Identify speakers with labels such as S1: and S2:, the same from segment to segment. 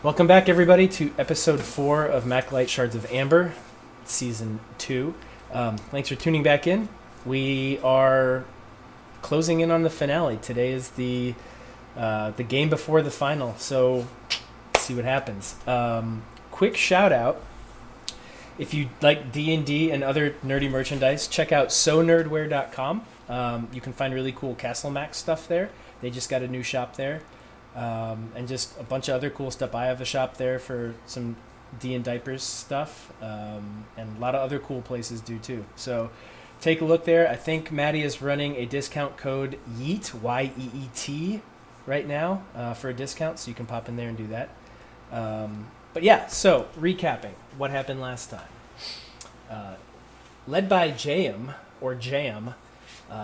S1: Welcome back, everybody, to episode 4 of Maclight Shards of Amber, season 2. Thanks for tuning back in. We are closing in on the finale. Today is the game before the final, so let's see what happens. Quick shout out. If you like D&D and other nerdy merchandise, check out sonerdware.com. You can find really cool Castle Max stuff there. They just got a new shop there. And just a bunch of other cool stuff. I have a shop there for some D and diapers stuff, and a lot of other cool places do too. So take a look there. I think Maddie is running a discount code YEET, YEET, right now for a discount, so you can pop in there and do that. But yeah, so recapping what happened last time. Led by Jam, or Jam,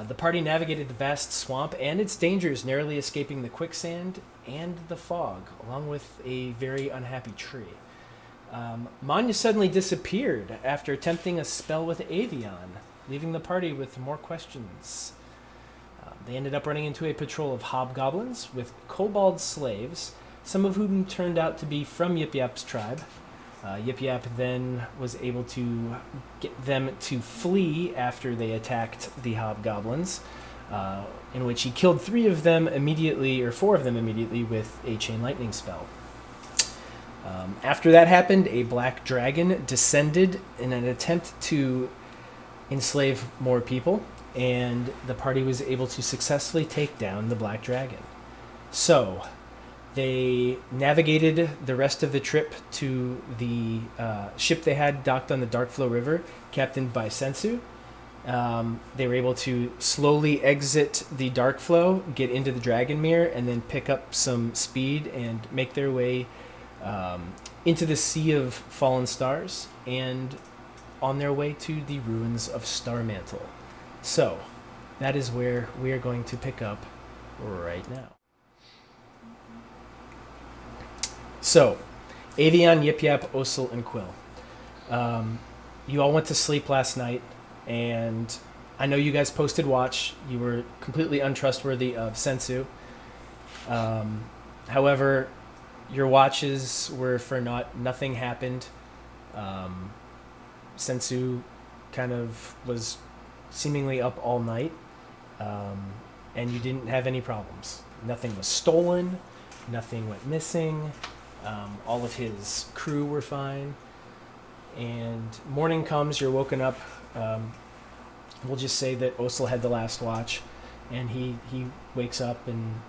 S1: the party navigated the vast swamp and its dangers, narrowly escaping the quicksand and the fog, along with a very unhappy tree. Manya suddenly disappeared after attempting a spell with Avion, leaving the party with more questions. They ended up running into a patrol of hobgoblins with kobold slaves, some of whom turned out to be from Yip Yap's tribe. Yip Yap then was able to get them to flee after they attacked the hobgoblins, in which he killed 3 of them immediately, or 4 of them immediately, with a chain lightning spell. After that happened, a black dragon descended in an attempt to enslave more people, and the party was able to successfully take down the black dragon. So they navigated the rest of the trip to the ship they had docked on the Darkflow River, captained by Sensu. They were able to slowly exit the Darkflow, get into the Dragonmere, and then pick up some speed and make their way into the Sea of Fallen Stars and on their way to the Ruins of Starmantle. So that is where we are going to pick up right now. So, Avion, Yip Yap, Osil, and Quill. You all went to sleep last night, and I know you guys posted watch. You were completely untrustworthy of Sensu. However, your watches were for naught. Nothing happened. Sensu kind of was seemingly up all night, and you didn't have any problems. Nothing was stolen. Nothing went missing. All of his crew were fine. And morning comes, you're woken up. We'll just say that Osil had the last watch, and he wakes up and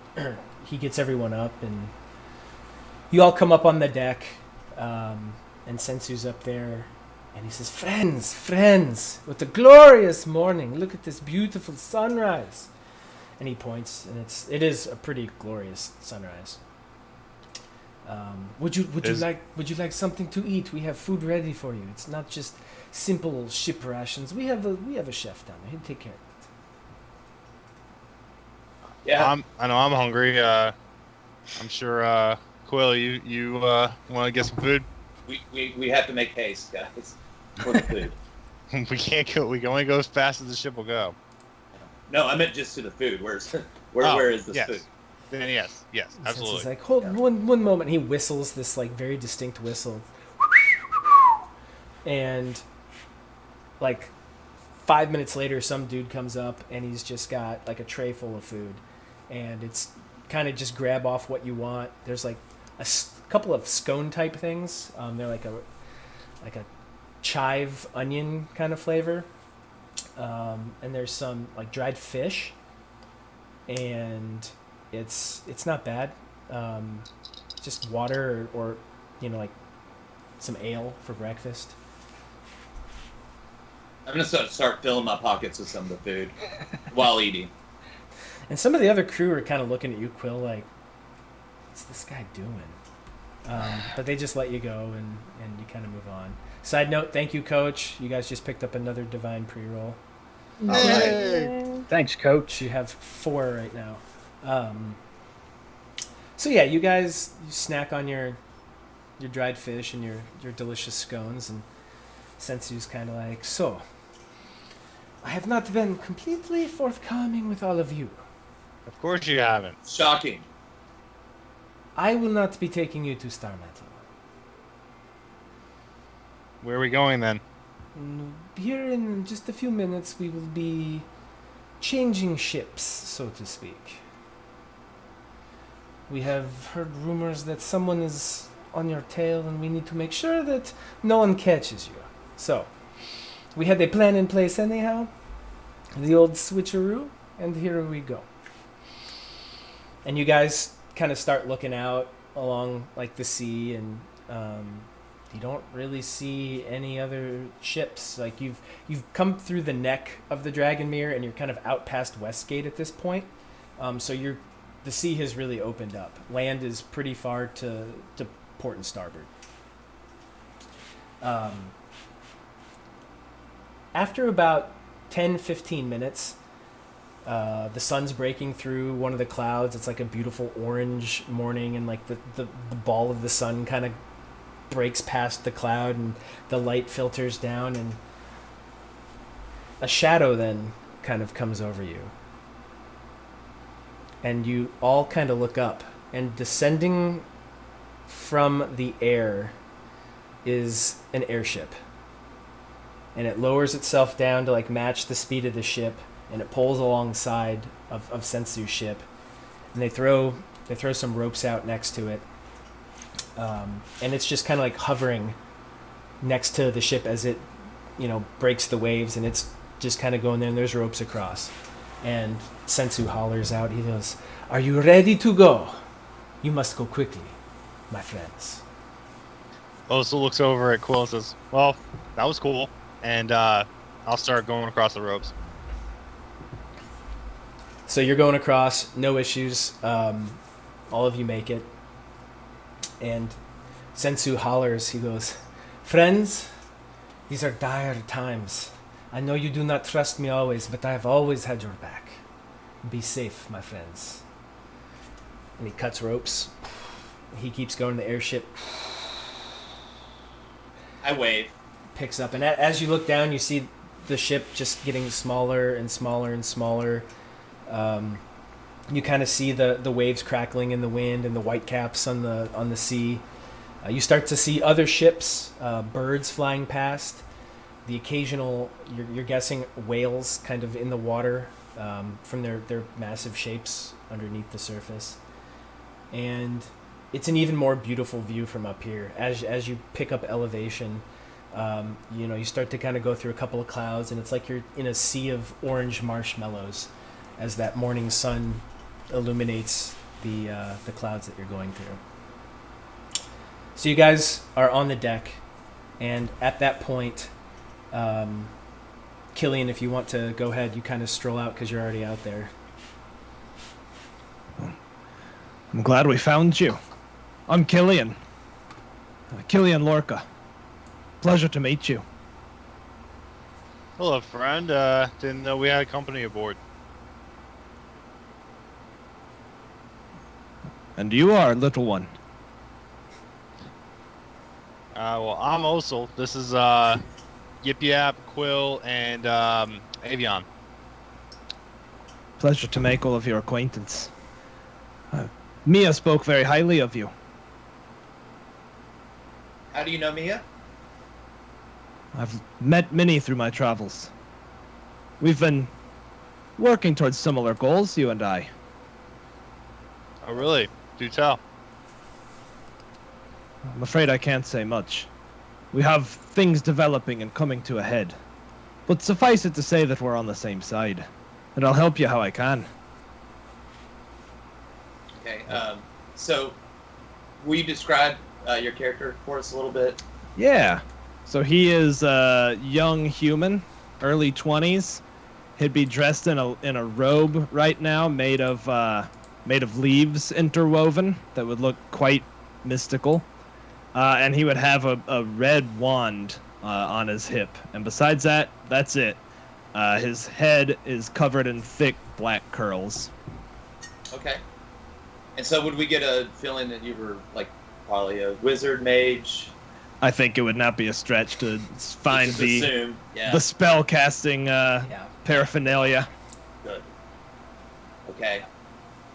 S1: he gets everyone up, and you all come up on the deck, and Sensu's up there, and he says, friends, what a glorious morning. Look at this beautiful sunrise. And he points, and it is a pretty glorious sunrise. Would you like something to eat? We have food ready for you. It's not just simple ship rations. We have a chef down there. He'll take care of it.
S2: Yeah, I know I'm hungry. I'm sure Quill, you want to get some food?
S3: We have to make haste, guys, for the food.
S2: We can't go. We can only go as fast as the ship will go.
S3: No, I meant just to the food. Where is the food?
S2: Then yes, absolutely.
S1: He's like, hold one moment. He whistles this like very distinct whistle, and like 5 minutes later, some dude comes up and he's just got like a tray full of food, and it's kind of just grab off what you want. There's like a couple of scone type things. They're like a chive onion kind of flavor, and there's some like dried fish, and it's not bad. Just water or like some ale for breakfast.
S3: I'm gonna start filling my pockets with some of the food while eating.
S1: And some of the other crew are kind of looking at you, Quill, like, what's this guy doing? But they just let you go, and you kind of move on. Side note, thank you, Coach. You guys just picked up another divine pre-roll.
S4: Right. Thanks, Coach.
S1: You have 4 right now. So yeah, you guys snack on your dried fish and your delicious scones, and Sensu's kind of like, so, I have not been completely forthcoming with all of you.
S2: Of course you haven't.
S3: Shocking.
S1: I will not be taking you to Starmantle.
S2: Where are we going then?
S1: Here in just a few minutes, we will be changing ships, so to speak. We have heard rumors that someone is on your tail, and we need to make sure that no one catches you. So, we had a plan in place anyhow, the old switcheroo, and here we go. And you guys kind of start looking out along like the sea, and you don't really see any other ships. Like you've come through the neck of the Dragonmere, and you're kind of out past Westgate at this point. So the sea has really opened up. Land is pretty far to port and starboard. After about 10-15 minutes, the sun's breaking through one of the clouds. It's like a beautiful orange morning, and like the ball of the sun kind of breaks past the cloud, and the light filters down, and a shadow then kind of comes over you. And you all kind of look up, and descending from the air is an airship. And it lowers itself down to like match the speed of the ship, and it pulls alongside of Sensu's ship. And they throw some ropes out next to it. And it's just kind of like hovering next to the ship as it, breaks the waves, and it's just kind of going there, and there's ropes across. And Sensu hollers out, he goes, "Are you ready to go? You must go quickly, my friends."
S2: Osa looks over at Quill and says, "Well, that was cool." And I'll start going across the ropes.
S1: So you're going across, no issues. All of you make it. And Sensu hollers, he goes, "Friends, these are dire times. I know you do not trust me always, but I have always had your back. Be safe, my friends." And he cuts ropes. He keeps going to the airship.
S3: I wave.
S1: Picks up, and as you look down, you see the ship just getting smaller and smaller and smaller. You kind of see the waves crackling in the wind and the whitecaps on the sea. You start to see other ships, birds flying past. The occasional, you're guessing, whales kind of in the water from their massive shapes underneath the surface. And it's an even more beautiful view from up here. As you pick up elevation, you start to kind of go through a couple of clouds, and it's like you're in a sea of orange marshmallows as that morning sun illuminates the clouds that you're going through. So you guys are on the deck, and at that point, Killian, if you want to go ahead, you kind of stroll out because you're already out there.
S5: I'm glad we found you. I'm Killian. Killian Lorca. Pleasure to meet you.
S2: Hello, friend. Didn't know we had company aboard.
S5: And you are, little one.
S2: Well, I'm Osel. This is Yip Yap, Quill, and Avion.
S5: Pleasure to make all of your acquaintance. Mia spoke very highly of you.
S3: How do you know Mia?
S5: I've met many through my travels. We've been working towards similar goals, you and I.
S2: Oh, really? Do tell.
S5: I'm afraid I can't say much. We have things developing and coming to a head. But suffice it to say that we're on the same side. And I'll help you how I can.
S3: Okay, so will you describe your character for us a little bit?
S5: Yeah. So he is a young human, early 20s. He'd be dressed in a robe right now, made of leaves interwoven that would look quite mystical. And he would have a red wand on his hip. And besides that, that's it. His head is covered in thick black curls.
S3: Okay. And so would we get a feeling that you were like probably a wizard, mage?
S5: I think it would not be a stretch to find
S3: Just
S5: the
S3: assume. Yeah.
S5: the spell casting paraphernalia.
S3: Good. Okay.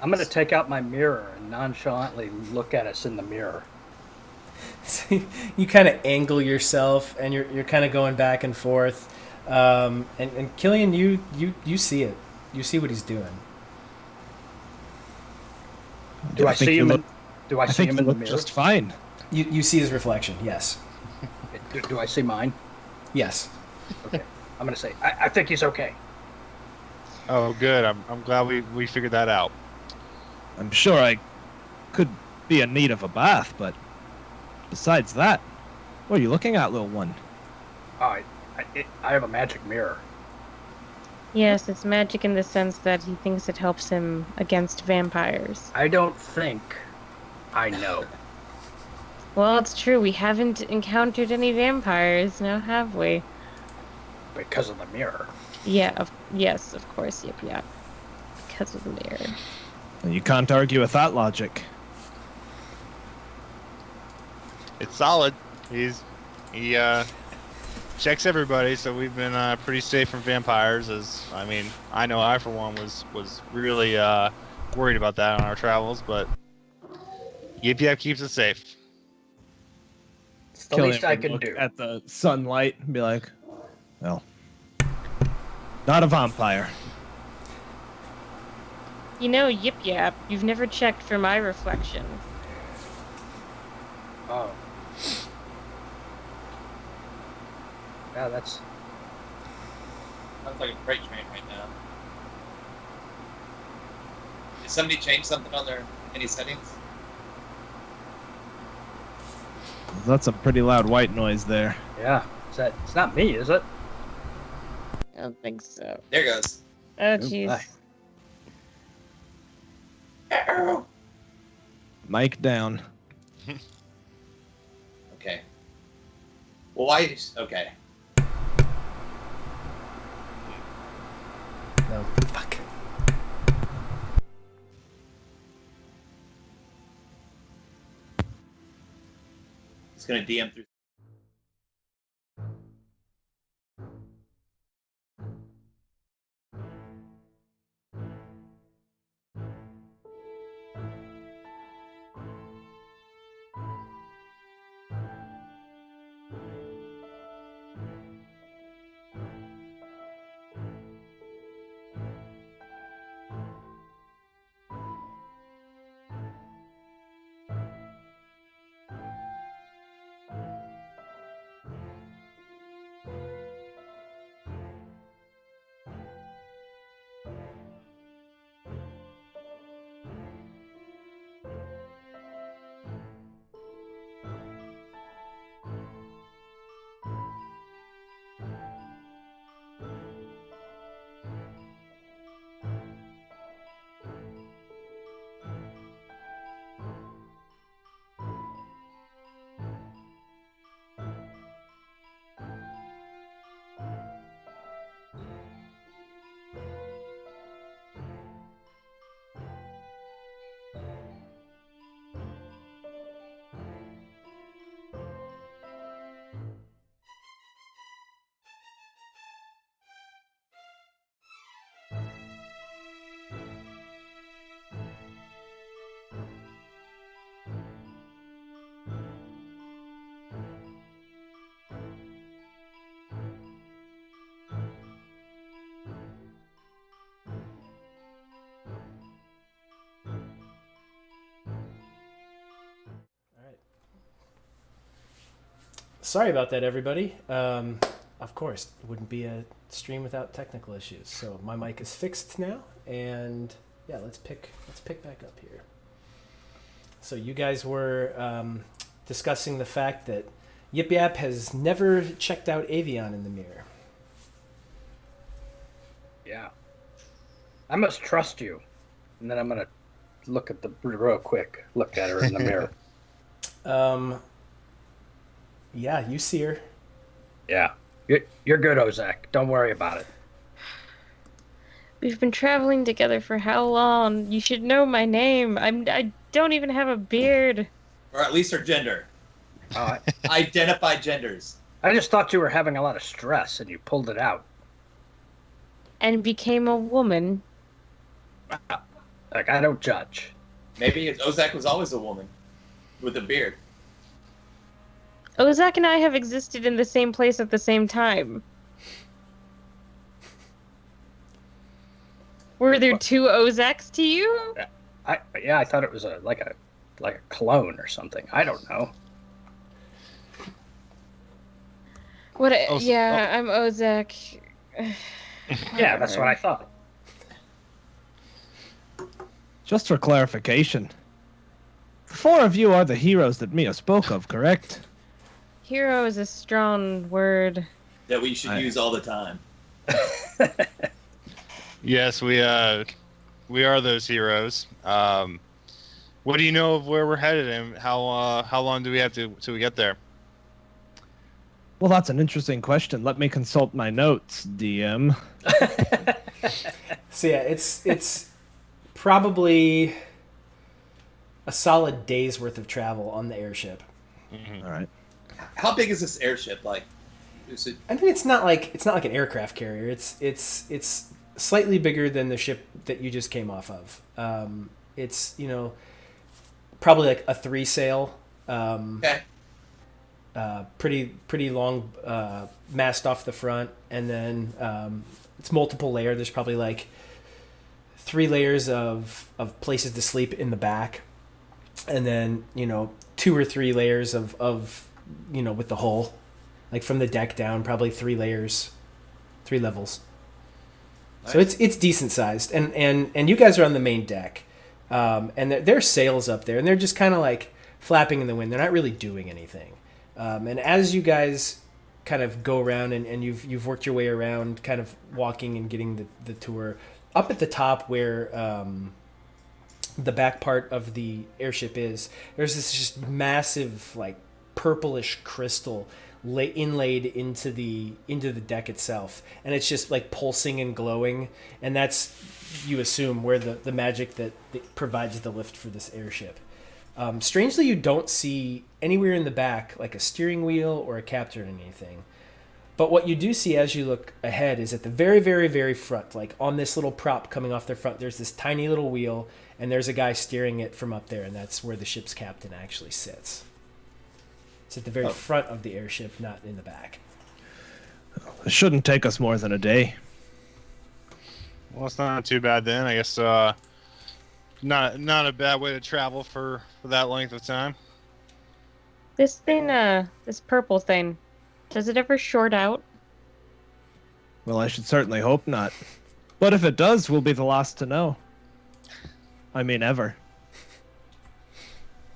S4: I'm going to take out my mirror and nonchalantly look at us in the mirror.
S1: So you kind of angle yourself, and you're kind of going back and forth. And Killian, you see it. You see what he's doing.
S4: Do I see him? Do I
S5: I
S4: see
S5: think
S4: him
S5: you
S4: in the
S5: look
S4: mirror?
S5: just fine.
S1: You see his reflection. Yes.
S4: Do I see mine?
S1: Yes.
S4: Okay. I'm going to say, I think he's okay.
S2: Oh, good. I'm glad we figured that out.
S5: I'm sure I could be in need of a bath, but besides that, what are you looking at, little one?
S4: I have a magic mirror.
S6: Yes, it's magic in the sense that he thinks it helps him against vampires.
S4: I don't think I know.
S6: Well, it's true. We haven't encountered any vampires, now have we?
S4: Because of the mirror.
S6: Yeah, yes, of course. Yep. Because of the mirror.
S5: And you can't argue with that logic.
S2: It's solid. He checks everybody, so we've been pretty safe from vampires. I know I for one was really worried about that on our travels, but Yip keeps us safe.
S4: It's the least I can
S5: look
S4: do.
S5: at the sunlight and be like, well, not a vampire.
S6: You know, Yip, you've never checked for my reflection.
S4: Oh. Yeah, that's...
S3: Sounds like a freight train right now. Did somebody change something on any settings?
S5: That's a pretty loud white noise there.
S4: Yeah. It's not me, is it?
S6: I don't think so.
S3: There goes.
S6: Oh, jeez.
S4: bye.
S3: Arrow.
S5: Mic down.
S3: Okay. Well, why? Okay.
S1: No. Fuck.
S3: It's gonna DM through.
S1: Sorry about that, everybody. Of course, it wouldn't be a stream without technical issues. So my mic is fixed now, and yeah, let's pick back up here. So you guys were discussing the fact that Yip has never checked out Avion in the mirror.
S4: Yeah. I must trust you. And then I'm going to look at the real quick. Look at her in the mirror.
S1: Yeah, you see her.
S4: Yeah. You're good, Ozak. Don't worry about it.
S6: We've been traveling together for how long? You should know my name. I don't even have a beard.
S3: Or at least her gender. Identify genders.
S4: I just thought you were having a lot of stress and you pulled it out.
S6: And became a woman.
S4: Like, I don't judge.
S3: Maybe Ozak was always a woman with a beard.
S6: Ozak and I have existed in the same place at the same time. Were there two Ozaks to you?
S4: I thought it was like a clone or something. I don't know.
S6: What?
S2: Oh,
S6: Yeah, I'm Ozak.
S4: Yeah, that's what I thought.
S5: Just for clarification, the four of you are the heroes that Mia spoke of, correct?
S6: Hero is a strong word.
S3: That we should use all the time.
S2: Yes, we are those heroes. What do you know of where we're headed, and how long do we have till we get there?
S5: Well, that's an interesting question. Let me consult my notes, DM.
S1: So yeah, it's probably a solid day's worth of travel on the airship.
S2: Mm-hmm.
S5: All right.
S3: How big is this airship? Like, is it?
S1: I mean, it's not like an aircraft carrier. It's slightly bigger than the ship that you just came off of. It's probably like a 3-sail.
S3: Okay.
S1: Pretty long mast off the front, and then it's multiple layer. There's probably like 3 layers of places to sleep in the back, and then 2 or 3 layers of with the hull, like from the deck down, probably 3 layers, 3 levels. Nice. So it's decent sized, and you guys are on the main deck, and there's sails up there, and they're just kind of like flapping in the wind. They're not really doing anything. And as you guys kind of go around and you've worked your way around, kind of walking and getting the tour, up at the top where the back part of the airship is, there's this just massive like purplish crystal inlaid into the deck itself, and it's just like pulsing and glowing, and that's, you assume, where the magic that provides the lift for this airship. Strangely, you don't see anywhere in the back like a steering wheel or a captain or anything. But what you do see as you look ahead is at the very, very, very front, like on this little prop coming off their front, there's this tiny little wheel, and there's a guy steering it from up there, and that's where the ship's captain actually sits. It's at the very front of the airship, not in the back.
S5: It shouldn't take us more than a day.
S2: Well, it's not too bad then. I guess not a bad way to travel for that length of time.
S6: This thing, this purple thing, does it ever short out?
S5: Well, I should certainly hope not. But if it does, we'll be the last to know. I mean, ever.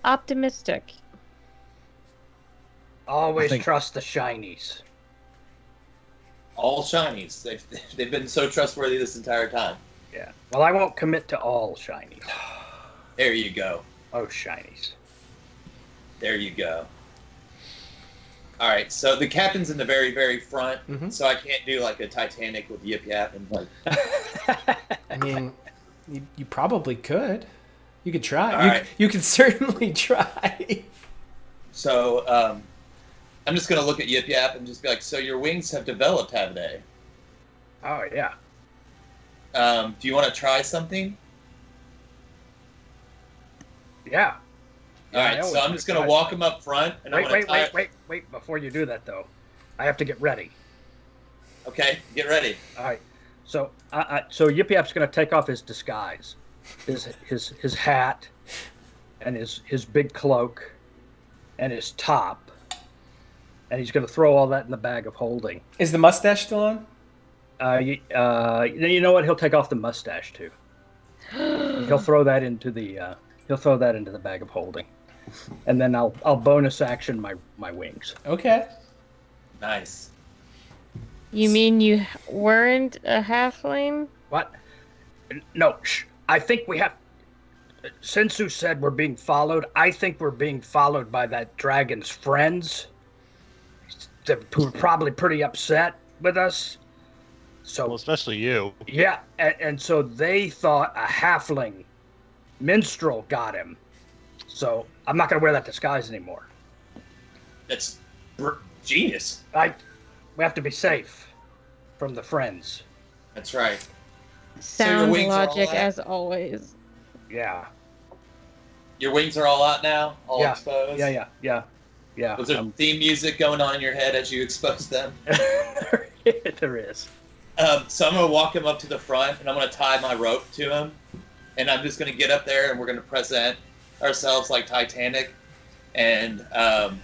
S6: Optimistic.
S4: Always trust the shinies.
S3: All shinies. They've been so trustworthy this entire time.
S4: Yeah. Well, I won't commit to all shinies.
S3: There you go.
S4: Oh, shinies.
S3: There you go. All right, so the captain's in the very, very front, so I can't do like a Titanic with Yip Yap and like.
S1: I mean, you probably could. You could try.
S3: Right.
S1: You could certainly try.
S3: So I'm just gonna look at Yip Yap and just be like, "So your wings have developed, have they?"
S4: Oh yeah.
S3: Do you want to try something?
S4: Yeah.
S3: All right, so I'm just gonna walk him up front, and
S4: Wait! Before you do that, though, I have to get ready.
S3: Okay, get ready.
S4: All right. So, so Yip Yap's gonna take off his disguise, his hat, and his big cloak, and his top, and he's gonna throw all that in the bag of holding.
S1: Is the mustache still on?
S4: You know what? He'll take off the mustache too. He'll throw that into the bag of holding, and then I'll bonus action my wings.
S1: Okay.
S3: Nice.
S6: You mean you weren't a halfling?
S4: What? No, I think we have. Sensu said we're being followed. I think we're being followed by that dragon's friends, who are probably pretty upset with us. So,
S2: Well, especially you.
S4: yeah, and so they thought a halfling minstrel got him. So I'm not going to wear that disguise anymore.
S3: That's genius.
S4: We have to be safe from the friends.
S3: That's right.
S6: Sound
S3: wings are all
S6: logic
S3: out?
S6: as always.
S4: Yeah.
S3: Your wings are all out now, all exposed.
S4: Yeah.
S3: Was there theme music going on in your head as you exposed them?
S4: There is.
S3: So I'm gonna walk him up to the front, and I'm gonna tie my rope to him, and I'm just gonna get up there, and we're gonna present ourselves like Titanic. And are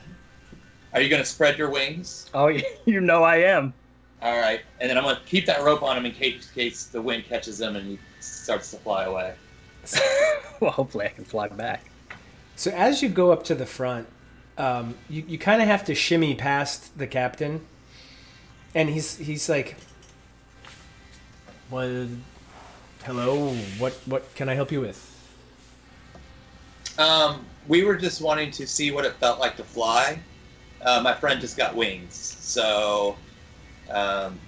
S3: you gonna spread your wings?
S4: Oh, you know I am.
S3: All right, and then I'm gonna keep that rope on him in case the wind catches him and he starts to fly away.
S4: Well, hopefully I can fly back.
S1: So as you go up to the front, you kind of have to shimmy past the captain, and he's like, "Well, hello. What can I help you with?"
S3: We were just wanting to see what it felt like to fly. My friend just got wings, so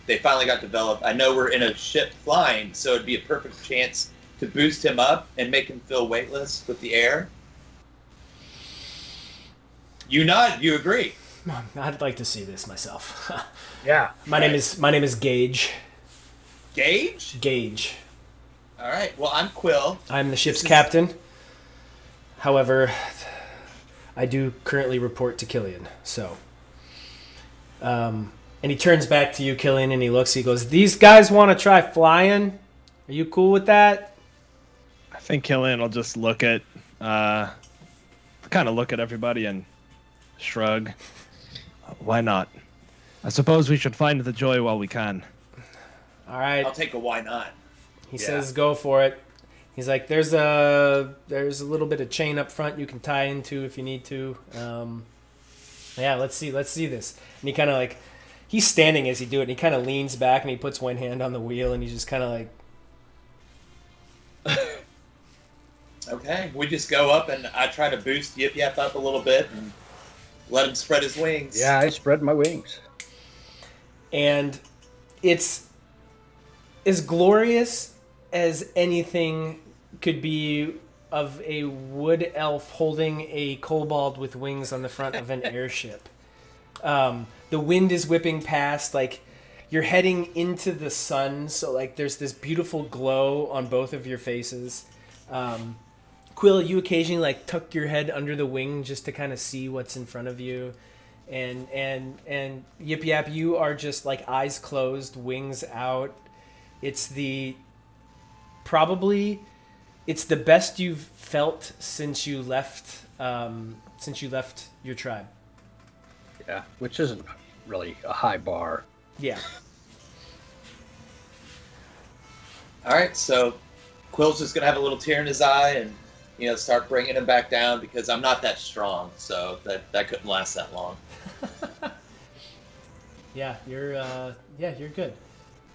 S3: they finally got developed. I know we're in a ship flying, so it'd be a perfect chance to boost him up and make him feel weightless with the air. You nod. You agree.
S1: I'd like to see this myself.
S4: Yeah.
S1: My name is Gage.
S3: Gage?
S1: Gage.
S3: All right. Well, I'm Quill.
S1: I'm the ship's captain. However, I do currently report to Killian. So, and he turns back to you, Killian, and he looks. He goes, "These guys want to try flying. Are you cool with that?"
S5: I think Killian will just look at, kind of look at everybody and shrug. Why not? I suppose we should find the joy while we can.
S1: All right.
S3: I'll take a why not.
S1: He says, "Go for it." He's like, "There's a little bit of chain up front you can tie into if you need to. Yeah, let's see this." And he kind of like, he's standing as he do it. And he kind of leans back and he puts one hand on the wheel and he's just kind of like.
S3: Okay, we just go up and I try to boost Yip Yap up a little bit and let him spread his wings.
S4: Yeah, I spread my wings.
S1: And it's as glorious as anything could be of a wood elf holding a kobold with wings on the front of an airship. The wind is whipping past, like you're heading into the sun, so like there's this beautiful glow on both of your faces. Quill, you occasionally like tuck your head under the wing just to kind of see what's in front of you. And Yip Yap, you are just like eyes closed, wings out. It's the best you've felt since you left your tribe.
S4: Yeah, which isn't really a high bar.
S1: Yeah.
S3: All right, so Quill's just gonna have a little tear in his eye and start bringing him back down because I'm not that strong, so that couldn't last that long.
S1: Yeah, you're good.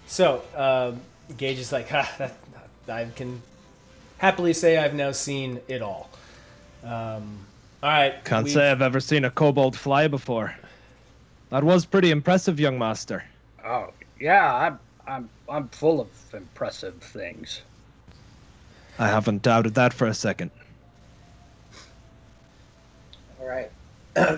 S1: So Gage is like, I can happily say I've now seen it all. All right.
S5: Can't say I've ever seen a kobold fly before. That was pretty impressive, young master.
S4: Oh yeah, I'm full of impressive things.
S5: I haven't doubted that for a second.
S3: All right.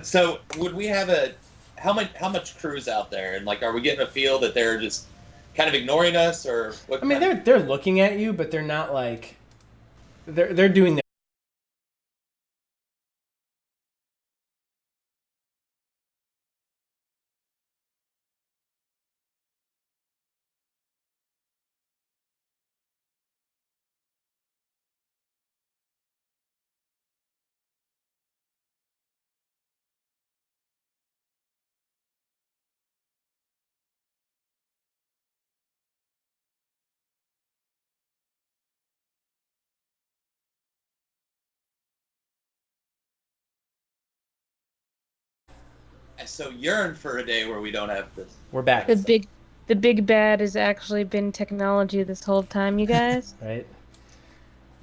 S3: So would we have how much crew's out there, and like, are we getting a feel that they're just kind of ignoring us, or what?
S1: I mean, they're looking at you, but they're not like they're doing their.
S3: I so yearn for a day where we don't have this.
S1: We're back.
S6: The big bad has actually been technology this whole time, you guys.
S1: Right.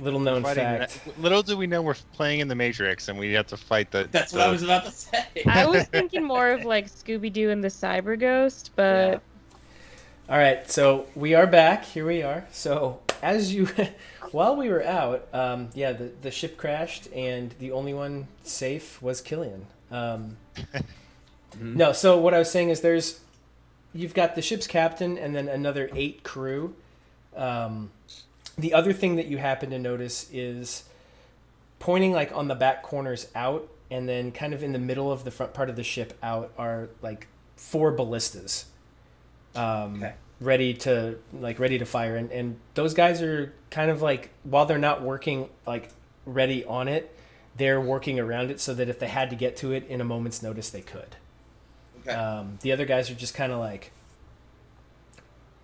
S1: Little known fact.
S2: Little do we know we're playing in the Matrix and we have to fight the.
S3: That's what I was about to say.
S6: I was thinking more of like Scooby-Doo and the Cyber Ghost, but.
S1: Yeah. All right, so we are back. Here we are. So while we were out, the ship crashed, and the only one safe was Killian. No, so what I was saying is you've got the ship's captain and then another 8 crew. The other thing that you happen to notice is pointing like on the back corners out, and then kind of in the middle of the front part of the ship out are like 4 ballistas,
S3: Okay.
S1: ready to fire. And those guys are kind of like, while they're not working like ready on it, they're working around it so that if they had to get to it in a moment's notice, they could.
S3: Okay.
S1: The other guys are just kind of like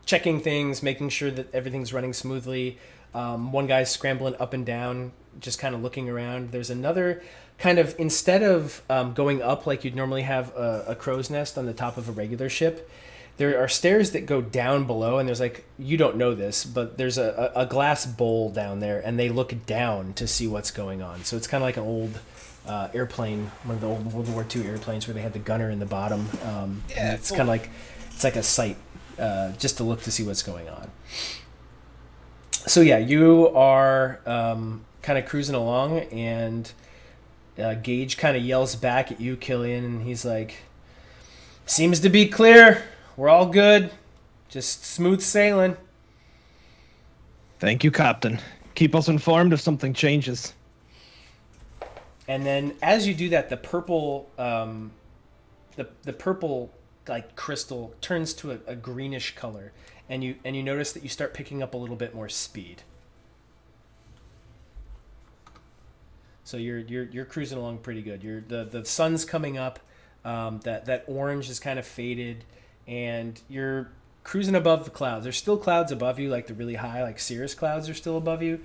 S1: checking things, making sure that everything's running smoothly. One guy's scrambling up and down, just kind of looking around. There's another kind of, instead of going up like you'd normally have a crow's nest on the top of a regular ship, there are stairs that go down below, and there's like, you don't know this, but there's a glass bowl down there, and they look down to see what's going on. So it's kind of like an old airplane, one of the old World War II airplanes where they had the gunner in the bottom. And it's
S3: cool.
S1: kind of like, it's like a sight just to look to see what's going on. So yeah, you are kind of cruising along, and Gage kind of yells back at you, Killian, and he's like, "Seems to be clear. We're all good. Just smooth sailing."
S5: Thank you, Captain. Keep us informed if something changes.
S1: And then as you do that, the purple, the purple like crystal turns to a greenish color, and you notice that you start picking up a little bit more speed. So you're cruising along pretty good. The sun's coming up. That orange is kind of faded, and you're cruising above the clouds. There's still clouds above you, like the really high, like cirrus clouds are still above you,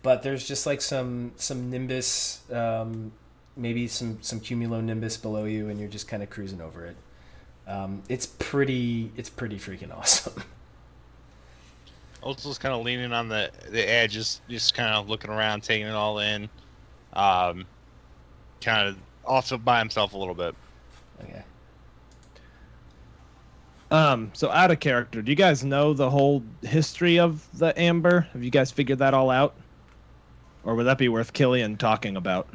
S1: but there's just like some nimbus, maybe some cumulonimbus below you, and you're just kind of cruising over it. It's pretty freaking awesome.
S2: Ulzel's kind of leaning on the edge, just kind of looking around, taking it all in. Kind of also by himself a little bit.
S1: Okay.
S5: So out of character, do you guys know the whole history of the Amber? Have you guys figured that all out? Or would that be worth Killian talking about?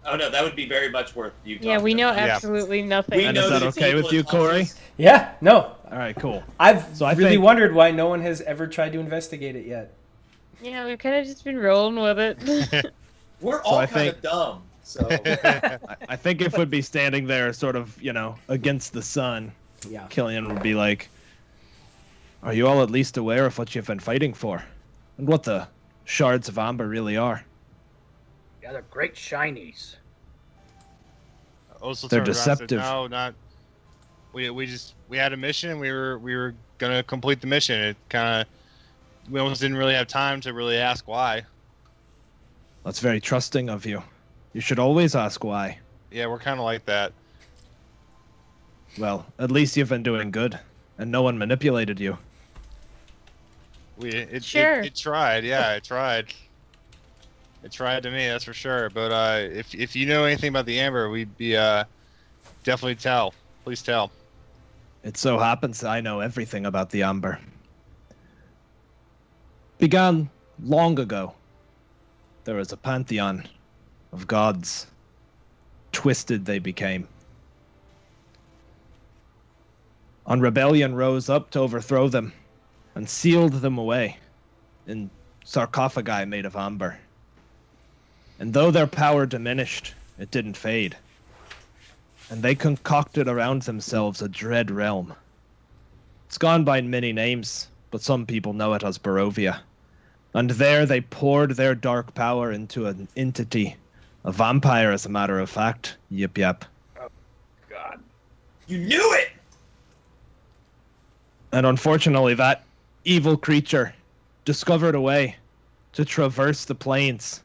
S3: Oh no, that would be very much worth you talking
S6: Yeah, we know
S3: about.
S6: absolutely nothing.
S3: We
S5: And
S3: know
S5: is that
S3: the
S5: okay with
S3: table
S5: you,
S3: is
S5: Corey?
S3: also-
S1: Yeah. No.
S5: All right, cool.
S1: I've
S5: So I
S1: really
S5: think-
S1: wondered why no one has ever tried to investigate it yet.
S6: Yeah, we've kind of just been rolling with it.
S3: We're
S5: So
S3: all
S5: I
S3: kind
S5: think-
S3: of dumb. So
S5: I think if we'd be standing there sort of, against the sun,
S1: Yeah.
S5: Killian would be like, "Are you all at least aware of what you've been fighting for? And what the Shards of Amber really are?"
S4: Yeah, they're great shinies.
S2: Ulzel
S5: They're
S2: turned around and said,
S5: deceptive.
S2: No, not. We had a mission, and we were gonna complete the mission. It kind of, we almost didn't really have time to really ask why.
S5: That's very trusting of you. You should always ask why.
S2: Yeah, we're kind of like that.
S5: Well, at least you've been doing good, and no one manipulated you.
S6: Sure.
S2: It tried. Yeah, it tried. It tried to me, that's for sure. But if you know anything about the Amber, we'd be definitely tell. Please tell.
S5: It so happens I know everything about the Amber. Began long ago. There was a pantheon of gods. Twisted they became. On rebellion rose up to overthrow them, and sealed them away in sarcophagi made of amber. And though their power diminished, it didn't fade. And they concocted around themselves a dread realm. It's gone by many names, but some people know it as Barovia. And there they poured their dark power into an entity, a vampire as a matter of fact. Yip yap.
S4: God.
S3: you knew it.
S5: And unfortunately, that evil creature discovered a way to traverse the plains.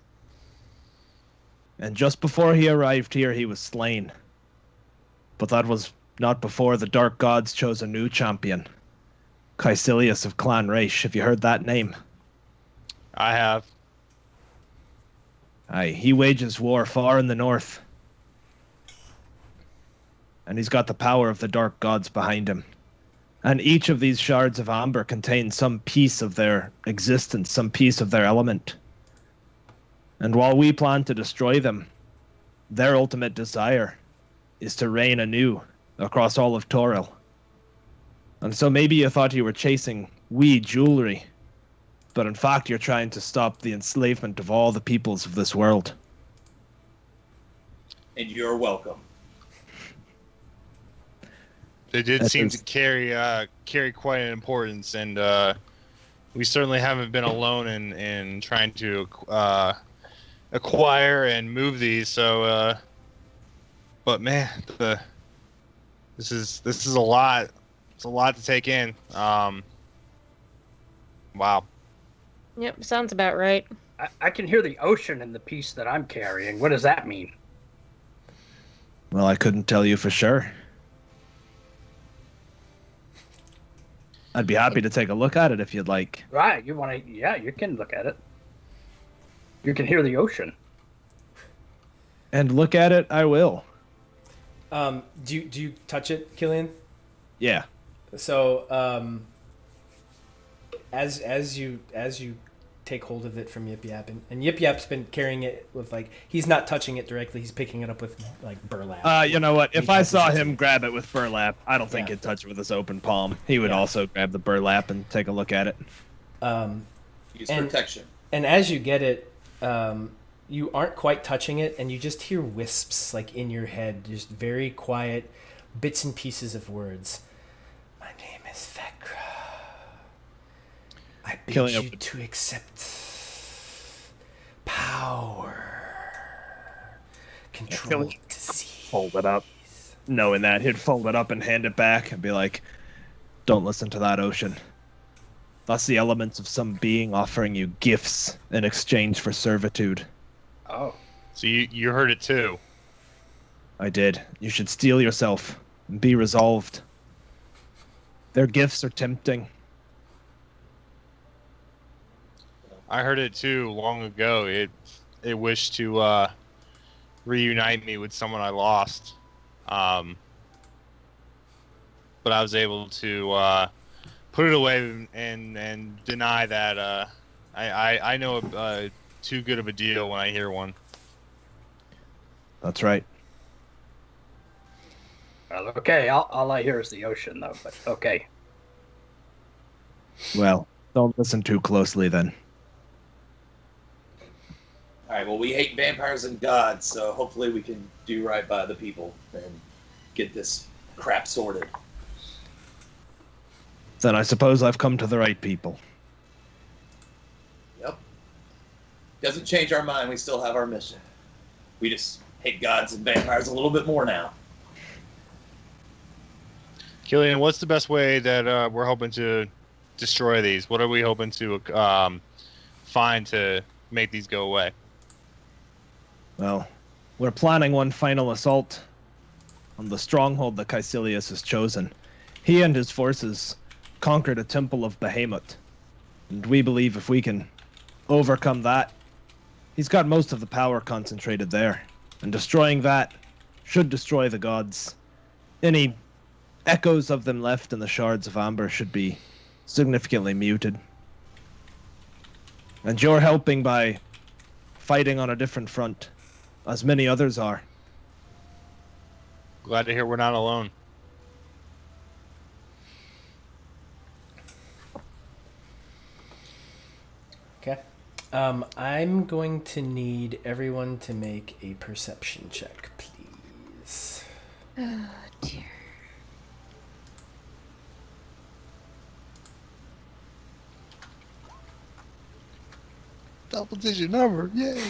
S5: And just before he arrived here, he was slain. But that was not before the Dark Gods chose a new champion. Caecilius of Clan Raish. Have you heard that name?
S2: I have.
S5: Aye, he wages war far in the north. And he's got the power of the Dark Gods behind him. And each of these shards of amber contains some piece of their existence, some piece of their element. And while we plan to destroy them, their ultimate desire is to reign anew across all of Toril. And so maybe you thought you were chasing wee jewelry, but in fact you're trying to stop the enslavement of all the peoples of this world.
S3: And you're welcome.
S2: They did
S5: That
S2: seem
S5: is-
S2: to carry quite an importance, and we certainly haven't been alone in trying to acquire and move these. So, but man, this is a lot. It's a lot to take in. Wow.
S6: Yep, sounds about right.
S4: I can hear the ocean in the piece that I'm carrying. What does that mean?
S5: Well, I couldn't tell you for sure. I'd be happy to take a look at it if you'd like.
S4: Right, you want to? Yeah, you can look at it. You can hear the ocean.
S5: And look at it, I will.
S1: Do you touch it, Killian?
S5: Yeah.
S1: So as you take hold of it from Yip Yap, and Yip Yap's been carrying it with, like, he's not touching it directly, he's picking it up with, like, burlap.
S5: You know what? If I
S1: touches
S5: saw
S1: it.
S5: him grab it with burlap, I don't think
S1: Yeah.
S5: he'd touch it with his open palm. He would
S1: Yeah.
S5: also grab the burlap and take a look at it.
S3: Use
S1: And-
S3: protection.
S1: And as you get it, you aren't quite touching it, and you just hear wisps, like, in your head, just very quiet bits and pieces of words. My name is Vekra. I bid
S5: Killing
S1: you
S5: up-
S1: to accept power, control,
S5: killing-
S1: disease.
S5: Fold it up. Knowing that, he'd fold it up and hand it back and be like, don't listen to that ocean. That's the elements of some being offering you gifts in exchange for servitude.
S4: Oh,
S2: So you heard it too.
S5: I did. You should steel yourself and be resolved. Their gifts are tempting.
S2: I heard it too long ago. It wished to reunite me with someone I lost. But I was able to put it away and deny that. I know too good of a deal when I hear one.
S5: That's right.
S4: well, okay. All I hear is the ocean, though. But okay.
S5: Well, don't listen too closely then.
S3: All right. Well, we hate vampires and gods, so hopefully we can do right by the people and get this crap sorted.
S5: Then I suppose I've come to the right people.
S3: Yep. Doesn't change our mind. We still have our mission. We just hate gods and vampires a little bit more now.
S2: Killian, what's the best way that we're hoping to destroy these? What are we hoping to find to make these go away?
S5: Well, we're planning one final assault on the stronghold that Caecilius has chosen. He and his forces conquered a temple of Behemoth, and we believe if we can overcome that, he's got most of the power concentrated there, and destroying that should destroy the gods. Any echoes of them left in the Shards of Amber should be significantly muted. And you're helping by fighting on a different front, as many others are.
S2: Glad to hear we're not alone.
S1: Okay. I'm going to need everyone to make a perception check, please.
S6: Oh dear.
S2: Double-digit number, yay!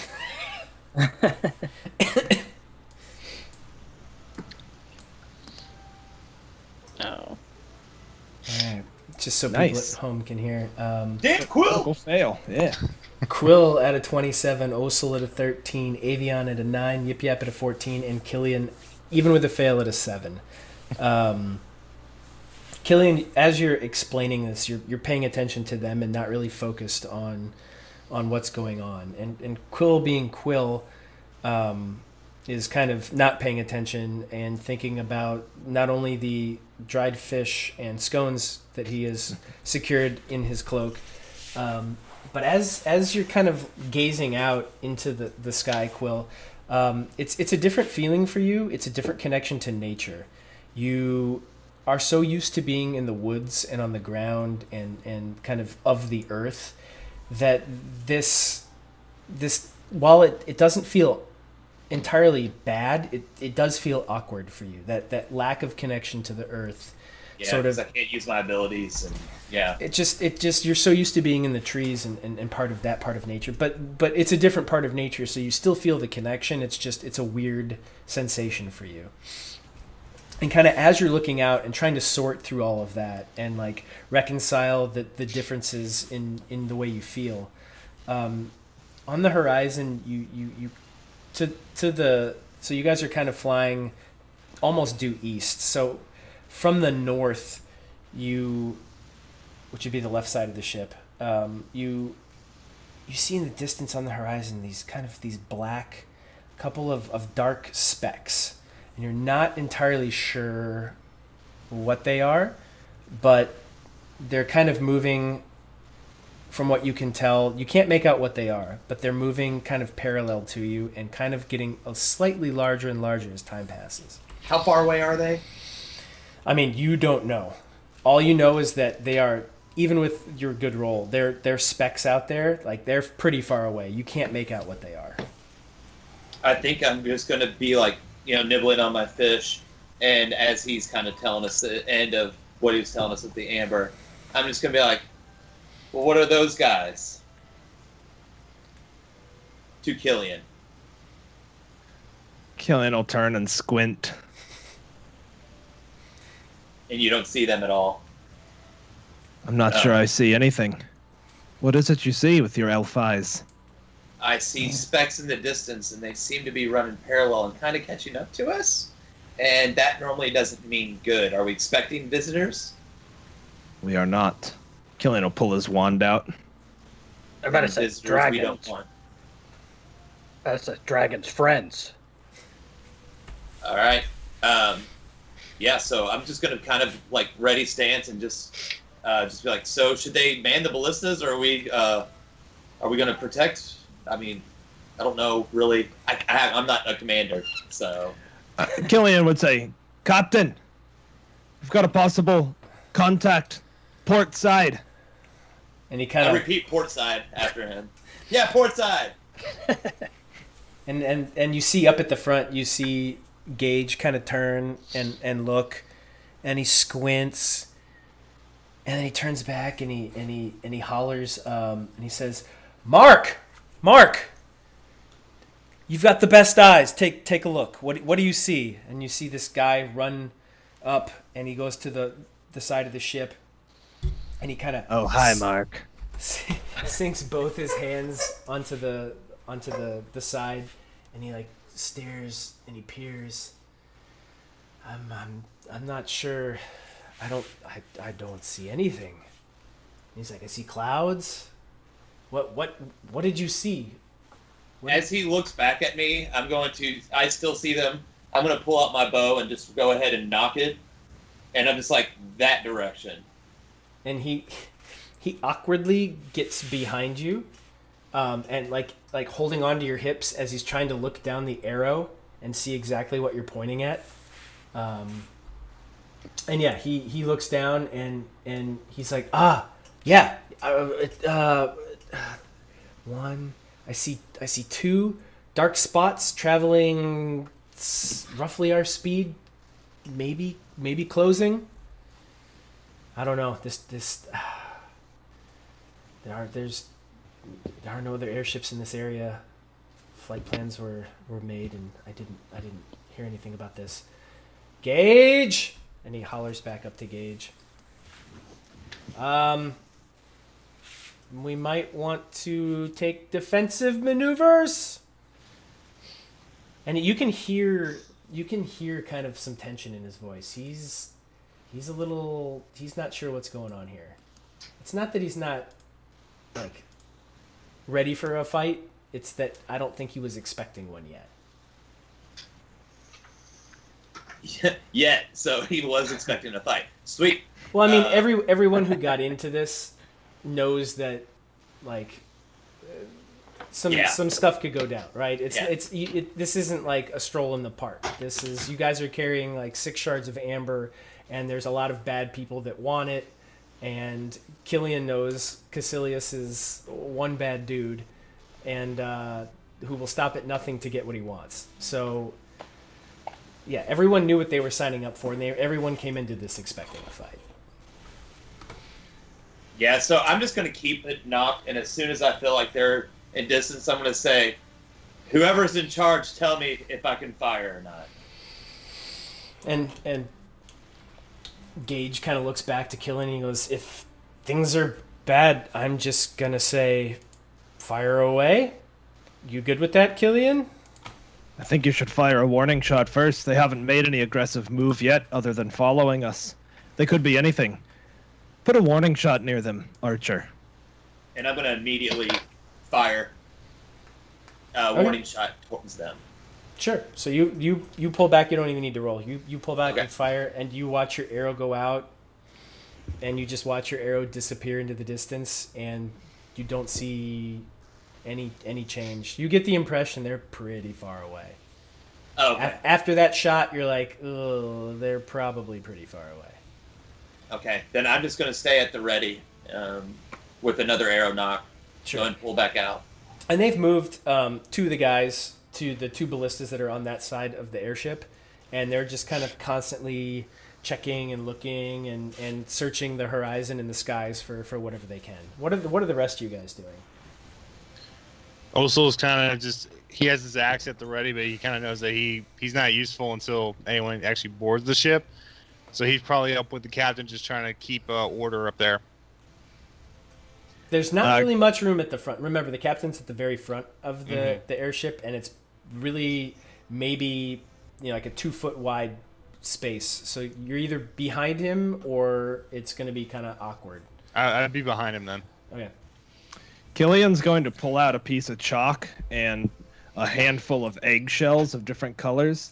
S6: Oh.
S1: All right. Just so people
S5: Nice.
S1: at home can hear.
S3: Damn, Quill!
S5: Go fail, yeah.
S1: Quill at a 27, Osil at a 13, Avion at a 9, Yip Yap at a 14, and Killian, even with a fail, at a 7. Killian, as you're explaining this, you're paying attention to them and not really focused on what's going on. And Quill, being Quill, is kind of not paying attention and thinking about not only the dried fish and scones that he has secured in his cloak, but as you're kind of gazing out into the sky, Quill, it's a different feeling for you. It's a different connection to nature. You are so used to being in the woods and on the ground and kind of the earth that this while it doesn't feel entirely bad, it does feel awkward for you. That lack of connection to the earth.
S3: Yeah,
S1: sort of.
S3: I can't use my abilities, and yeah.
S1: It just you're so used to being in the trees and part of that part of nature, but it's a different part of nature, so you still feel the connection. It's a weird sensation for you. And kind of as you're looking out and trying to sort through all of that and like reconcile the differences in the way you feel, on the horizon you so you guys are kind of flying almost due east. So from the north, which would be the left side of the ship, you see in the distance on the horizon these black, couple of dark specks, and you're not entirely sure what they are, but they're kind of moving. From what you can tell, you can't make out what they are, but they're moving kind of parallel to you and kind of getting slightly larger and larger as time passes.
S3: How far away are they?
S1: I mean, you don't know. All you know is that they are, even with your good roll, they're specks out there. Like, they're pretty far away. You can't make out what they are.
S3: I think I'm just going to be like, nibbling on my fish, and as he's kind of telling us the end of what he was telling us with the amber, I'm just going to be like, well, what are those guys? To Killian.
S5: Killian will turn and squint.
S3: And you don't see them at all.
S5: I'm not sure I see anything. What is it you see with your elf eyes?
S3: I see specks in the distance, and they seem to be running parallel and kind of catching up to us. And that normally doesn't mean good. Are we expecting visitors?
S5: We are not. Killian will pull his wand out.
S4: I better say
S3: Visitors
S4: dragons.
S3: we don't want.
S4: That's a dragon's friends.
S3: All right. Yeah, so I'm just going to kind of like ready stance and just be like, so should they man the ballistas, or are we going to protect? I mean, I don't know really. I'm not a commander, so.
S5: Killian would say, Captain, we've got a possible contact port side.
S1: And he kind
S3: I
S1: of
S3: repeat port side after him. Yeah, port side.
S1: and you see up at the front, you see Gage kind of turn and look, and he squints, and then he turns back and he hollers, and he says, Mark, you've got the best eyes. Take a look. What do you see? And you see this guy run up, and he goes to the side of the ship, and he kind of
S5: hi, Mark.
S1: sinks both his hands onto the side, and he like stares and he peers. I'm not sure. I don't see anything. And he's like, I see clouds. What did you see?
S3: As he looks back at me, I still see them. I'm going to pull out my bow and just go ahead and knock it. And I'm just like, that direction.
S1: And he awkwardly gets behind you, and like holding onto your hips as he's trying to look down the arrow and see exactly what you're pointing at. And yeah, he looks down and he's like, yeah, one. I see two dark spots traveling roughly our speed, maybe closing. I don't know. There are no other airships in this area. Flight plans were made, and I didn't hear anything about this. Gage, and he hollers back up to Gage. We might want to take defensive maneuvers. And you can hear kind of some tension in his voice. He's not sure what's going on here. It's not that he's not like ready for a fight. It's that I don't think he was expecting one yet.
S3: Yeah, so he was expecting a fight. Sweet.
S1: Well, I mean, everyone who got into this knows that, like, some stuff could go down, right? This isn't like a stroll in the park. This is, you guys are carrying like 6 shards of amber, and there's a lot of bad people that want it, and Killian knows Caecilius is one bad dude, and who will stop at nothing to get what he wants. So, yeah, everyone knew what they were signing up for, and everyone came into this expecting a fight.
S3: Yeah, so I'm just going to keep it knocked, and as soon as I feel like they're in distance, I'm going to say, whoever's in charge, tell me if I can fire or not.
S1: And Gage kind of looks back to Killian and he goes, if things are bad, I'm just going to say, fire away. You good with that, Killian?
S5: I think you should fire a warning shot first. They haven't made any aggressive move yet other than following us. They could be anything. Put a warning shot near them, Archer.
S3: And I'm going to immediately fire a warning shot towards them.
S1: Sure. So you pull back. You don't even need to roll. You pull back
S3: Okay.
S1: and fire, and you watch your arrow go out, and you just watch your arrow disappear into the distance, and you don't see any change. You get the impression they're pretty far away.
S3: Oh, okay.
S1: After that shot, you're like, oh, they're probably pretty far away.
S3: Okay, then I'm just going to stay at the ready with another arrow knock.
S1: Sure.
S3: Go and pull back out.
S1: And they've moved to the guys, to the two ballistas that are on that side of the airship, and they're just kind of constantly checking and looking and searching the horizon and the skies for whatever they can. What are the rest of you guys doing?
S2: Osol's kind of just, he has his axe at the ready, but he kind of knows that he's not useful until anyone actually boards the ship. So he's probably up with the captain just trying to keep order up there.
S1: There's not really much room at the front. Remember, the captain's at the very front of the airship, and it's really maybe like a 2-foot wide space. So you're either behind him or it's going to be kind of awkward.
S2: I'd be behind him then.
S1: Okay.
S5: Killian's going to pull out a piece of chalk and a handful of eggshells of different colors,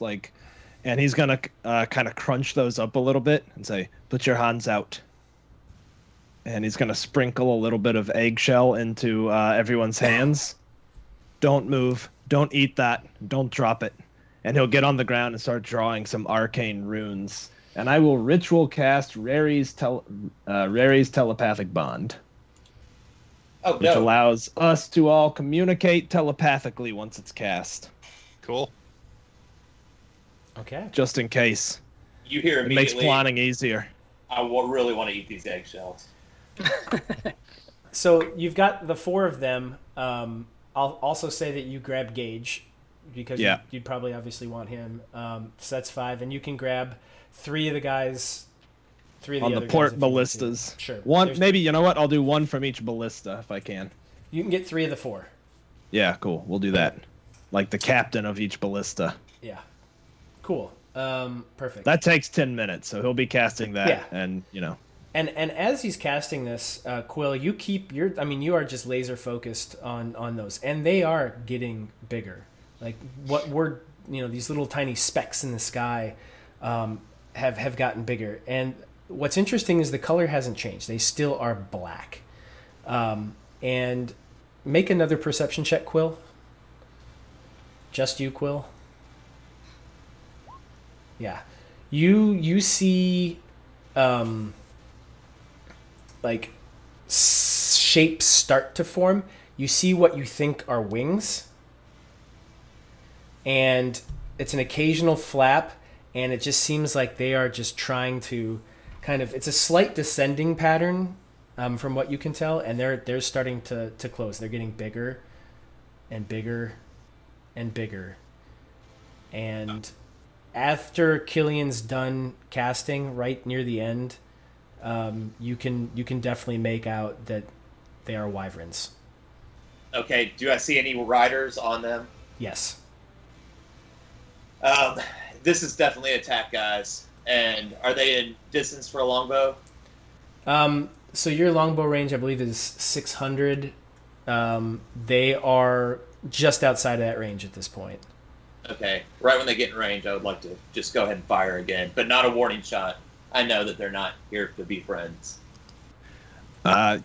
S5: and he's going to kind of crunch those up a little bit and say, put your hands out. And he's going to sprinkle a little bit of eggshell into everyone's hands. Don't move. Don't eat that. Don't drop it. And he'll get on the ground and start drawing some arcane runes. And I will ritual cast Rary's telepathic bond.
S3: Oh,
S5: Which
S3: no.
S5: allows us to all communicate telepathically once it's cast.
S2: Cool.
S1: Okay.
S5: Just in case.
S3: You hear
S5: It makes
S3: immediately,
S5: planning easier.
S3: I really want to eat these eggshells.
S1: So you've got the 4 of them. I'll also say that you grab Gage because you'd probably obviously want him. So that's 5, and you can grab 3 of the guys. 3 of the
S5: On
S1: other
S5: the
S1: guys
S5: port
S1: if you want to.
S5: ballistas.
S1: Sure.
S5: One, maybe, you know what? I'll do 1 from each ballista if I can.
S1: You can get 3 of the 4.
S5: Yeah, cool. We'll do that. Like the captain of each ballista.
S1: Yeah. Cool. Perfect.
S5: That takes 10 minutes, so he'll be casting that.
S1: Yeah.
S5: And,
S1: And as he's casting this, Quill, you are just laser focused on those, and they are getting bigger. Like what we're, these little tiny specks in the sky, have gotten bigger. And what's interesting is the color hasn't changed; they still are black. And make another perception check, Quill. Just you, Quill. Yeah, you see. Like shapes start to form. You see what you think are wings, and it's an occasional flap, and it just seems like they are just trying to it's a slight descending pattern from what you can tell, and they're starting to close. They're getting bigger and bigger and bigger, and after Killian's done casting right near the end, you can definitely make out that they are wyverns.
S3: Okay, do I see any riders on them?
S1: Yes.
S3: This is definitely attack, guys. And are they in distance for a longbow?
S1: So your longbow range, I believe, is 600. They are just outside of that range at this point.
S3: Okay, right when they get in range, I would like to just go ahead and fire again, but not a warning shot. I know that they're not here to be friends.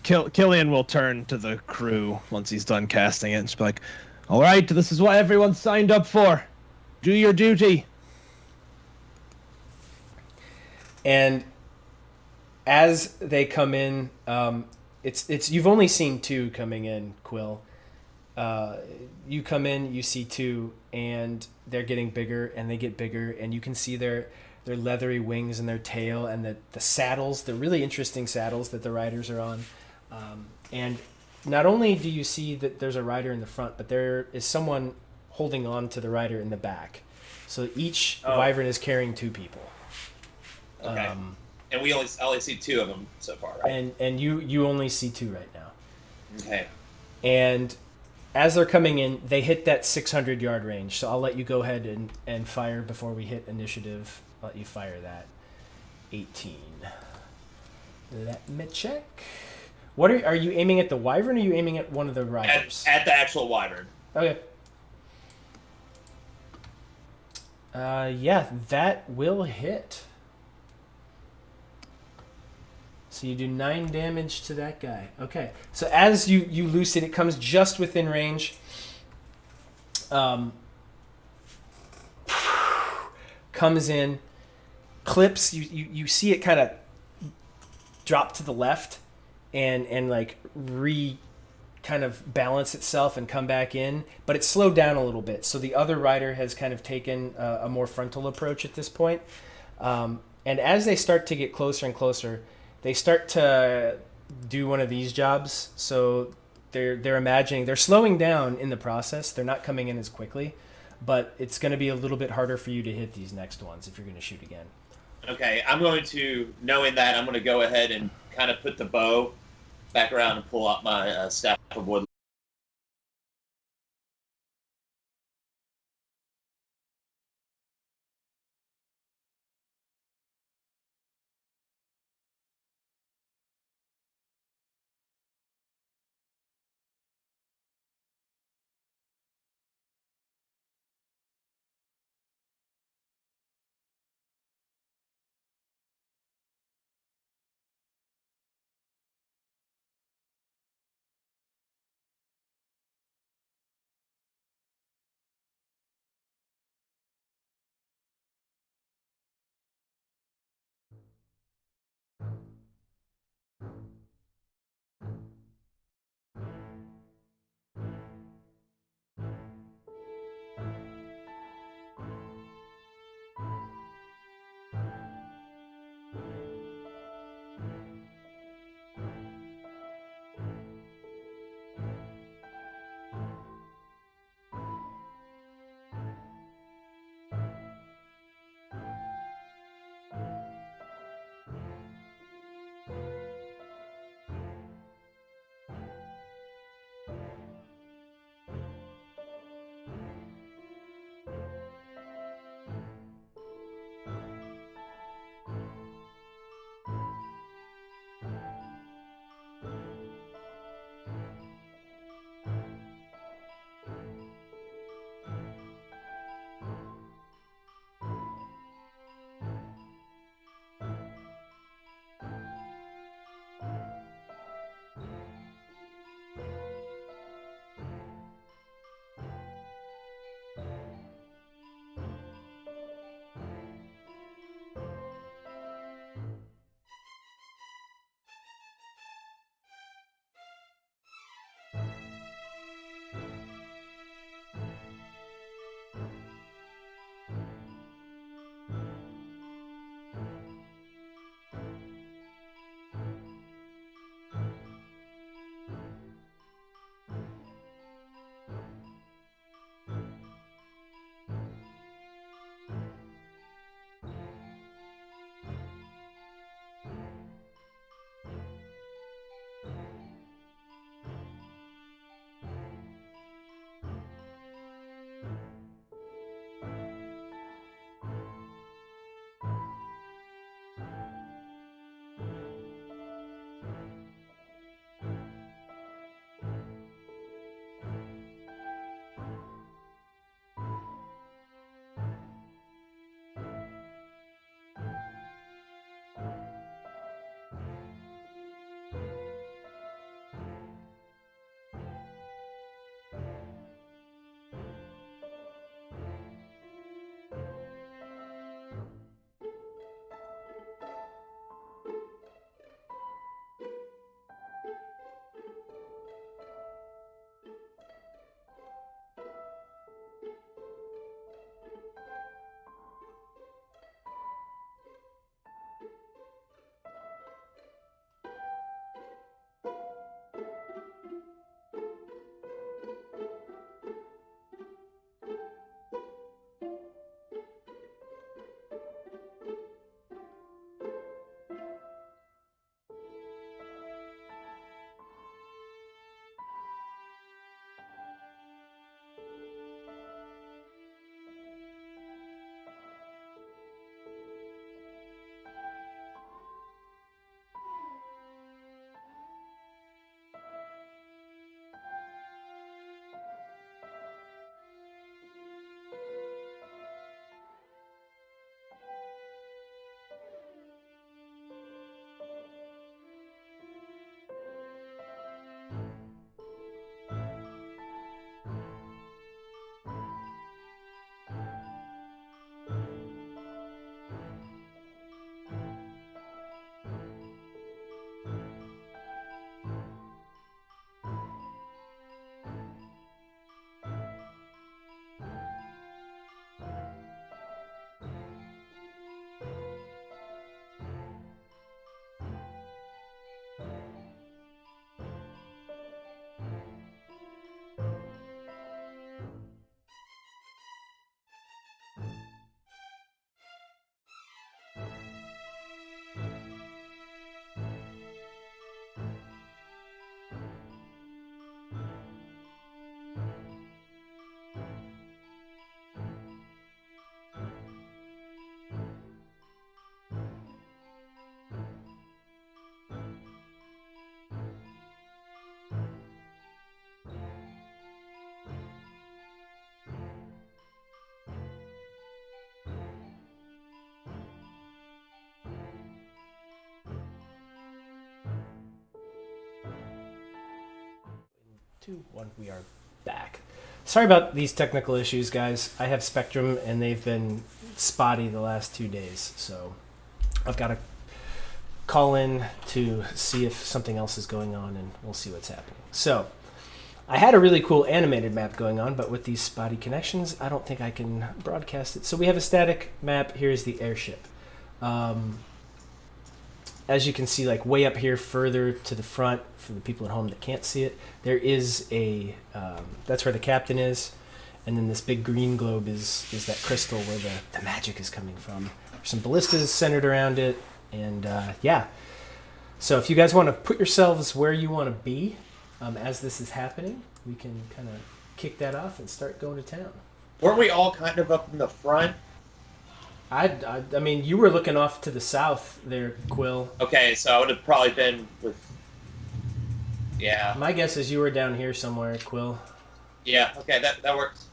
S5: Killian will turn to the crew once he's done casting it and just be like, all right, this is what everyone signed up for. Do your duty.
S1: And as they come in, it's you've only seen two coming in, Quill. You come in, you see two, and they're getting bigger, and they get bigger, and you can see their leathery wings and their tail and the saddles, the really interesting saddles that the riders are on. And not only do you see that there's a rider in the front, but there is someone holding on to the rider in the back. So each wyvern is carrying two people.
S3: Okay. And I only see two of them so far, right?
S1: And you only see two right now.
S3: Okay.
S1: And as they're coming in, they hit that 600-yard range. So I'll let you go ahead and fire before we hit initiative. I'll let you fire that. 18. Let me check. What are you aiming at the wyvern, or are you aiming at one of the riders?
S3: At the actual wyvern.
S1: Okay. Yeah, that will hit. So you do 9 damage to that guy. Okay. So as you loose it, it comes just within range. Comes in, clips. You see it kind of drop to the left, and like kind of balance itself and come back in, but it's slowed down a little bit. So the other rider has kind of taken a more frontal approach at this point. And as they start to get closer and closer, they start to do one of these jobs. So they're imagining, they're slowing down in the process. They're not coming in as quickly, but it's going to be a little bit harder for you to hit these next ones if you're going to shoot again.
S3: Okay, knowing that, I'm going to go ahead and kind of put the bow back around and pull out my staff of wood
S1: 2, 1. We are back. Sorry about these technical issues, guys. I have Spectrum, and they've been spotty the last 2 days, so I've got to call in to see if something else is going on, and we'll see what's happening. So I had a really cool animated map going on, but with these spotty connections, I don't think I can broadcast it. So we have a static map. Here's the airship. As you can see, like way up here further to the front, for the people at home that can't see it, there is a, that's where the captain is. And then this big green globe is that crystal where the magic is coming from. There's some ballistas centered around it. And yeah, so if you guys want to put yourselves where you want to be as this is happening, we can kind of kick that off and start going to town.
S3: Weren't we all kind of up in the front?
S1: I mean, you were looking off to the south there, Quill.
S3: Okay, so I would have probably been with... Yeah.
S1: My guess is you were down here somewhere, Quill.
S3: Yeah, okay, that works.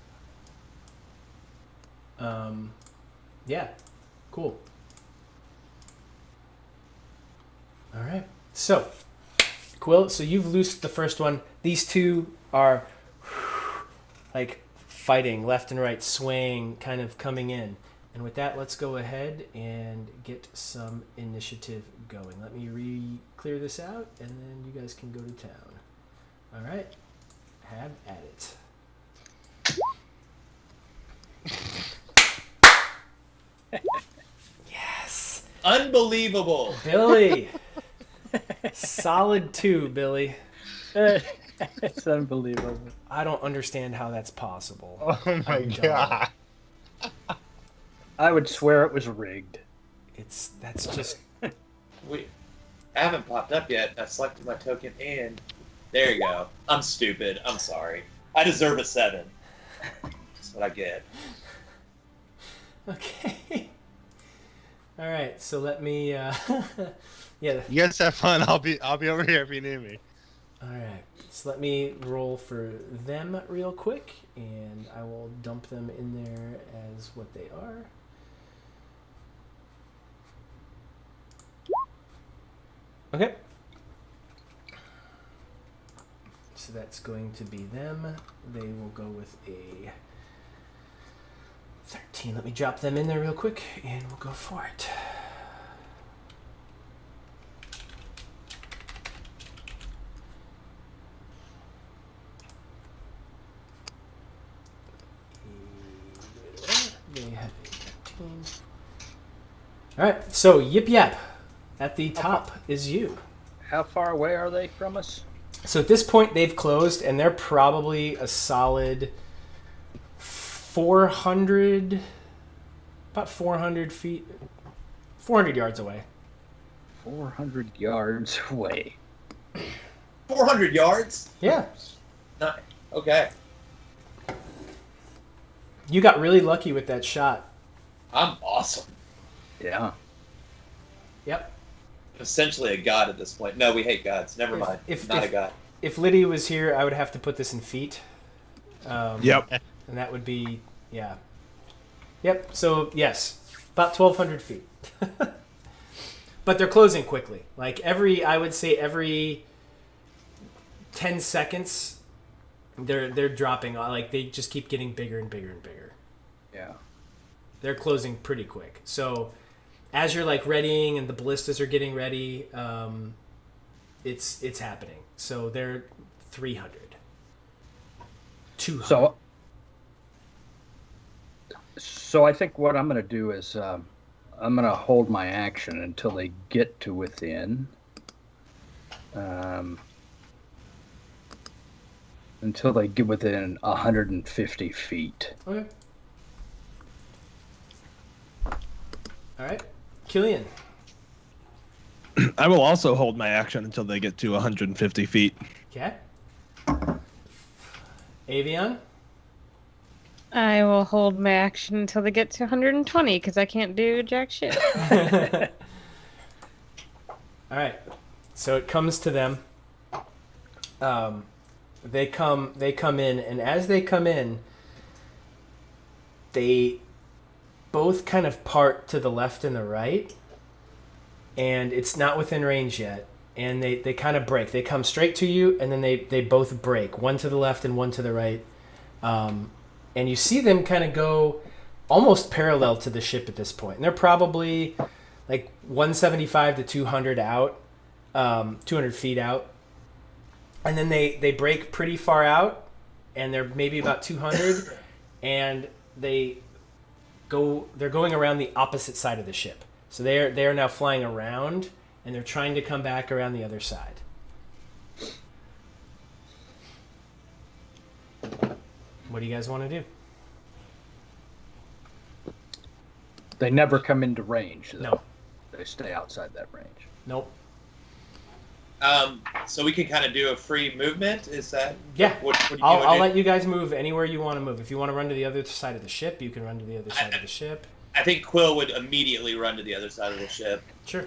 S1: Yeah, cool. All right, so, Quill, so you've loosed the first one. These two are, like, fighting left and right, swaying, kind of coming in. And with that, let's go ahead and get some initiative going. Let me clear this out, and then you guys can go to town. All right, have at it. Yes.
S3: Unbelievable.
S1: Billy. Solid 2, Billy.
S4: It's unbelievable.
S1: I don't understand how that's possible.
S2: Oh my god.
S4: I would swear it was rigged.
S1: That's just...
S3: I haven't popped up yet. I selected my token and... There you go. I'm stupid. I'm sorry. I deserve a 7. That's what I get.
S1: Okay. All right, so let me... yeah.
S2: You guys have fun. I'll be over here if you need me.
S1: All right, so let me roll for them real quick, and I will dump them in there as what they are. Okay. So that's going to be them. They will go with a 13. Let me drop them in there real quick, and we'll go for it. They have a 13. All right, so Yip Yap at the top is you.
S4: How far away are they from us?
S1: So at this point, they've closed, and they're probably a solid 400, about 400 feet, 400 yards away.
S4: 400 yards away.
S3: 400 yards?
S1: Yeah.
S3: Nice. Okay.
S1: You got really lucky with that shot.
S3: I'm awesome.
S4: Yeah.
S1: Yep.
S3: Essentially a god at this point. No, we hate gods. Never mind. Not a god.
S1: If Lydia was here, I would have to put this in feet.
S5: Yep.
S1: And that would be, yeah. Yep, so yes, about 1,200 feet. But they're closing quickly. Like I would say every 10 seconds, they're dropping. Like they just keep getting bigger and bigger and bigger.
S4: Yeah.
S1: They're closing pretty quick. So as you're like readying and the ballistas are getting ready, it's happening. So they're 300. 200.
S4: So I think what I'm going to do is I'm going to hold my action until they get to within. Until they get within 150 feet.
S1: Okay. All right. Killian.
S5: I will also hold my action until they get to 150 feet.
S1: Okay. Avion.
S6: I will hold my action until they get to 120 because I can't do jack shit.
S1: All right. So it comes to them. They come in, and as they come in, they both kind of part to the left and the right, and it's not within range yet. and they kind of break. They come straight to you, and then they both break, one to the left and one to the right. And you see them kind of go almost parallel to the ship at this point. And they're probably like 175 to 200 out, 200 feet out. And then they break pretty far out, and they're maybe about 200, and they're going around the opposite side of the ship. So they are now flying around, and they're trying to come back around the other side. What do you guys want to do?
S4: They never come into range, though.
S1: No.
S4: They stay outside that range.
S1: Nope.
S3: So we can kind of do a free movement. Is that?
S1: Yeah.
S3: What do you
S1: I'll
S3: do?
S1: let you guys move anywhere you want to move. If you want to run to the other side of the ship, you can run to the other side of the ship.
S3: I think Quill would immediately run to the other side of the ship.
S1: Sure.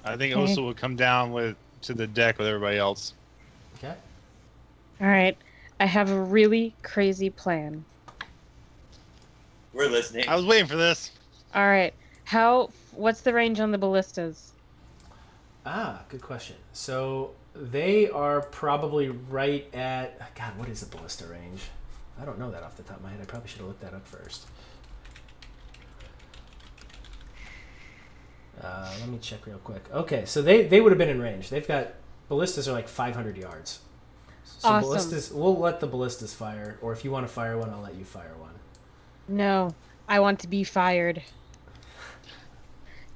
S2: I think Osa would come down to the deck with everybody else.
S1: Okay.
S6: All right. I have a really crazy plan.
S3: We're listening.
S2: I was waiting for this.
S6: All right. What's the range on the ballistas?
S1: Good question. So they are probably right at... God, what is the ballista range? I don't know that off the top of my head. I probably should have looked that up first. Let me check real quick. Okay, so they would have been in range. They've got... Ballistas are like 500 yards. So
S6: Awesome.
S1: ballistas... We'll let the ballistas fire, or if you want to fire one, I'll let you fire one.
S6: No, I want to be fired.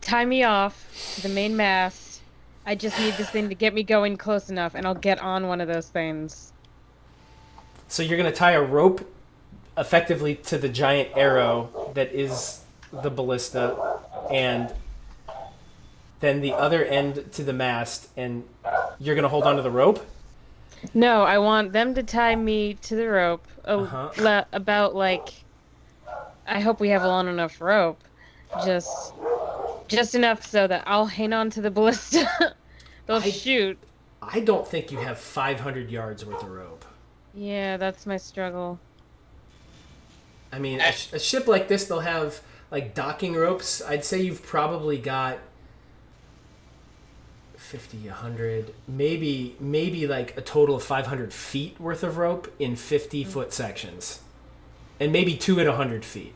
S6: Tie me off to the main mast. I just need this thing to get me going close enough, and I'll get on one of those things.
S1: So you're going to tie a rope effectively to the giant arrow that is the ballista, and then the other end to the mast, and you're going to hold onto the rope?
S6: No, I want them to tie me to the rope about, like... I hope we have a long enough rope. Just enough so that I'll hang on to the ballista. They'll shoot.
S1: I don't think you have 500 yards worth of rope.
S6: Yeah, that's my struggle.
S1: I mean, a ship like this, they'll have like docking ropes. I'd say you've probably got 50, 100, maybe like a total of 500 feet worth of rope in 50-foot sections. And maybe 2 at 100 feet.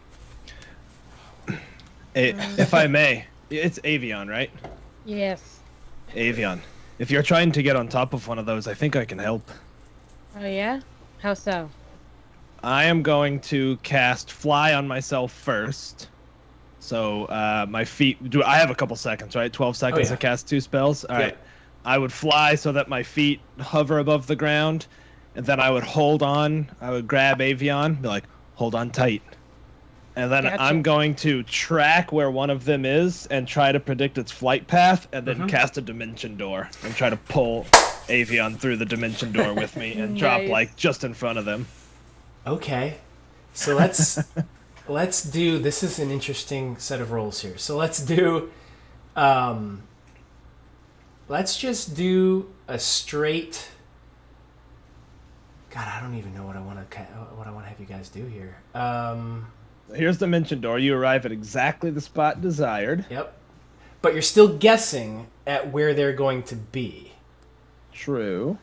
S5: If I may, it's Avion, right?
S6: Yes.
S5: Avion. If you're trying to get on top of one of those, I think I can help.
S6: Oh, yeah? How so?
S5: I am going to cast Fly on myself first. So my feet... I have a couple seconds, right? 12 seconds to cast 2 spells? All right. I would fly so that my feet hover above the ground, and then I would hold on. I would grab Avion, be like, hold on tight. And then
S6: Gotcha.
S5: I'm going to track where one of them is and try to predict its flight path, and then cast a dimension door and try to pull Avion through the dimension door with me and drop like just in front of them.
S1: Okay. So let's do... This is an interesting set of rolls here. So let's do... let's just do a straight... God, I don't even know what I want to have you guys do here.
S5: Here's dimension door. You arrive at exactly the spot desired.
S1: Yep. But you're still guessing at where they're going to be.
S5: True.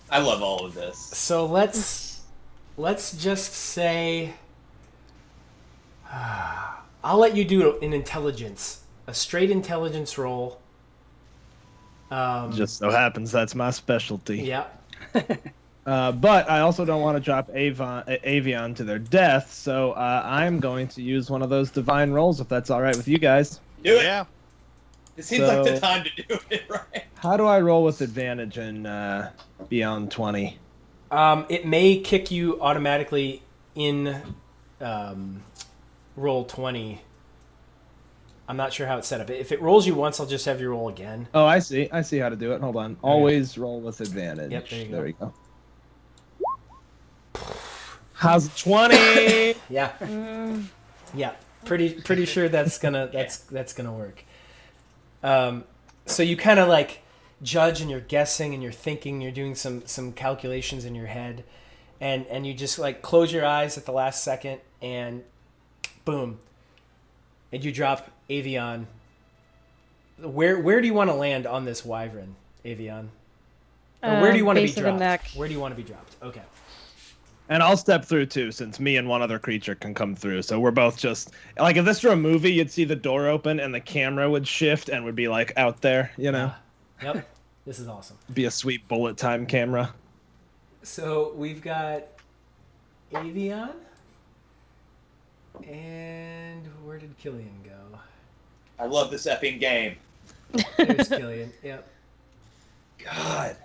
S3: I love all of this.
S1: So let's just say... I'll let you do an intelligence. A straight intelligence roll.
S5: Just so happens that's my specialty.
S1: Yeah.
S5: But I also don't want to drop Avion to their death, so I'm going to use one of those divine rolls, if that's all right with you guys.
S3: Do it.
S2: Yeah.
S3: It seems like the time to do it, right?
S5: How do I roll with advantage in beyond 20?
S1: It may kick you automatically in roll 20. I'm not sure how it's set up. If it rolls you once, I'll just have you roll again.
S5: Oh, I see. I see how to do it. Hold on. Always roll with advantage.
S1: Yep, there you go.
S5: There we go. How's 20?
S1: Yeah. Yeah. Pretty sure that's gonna work. So you kind of like judge and you're guessing and you're thinking, you're doing some calculations in your head, and you just like close your eyes at the last second and boom, and you drop Avion where do you want to land on this wyvern, Avion? Or where do you want to be
S6: base of the
S1: dropped?
S6: neck.
S1: Where do you want to be dropped? Okay.
S5: And I'll step through too, since me and one other creature can come through. So we're both just like, if this were a movie, you'd see the door open and the camera would shift and would be like out there, you know?
S1: Yep. This is awesome.
S5: Be a sweet bullet time camera.
S1: So we've got Avion. And where did Killian go?
S3: I love this effing game.
S1: There's Killian. Yep.
S3: God.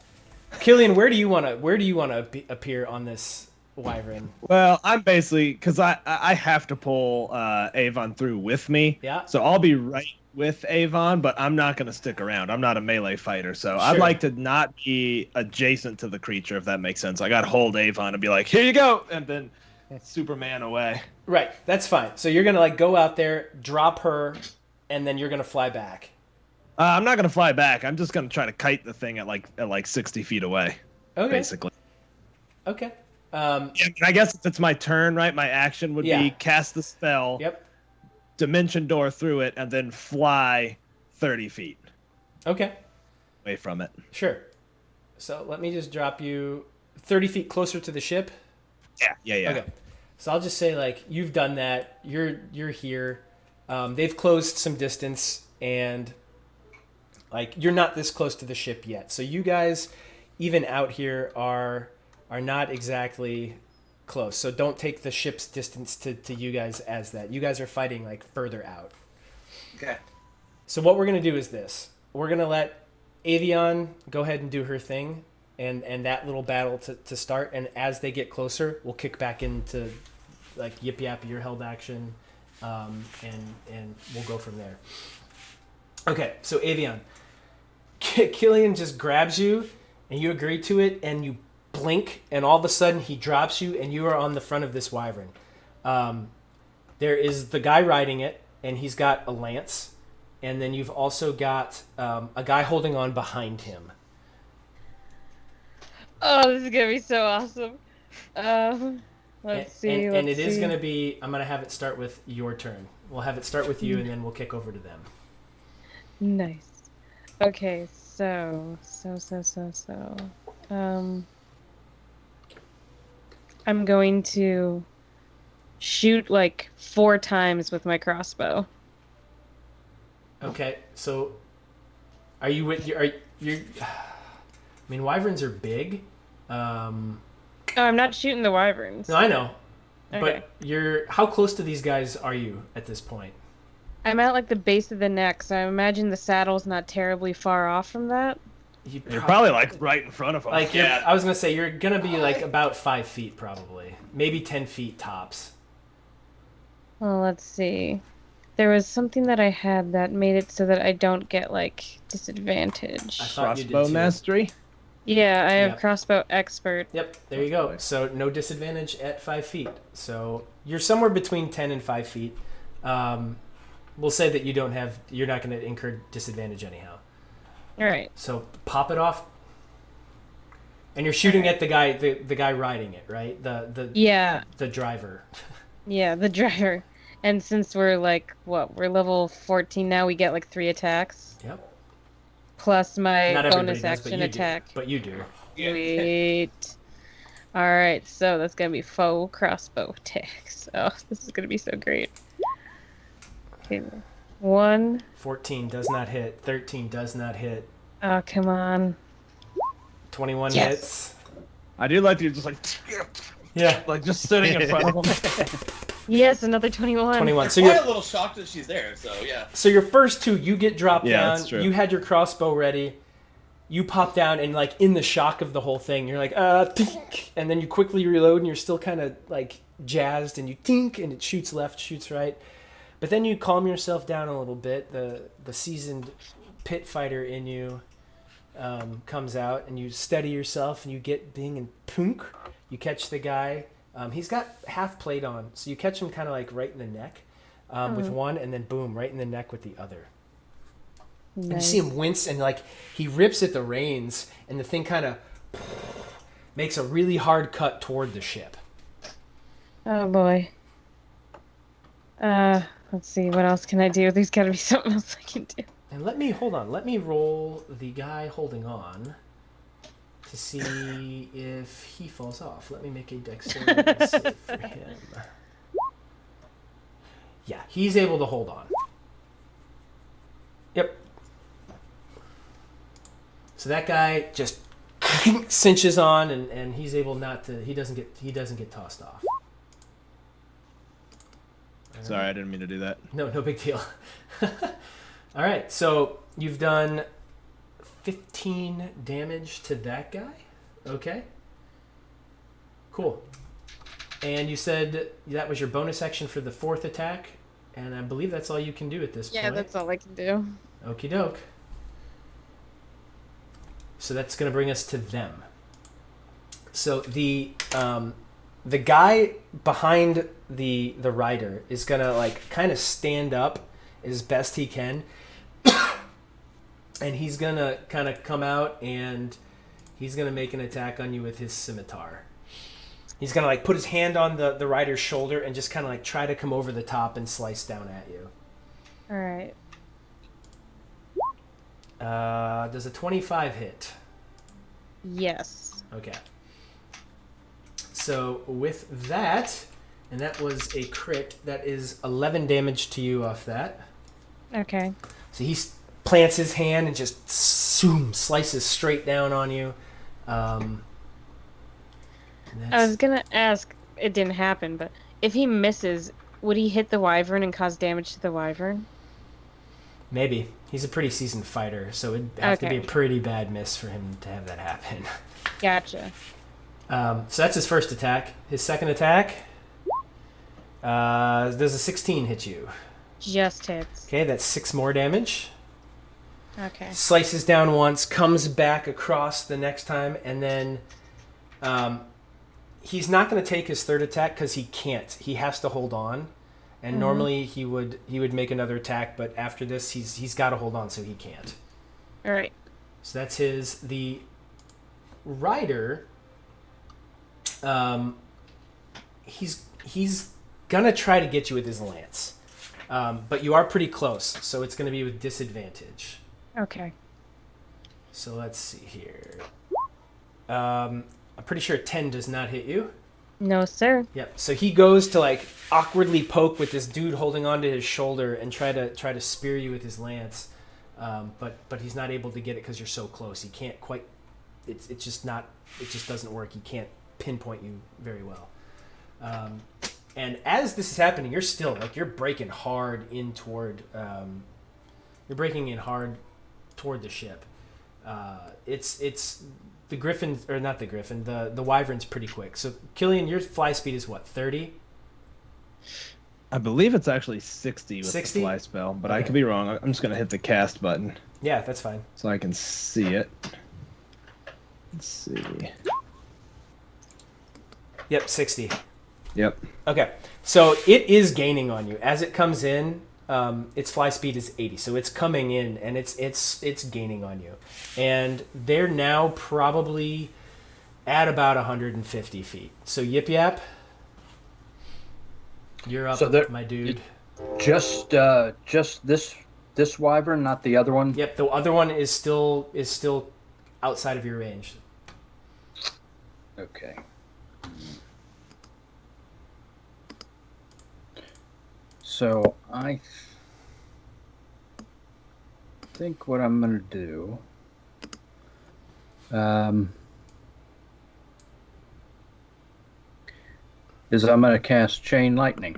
S1: Killian, where do you want to appear on this wyvern?
S5: Well, I'm basically, because I have to pull Avon through with me.
S1: Yeah.
S5: So I'll be right with Avon, but I'm not going to stick around. I'm not a melee fighter, so I'd like to not be adjacent to the creature, if that makes sense. I got to hold Avon and be like, here you go, and then Superman away.
S1: Right, that's fine. So you're gonna go out there, drop her, and then you're gonna fly back.
S5: I'm not gonna fly back. I'm just gonna try to kite the thing at like 60 feet away.
S1: Okay.
S5: Basically.
S1: Okay.
S5: I guess if it's my turn, right? My action would be cast the spell.
S1: Yep.
S5: Dimension door through it, and then fly 30 feet.
S1: Okay.
S5: Away from it.
S1: Sure. So let me just drop you 30 feet closer to the ship.
S5: Yeah.
S1: Okay. So I'll just say you've done that. You're here. They've closed some distance, and you're not this close to the ship yet. So you guys, even out here, are not exactly close. So don't take the ship's distance to you guys as that. You guys are fighting further out.
S3: Okay.
S1: So what we're gonna do is this. We're gonna let Avion go ahead and do her thing, and that little battle to start. And as they get closer, we'll kick back into Yip Yap, your held action, and we'll go from there. Okay, so Avion, Killian just grabs you, and you agree to it, and you blink, and all of a sudden he drops you, and you are on the front of this wyvern. There is the guy riding it, and he's got a lance, and then you've also got a guy holding on behind him.
S6: Oh, this is gonna be so awesome. Let's see.
S1: And it is gonna be. I'm gonna have it start with your turn. We'll have it start with you, and then we'll kick over to them.
S6: Nice. Okay, so. I'm going to shoot 4 times with my crossbow.
S1: Okay, so are you with your? I mean, wyverns are big.
S6: Oh, I'm not shooting the wyverns.
S1: No, I know.
S6: Okay.
S1: But how close to these guys are you at this point?
S6: I'm at the base of the neck, so I imagine the saddle's not terribly far off from that.
S5: You're probably right in front of them.
S1: I was gonna say you're gonna be about 5 feet probably, maybe 10 feet tops.
S6: Well, let's see. There was something that I had that made it so that I don't get disadvantage.
S1: I thought you did
S5: Crossbow
S1: too.
S5: mastery.
S6: Yeah, I have
S1: Yep.
S6: crossbow expert.
S1: Yep, there you go. So no disadvantage at 5 feet. So you're somewhere between 10 and 5 feet. We'll say that you're not going to incur disadvantage anyhow.
S6: All right.
S1: So pop it off. And you're shooting at the guy riding it, right? The driver.
S6: Yeah, the driver. And since we're we're level 14 now, we get 3 attacks.
S1: Yep.
S6: Plus my
S1: Not everybody
S6: bonus
S1: does,
S6: action attack.
S1: But you do.
S6: Sweet. All right, so that's gonna be faux crossbow attacks. Oh, this is gonna be so great. Okay, 1.
S1: 14 does not hit. 13 does not hit.
S6: Oh, come on.
S1: 21
S6: Yes.
S1: hits.
S5: I do like you just
S1: Yeah.
S5: just sitting in front of them.
S6: Yes, another 21.
S1: 21. So
S3: I'm
S1: you're
S3: a little shocked that she's there, so yeah.
S1: So your first 2, you get dropped
S5: Yeah,
S1: down.
S5: that's true.
S1: You had your crossbow ready. You pop down, and in the shock of the whole thing, you're tink, and then you quickly reload, and you're still kind of jazzed, and you tink, and it shoots left, shoots right. But then you calm yourself down a little bit. The seasoned pit fighter in you comes out, and you steady yourself, and you get bing and punk. You catch the guy. He's got half plate on, so you catch him kind of right in the neck with one, and then boom, right in the neck with the other.
S6: Nice.
S1: And you see him wince, and he rips at the reins, and the thing kind of makes a really hard cut toward the ship.
S6: Oh boy. Let's see, what else can I do? There's gotta be something else I can do.
S1: And let me roll the guy holding on to see if he falls off. Let me make a dexterity save for him. Yeah, he's able to hold on. Yep. So that guy just cinches on, and he's able not to. He doesn't get tossed off.
S5: Sorry, I didn't mean to do that.
S1: No big deal. All right, so you've done 15 damage to that guy. Okay. Cool. And you said that was your bonus action for the 4th attack, and I believe that's all you can do at this point.
S6: Yeah, that's all I can do.
S1: Okie doke. So that's going to bring us to them. So the guy behind the rider is going to like kind of stand up as best he can. And he's going to kind of come out and he's going to make an attack on you with his scimitar. He's going to like put his hand on the rider's shoulder and just kind of like try to come over the top and slice down at you.
S6: All right.
S1: Does a 25 hit?
S6: Yes.
S1: Okay. So with that, and that was a crit, that is 11 damage to you off that.
S6: Okay.
S1: So he plants his hand and just slices straight down on you.
S6: I was gonna ask, it didn't happen, but if he misses, would he hit the wyvern and cause damage to the wyvern?
S1: Maybe. He's a pretty seasoned fighter, so it'd have to be a pretty bad miss for him to have that happen.
S6: Gotcha.
S1: So that's his first attack. His second attack, does a 16 hit you?
S6: Just hits.
S1: Okay, that's 6 more damage.
S6: Okay.
S1: Slices down once, comes back across the next time, and then he's not going to take his third attack because he can't. He has to hold on. And normally he would make another attack, but after this he's got to hold on, so he can't.
S6: All right.
S1: So that's his. The rider, he's gonna try to get you with his lance, but you are pretty close, so it's gonna be with disadvantage.
S6: Okay.
S1: So let's see here. I'm pretty sure 10 does not hit you.
S6: No, sir.
S1: Yep. So he goes to like awkwardly poke with this dude holding onto his shoulder and try to spear you with his lance, but he's not able to get it because you're so close. He can't quite. It's just not. It just doesn't work. He can't pinpoint you very well. And as this is happening, you're breaking hard in toward. You're breaking in hard toward the ship. It's. The Griffin, or not the Griffin, the Wyvern's pretty quick. So, Killian, your fly speed is what, 30?
S5: I believe it's actually 60 with
S1: 60?
S5: the fly spell, but
S1: Okay.
S5: I could be wrong. I'm just going to hit the cast button
S1: Yeah, that's fine.
S5: so I can see it. Let's see.
S1: Yep, 60.
S5: Yep.
S1: Okay, so it is gaining on you. As it comes in, its fly speed is 80, so it's coming in, and it's gaining on you. And they're now probably at about 150 feet. So Yip Yap, you're up,
S4: So
S1: my dude.
S4: Just this wyvern, not the other one.
S1: Yep, the other one is still outside of your range.
S4: Okay. So I think what I'm gonna do. Is I'm gonna cast Chain Lightning.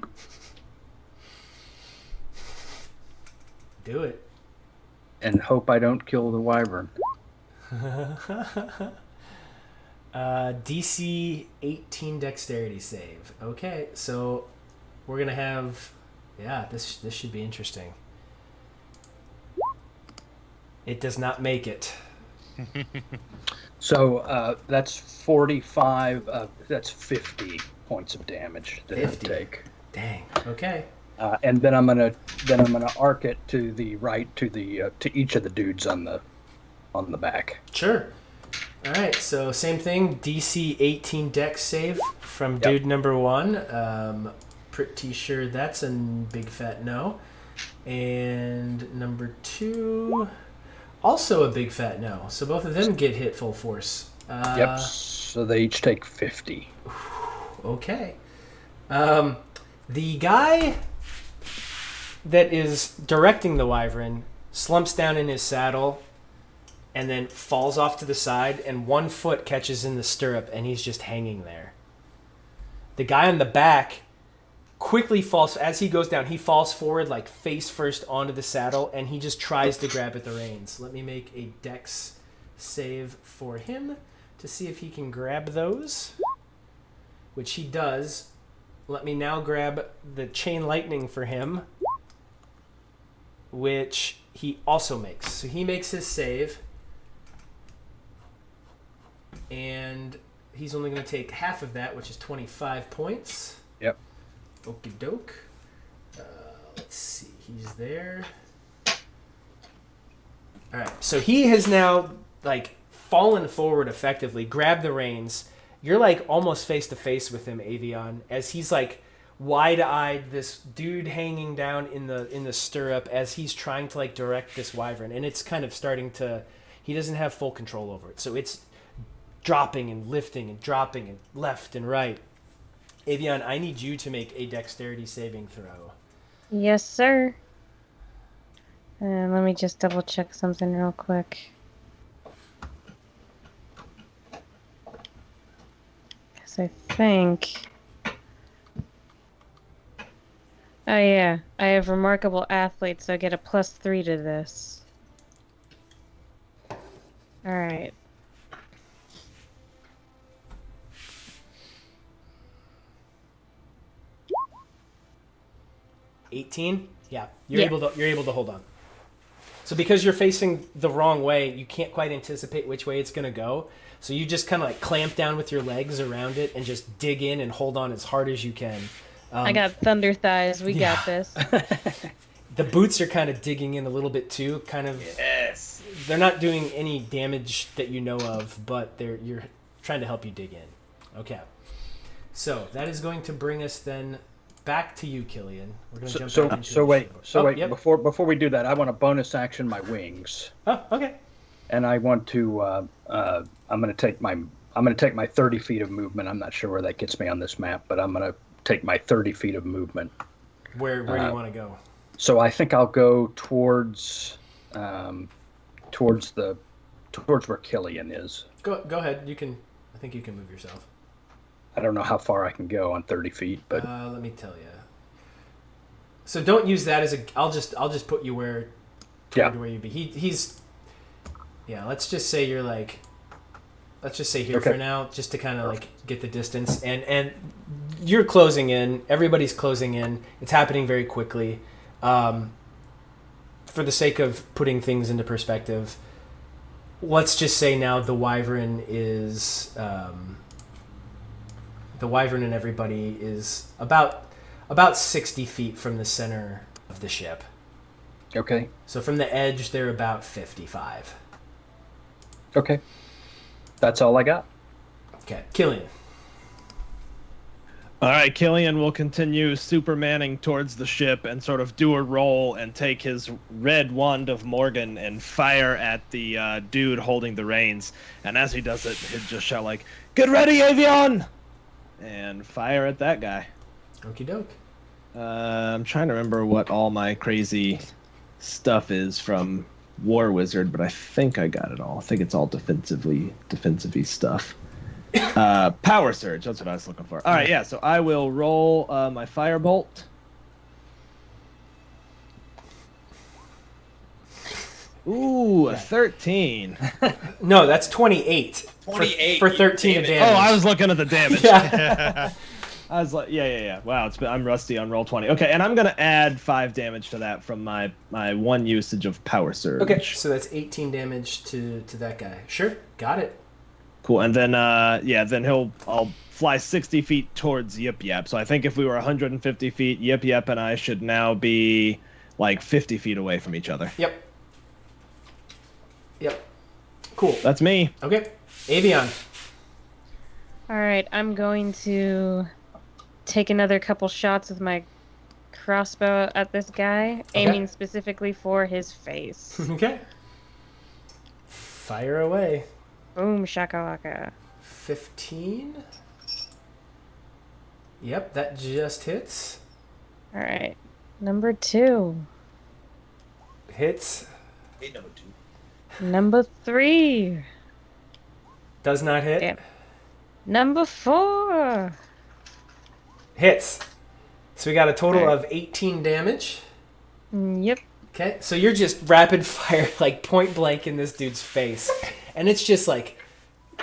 S1: Do it.
S4: And hope I don't kill the wyvern.
S1: DC 18 dexterity save. Okay, so we're gonna have, this should be interesting. It does not make it.
S4: So that's 45. That's 50 points of damage that I
S1: 50.
S4: take.
S1: Dang. Okay.
S4: And then I'm gonna arc it to the right to each of the dudes on the back.
S1: Sure. All right. So same thing. DC 18 dex save from
S4: Yep.
S1: dude number 1. Pretty sure that's a big fat no. And number 2, also a big fat no. So both of them get hit full force.
S4: Yep. So they each take 50.
S1: Okay. The guy that is directing the wyvern slumps down in his saddle and then falls off to the side, and one foot catches in the stirrup, and he's just hanging there. The guy on the back quickly falls. As he goes down, he falls forward like face first onto the saddle, and he just tries to grab at the reins. Let me make a dex save for him to see if he can grab those, which he does. Let me now grab the chain lightning for him, which he also makes. So he makes his save, and he's only going to take half of that, which is 25 points.
S4: Yep.
S1: Okie doke. Let's see. He's there. All right. So he has now like fallen forward effectively, grabbed the reins. You're like almost face to face with him, Avion, as he's like wide-eyed, this dude hanging down in the stirrup as he's trying to like direct this wyvern, and it's kind of starting to. He doesn't have full control over it, so it's dropping and lifting and dropping and left and right. Avion, I need you to make a dexterity saving throw.
S6: Yes, sir. Let me just double check something real quick. Because I think... Oh, yeah. I have remarkable athlete, so I get a +3 to this. Alright.
S1: $18? Yeah. You're able to hold on. So because you're facing the wrong way, you can't quite anticipate which way it's going to go. So you just kind of like clamp down with your legs around it and just dig in and hold on as hard as you can.
S6: I got thunder thighs. We got this.
S1: The boots are kind of digging in a little bit too. Kind of.
S3: Yes.
S1: They're not doing any damage that you know of, but you're trying to help you dig in. Okay. So that is going to bring us then back to you, Killian. We're going to jump back into
S4: So wait.
S1: Yep.
S4: Before we do that, I want to bonus action my wings.
S1: Oh, okay.
S4: And I want to. I'm going to take my 30 feet of movement. I'm not sure where that gets me on this map, but I'm going to take my 30 feet of movement.
S1: Where do you want to go?
S4: So I think I'll go towards where Killian is.
S1: Go ahead. You can. I think you can move yourself.
S4: I don't know how far I can go on 30 feet, but
S1: let me tell you. So don't use that as a. I'll just put you where you'd be. He's. Yeah. Let's just say you're like. Let's just say here for now, just to kind of like get the distance, and you're closing in. Everybody's closing in. It's happening very quickly. For the sake of putting things into perspective, let's just say now the wyvern is. The wyvern and everybody is about 60 feet from the center of the ship.
S4: Okay.
S1: So from the edge, they're about 55.
S4: Okay. That's all I got.
S1: Okay, Killian.
S5: All right, Killian will continue supermanning towards the ship and sort of do a roll and take his red wand of Morgan and fire at the dude holding the reins. And as he does it, he'll just shout like, "Get ready, Avion!" and fire at that guy.
S1: Okie doke.
S5: I'm trying to remember what all my crazy stuff is from War Wizard, but I think I got it all. I think it's all defensive-y stuff. Power Surge, that's what I was looking for. All right, yeah, so I will roll my Firebolt. Ooh, a 13.
S1: No, that's 28.
S3: 28
S1: for 13 of damage.
S5: Oh, I was looking at the damage.
S1: Yeah.
S5: I was like, yeah. Wow, I'm rusty on roll 20. Okay, and I'm gonna add 5 damage to that from my one usage of Power Surge.
S1: Okay, so that's 18 damage to that guy. Sure, got it.
S5: Cool, and then I'll fly 60 feet towards Yip Yap. So I think if we were 150 feet, Yip Yap and I should now be like 50 feet away from each other.
S1: Yep. Cool.
S5: That's me.
S1: Okay, Avion.
S6: Alright, I'm going to take another couple shots with my crossbow at this guy, aiming specifically for his face.
S1: Okay. Fire away.
S6: Boom, shakalaka.
S1: 15. Yep, that just hits.
S6: All right, number 2.
S1: Hits.
S3: Hey, number 2.
S6: Number 3.
S1: Does not hit.
S6: Damn. Number 4.
S1: Hits. So we got a total
S6: Alright.
S1: of 18 damage.
S6: Yep.
S1: Okay, so you're just rapid fire, like point blank in this dude's face. And it's just like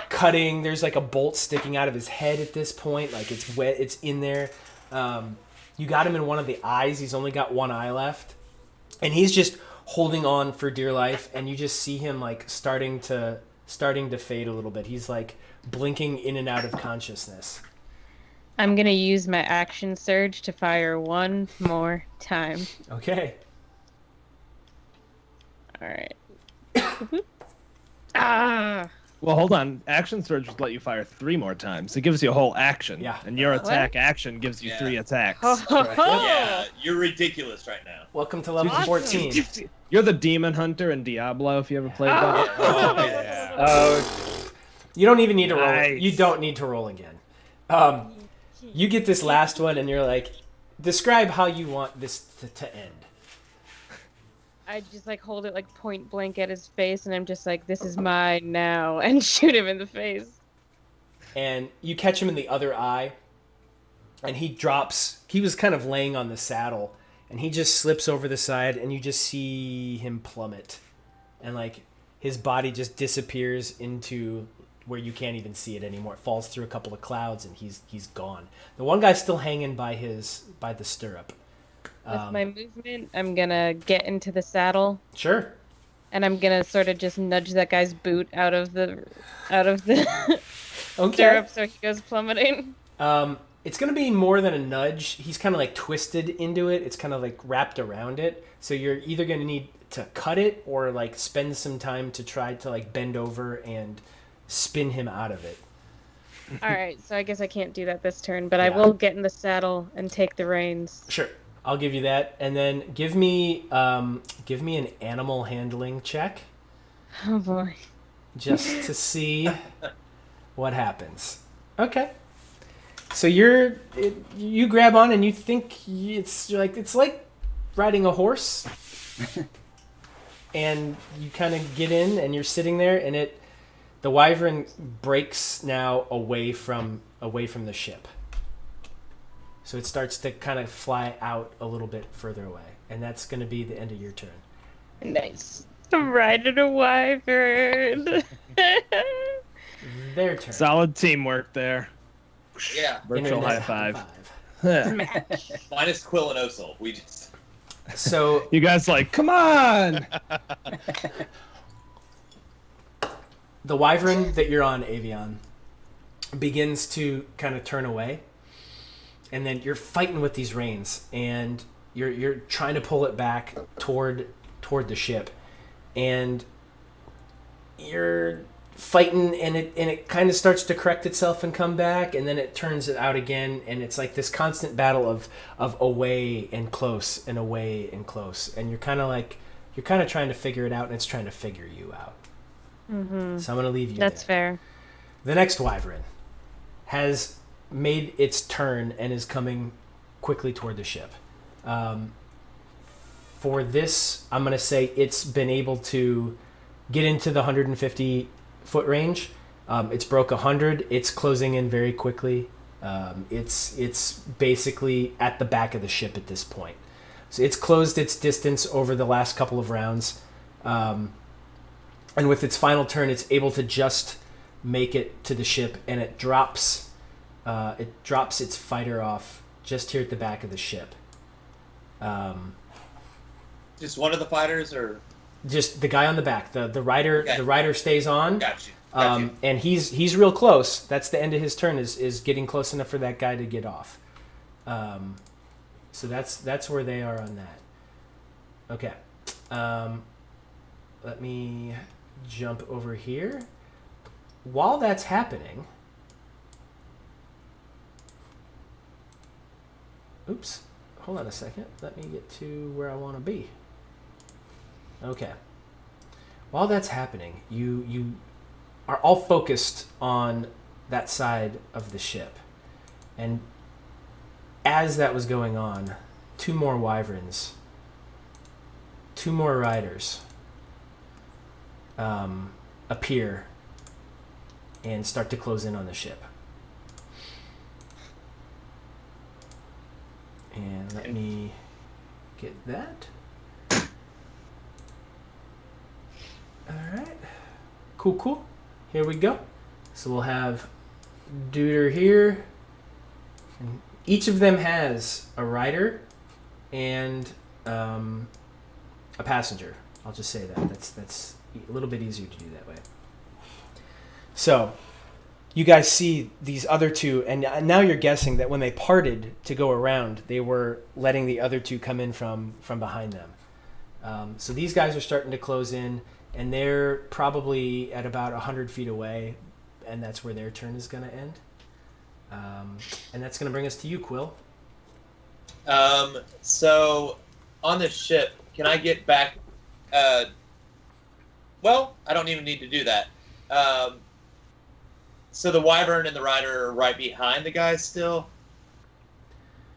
S1: cutting. There's like a bolt sticking out of his head at this point. Like it's wet, it's in there. You got him in one of the eyes. He's only got one eye left. And he's just holding on for dear life. And you just see him like starting to fade a little bit. He's like blinking in and out of consciousness.
S6: I'm gonna use my action surge to fire one more time.
S1: Okay.
S6: All right. Ah!
S5: Well, hold on. Action surge will let you fire 3 more times. It gives you a whole action.
S1: Yeah.
S5: And your
S6: What?
S5: attack action gives you
S3: Yeah.
S5: 3 attacks.
S6: Ho, ho, ho.
S3: Yeah, you're ridiculous right now.
S1: Welcome to level
S6: Awesome.
S1: 14.
S5: You're the demon hunter in Diablo, if you ever played that.
S3: Oh, yeah.
S4: Oh,
S1: You don't even need to roll.
S5: Nice.
S1: You don't need to roll again. You get this last one, and you're like, describe how you want this to end.
S6: I just like hold it like point blank at his face, and I'm just like, "This is mine now," and shoot him in the face.
S1: And you catch him in the other eye, and he drops. He was kind of laying on the saddle, and he just slips over the side, and you just see him plummet, and like his body just disappears into where you can't even see it anymore. It falls through a couple of clouds, and he's gone. The one guy's still hanging by the stirrup.
S6: With my movement, I'm gonna get into the saddle,
S1: Sure.
S6: and I'm gonna sort of just nudge that guy's boot out of the
S1: Okay.
S6: stirrup, so he goes plummeting.
S1: It's going to be more than a nudge. He's kind of like twisted into it. It's kind of like wrapped around it. So you're either going to need to cut it or like spend some time to try to like bend over and spin him out of it.
S6: All right, so I guess I can't do that this turn, but I
S1: Yeah.
S6: will get in the saddle and take the reins.
S1: Sure. I'll give you that. And then give me an animal handling check
S6: Oh boy.
S1: just to see what happens. Okay. So you grab on and you think it's like riding a horse. And you kind of get in and you're sitting there, and the wyvern breaks now away from the ship. So it starts to kind of fly out a little bit further away, and that's going to be the end of your turn.
S6: Nice. I'm riding a wyvern.
S1: Their turn.
S5: Solid teamwork there.
S3: Yeah,
S5: Virtual
S1: Internet
S5: high five.
S6: Smash.
S3: minus Quill and Osil. We just
S1: So
S5: You guys like, come on!
S1: the wyvern that you're on, Avion, begins to kind of turn away, and then you're fighting with these reins, and you're trying to pull it back toward the ship, and you're fighting, and it kind of starts to correct itself and come back, and then it turns it out again, and it's like this constant battle of away and close and away and close, and you're kind of trying to figure it out, and it's trying to figure you out.
S6: Mm-hmm.
S1: So I'm gonna leave you
S6: That's
S1: there.
S6: fair.
S1: The next wyvern has made its turn and is coming quickly toward the ship. For this, I'm going to say it's been able to get into the 150 foot range. It's broke 100. It's closing in very quickly. It's basically at the back of the ship at this point. So it's closed its distance over the last couple of rounds. And with its final turn, it's able to just make it to the ship, and it drops its fighter off just here at the back of the ship.
S3: just one of the fighters, or
S1: Just the guy on the back. The rider.
S3: Okay.
S1: The rider stays on.
S3: got you.
S1: And he's real close. That's the end of his turn. Is getting close enough for that guy to get off. So that's where they are on that. Okay. Let me jump over here. While that's happening. Oops. hold on a second. Let me get to where I want to be. Okay. While that's happening, you are all focused on that side of the ship. And as that was going on, 2 more wyverns, 2 more riders appear and start to close in on the ship. And let me get that. Alright. Cool. Here we go. So we'll have Duder here. And each of them has a rider and a passenger. I'll just say that. That's a little bit easier to do that way. So, you guys see these other 2, and now you're guessing that when they parted to go around, they were letting the other 2 come in from behind them. So these guys are starting to close in, and they're probably at about 100 feet away, and that's where their turn is going to end. And that's going to bring us to you, Quill.
S3: So, on the ship, can I get back? Well, I don't even need to do that. So the wyvern and the rider are right behind the guys still,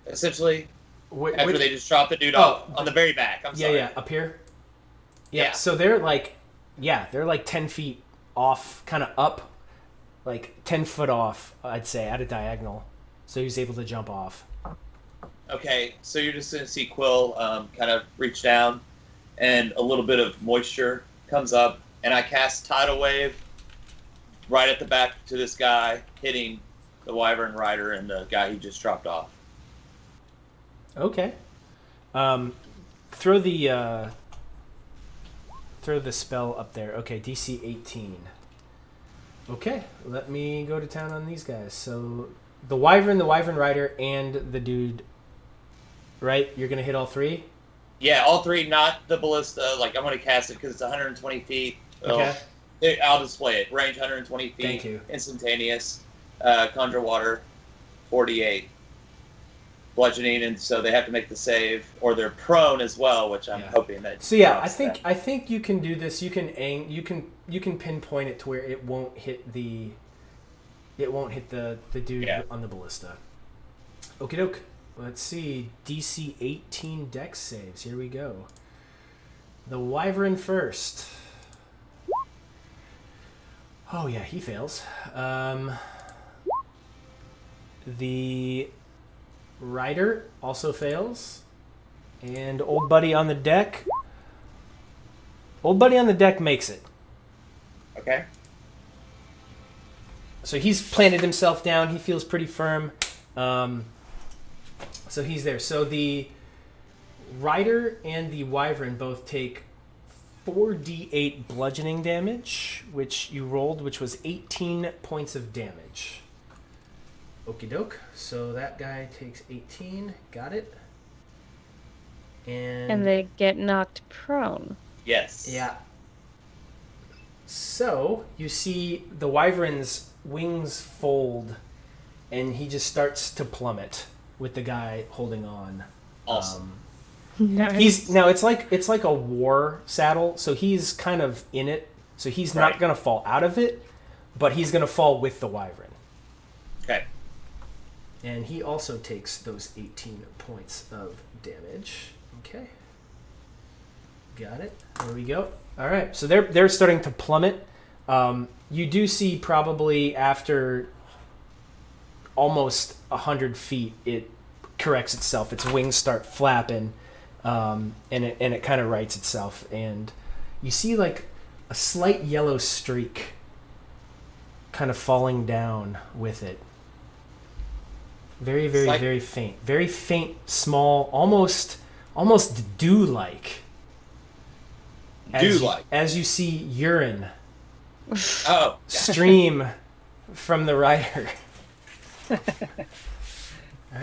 S3: essentially, after they just dropped the dude off on the very back. I'm sorry.
S1: Yeah, up here. Yeah. So they're like 10 feet off, kind of up, like 10 foot off, I'd say, at a diagonal. So he's able to jump off.
S3: Okay, so you're just going to see Quill kind of reach down, and a little bit of moisture comes up, and I cast Tidal Wave right at the back to this guy, hitting the wyvern rider and the guy he just dropped off.
S1: Okay. Throw the spell up there. Okay, DC 18. Okay, let me go to town on these guys. So the wyvern rider, and the dude, right? You're going to hit all 3?
S3: Yeah, all 3, not the ballista. Like, I'm going to cast it because it's 120 feet.
S1: Okay.
S3: I'll display it. Range 120 feet.
S1: Thank you.
S3: Instantaneous. Conjure water. 48. Bludgeoning, and so they have to make the save, or they're prone as well, which I'm hoping that.
S1: So yeah, I think you can do this. You can you can pinpoint it to where it won't hit the dude on the ballista. Okie doke. Let's see. DC 18 dex saves. Here we go. The wyvern first. Oh yeah, he fails. The rider also fails. And old buddy on the deck. Old buddy on the deck makes it.
S3: Okay.
S1: So he's planted himself down. He feels pretty firm. So he's there. So the rider and the wyvern both take 4d8 bludgeoning damage, which you rolled, which was 18 points of damage. Okie doke. So that guy takes 18. Got it.
S6: And they get knocked prone.
S3: Yes.
S1: Yeah. So you see the wyvern's wings fold, and he just starts to plummet with the guy holding on.
S3: Awesome.
S6: Nice.
S1: It's like a war saddle, so he's kind of in it. So he's not gonna fall out of it, but he's gonna fall with the wyvern.
S3: Okay.
S1: And he also takes those 18 points of damage. Okay. Got it. There we go. All right. So they're starting to plummet. You do see probably after almost 100 feet, it corrects itself. Its wings start flapping, and it kind of rights itself. And you see like a slight yellow streak kind of falling down with it. Very, very, very faint. Very faint, small, almost dew-like.
S3: Dew-like.
S1: As you see urine
S3: Oh.
S1: stream from the rider.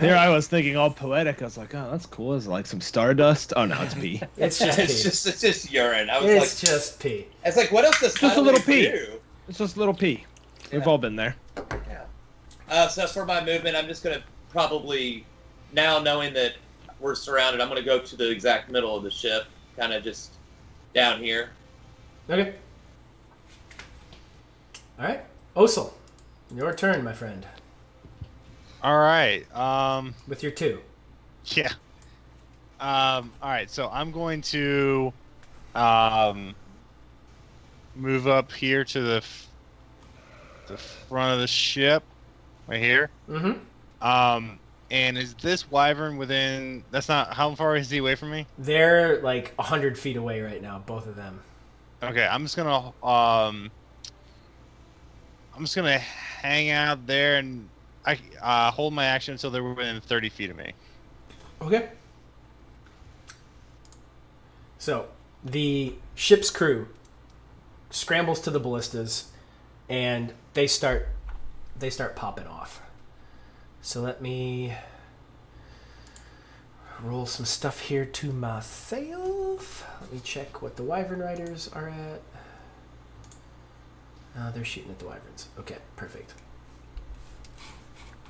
S5: Here I was thinking all poetic. I was like, oh, that's cool. Is it like some stardust? Oh, no, it's pee.
S1: It's just pee.
S3: It's just urine. I was
S1: It's just pee.
S3: It's like, what else does
S5: Just a little pee.
S3: do?
S5: It's just a little pee. We've all been there.
S3: Yeah. So for my movement, I'm just going to probably, now knowing that we're surrounded, I'm going to go to the exact middle of the ship, kind of just down here.
S1: Okay. All right. Osel, your turn, my friend.
S2: All right.
S1: With your 2.
S2: Yeah. All right. So I'm going to move up here to the front of the ship, right here.
S1: Mm-hmm.
S2: And is this wyvern within? That's not. How far is he away from me?
S1: They're like 100 feet away right now, both of them.
S2: Okay. I'm just gonna hang out there and I hold my action until they're within 30 feet of me.
S1: Okay. So the ship's crew scrambles to the ballistas, and they start popping off. So let me roll some stuff here to myself. Let me check what the wyvern riders are at. They're shooting at the wyverns. Okay, perfect.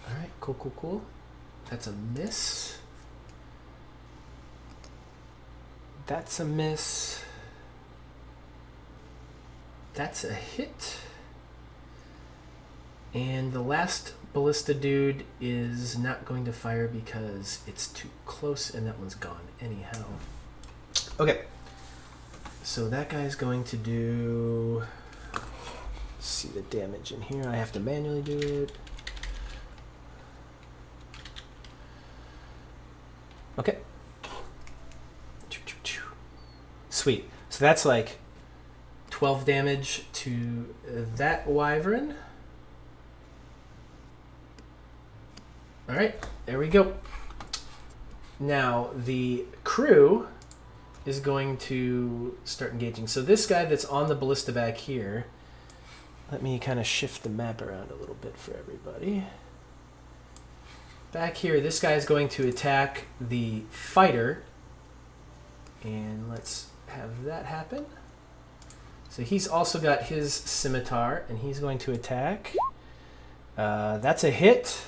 S1: All right, cool. That's a miss. That's a miss. That's a hit. And the last ballista dude is not going to fire because it's too close, and that one's gone anyhow. Okay. So that guy's going to do... Let's see the damage in here. I have to manually do it. Okay. Sweet. So that's like 12 damage to that wyvern. All right, there we go. Now the crew is going to start engaging. So this guy that's on the ballista back here, let me kind of shift the map around a little bit for everybody. Back here, this guy is going to attack the fighter. And let's have that happen. So he's also got his scimitar, and he's going to attack. That's a hit.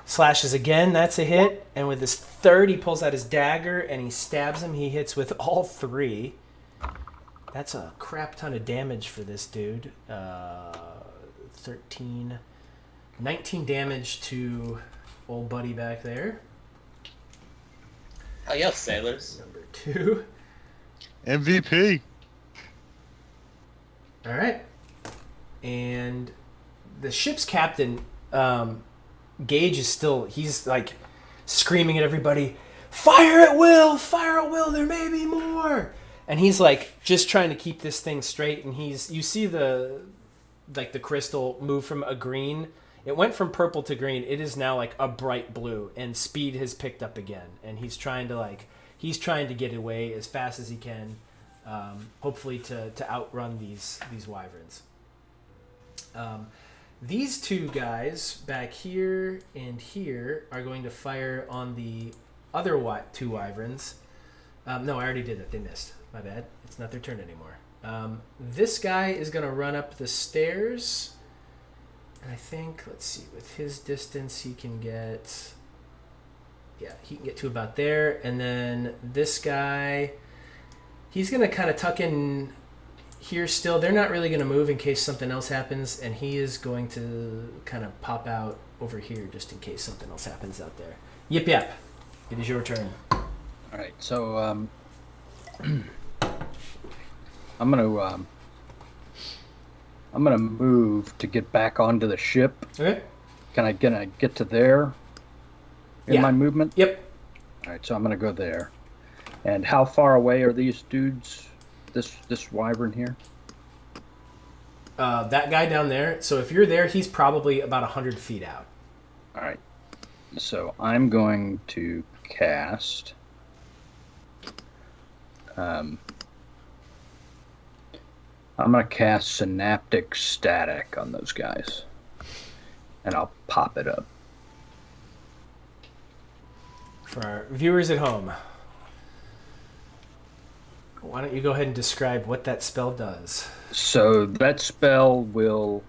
S1: Slashes again, that's a hit. And with his third, he pulls out his dagger, and he stabs him. He hits with all 3. That's a crap ton of damage for this dude. 13, 19 damage to old buddy back there.
S3: Hell yes, sailors.
S1: Number 2.
S2: MVP.
S1: All right. And the ship's captain, Gage, is still, he's like screaming at everybody, fire at will, there may be more. And he's like just trying to keep this thing straight. And you see the crystal move from a green. It went from purple to green. It is now like a bright blue, and speed has picked up again. And he's trying to get away as fast as he can, hopefully to outrun these wyverns. These 2 guys back here and here are going to fire on the other 2 wyverns. No, I already did that. They missed. My bad. It's not their turn anymore. This guy is going to run up the stairs. And I think, let's see, with his distance, he can get to about there. And then this guy, he's going to kind of tuck in here still. They're not really going to move in case something else happens. And he is going to kind of pop out over here just in case something else happens out there. Yip yap. It is your turn.
S4: All right, so I'm gonna move to get back onto the ship.
S1: Okay.
S4: Can I get to there in my movement?
S1: Yep.
S4: All right, so I'm gonna go there. And how far away are these dudes? This wyvern here?
S1: That guy down there. So if you're there, he's probably about 100 feet out.
S4: All right. So I'm going to cast. I'm going to cast Synaptic Static on those guys. And I'll pop it up.
S1: For our viewers at home, why don't you go ahead and describe what that spell does?
S4: So that spell will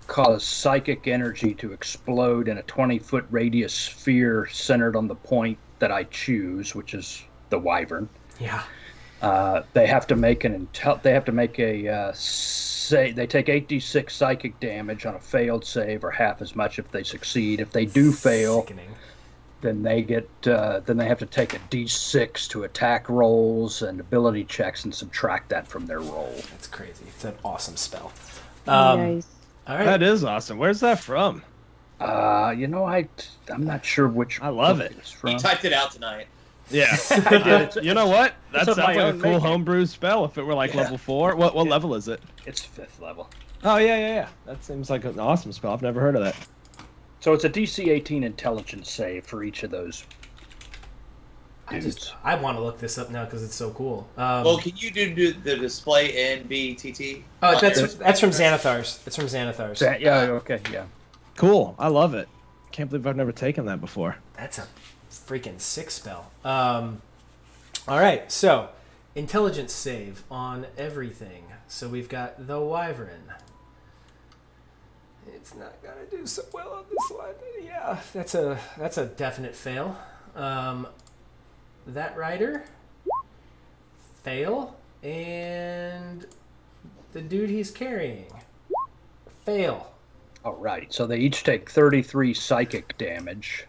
S4: cause psychic energy to explode in a 20-foot radius sphere centered on the point that I choose, which is the wyvern.
S1: Yeah.
S4: They have to make they take 8d6 psychic damage on a failed save, or half as much if they succeed. If they do fail,
S1: Sickening.
S4: then they have to take a d6 to attack rolls and ability checks and subtract that from their roll.
S1: That's crazy. It's an awesome spell.
S6: Nice.
S1: All right.
S5: That is awesome. Where's that from?
S4: I'm not sure which.
S5: I love
S4: book
S5: it.
S4: it's from.
S3: He typed it out tonight.
S5: Yeah, I did. You know what? That
S4: It's of
S5: sounds
S4: my
S5: like a
S4: own
S5: cool
S4: making.
S5: homebrew spell if it were like
S3: Yeah.
S5: level 4. What level is it?
S4: It's 5th level.
S5: Oh, yeah. That seems like an awesome spell. I've never heard of that.
S4: So it's a DC 18 intelligence save for each of those.
S1: I want to look this up now because it's so cool.
S3: Well, can you do the display in BTT?
S1: Oh, that's from Xanathar's. It's from Xanathar's.
S4: Yeah, okay, yeah.
S5: Cool. I love it. Can't believe I've never taken that before.
S1: That's a freaking sick spell. All right, so intelligence save on everything. So we've got the wyvern. It's not gonna do so well on this one. Yeah, that's a definite fail. That rider, fail, and the dude he's carrying, fail.
S4: All right, so they each take 33 psychic damage,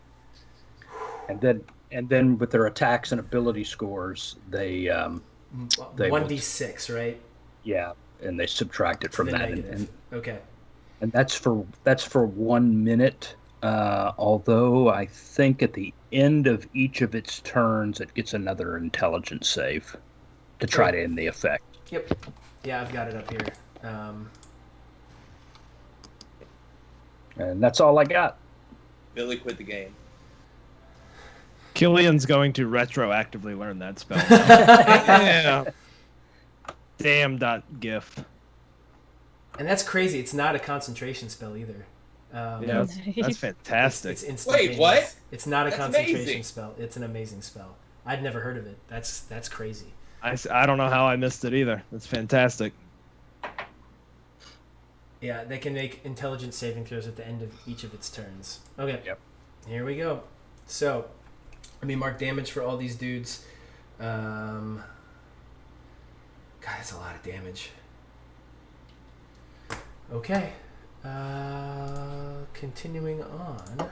S4: and then with their attacks and ability scores, they
S1: 1d6, right?
S4: yeah, and they subtract it from
S1: The
S4: that,
S1: negative. Okay.
S4: and that's for 1 minute. Although I think at the end of each of its turns, it gets another intelligence save to try to end the effect.
S1: Yep. Yeah, I've got it up here.
S4: And that's all I got.
S3: Billy quit the game.
S5: Killian's going to retroactively learn that spell. Yeah. Damn.gif.
S1: And that's crazy. It's not a concentration spell either.
S5: Yeah, that's fantastic.
S1: It's instantaneous.
S3: Wait, what?
S1: It's not a
S3: That's
S1: concentration
S3: amazing.
S1: spell. It's an amazing spell. I'd never heard of it. That's crazy.
S5: I don't know how I missed it either. That's fantastic.
S1: Yeah, they can make intelligence saving throws at the end of each of its turns. Okay.
S4: Yep.
S1: Here we go. So, let me mark damage for all these dudes. God, that's a lot of damage. Okay. Continuing on.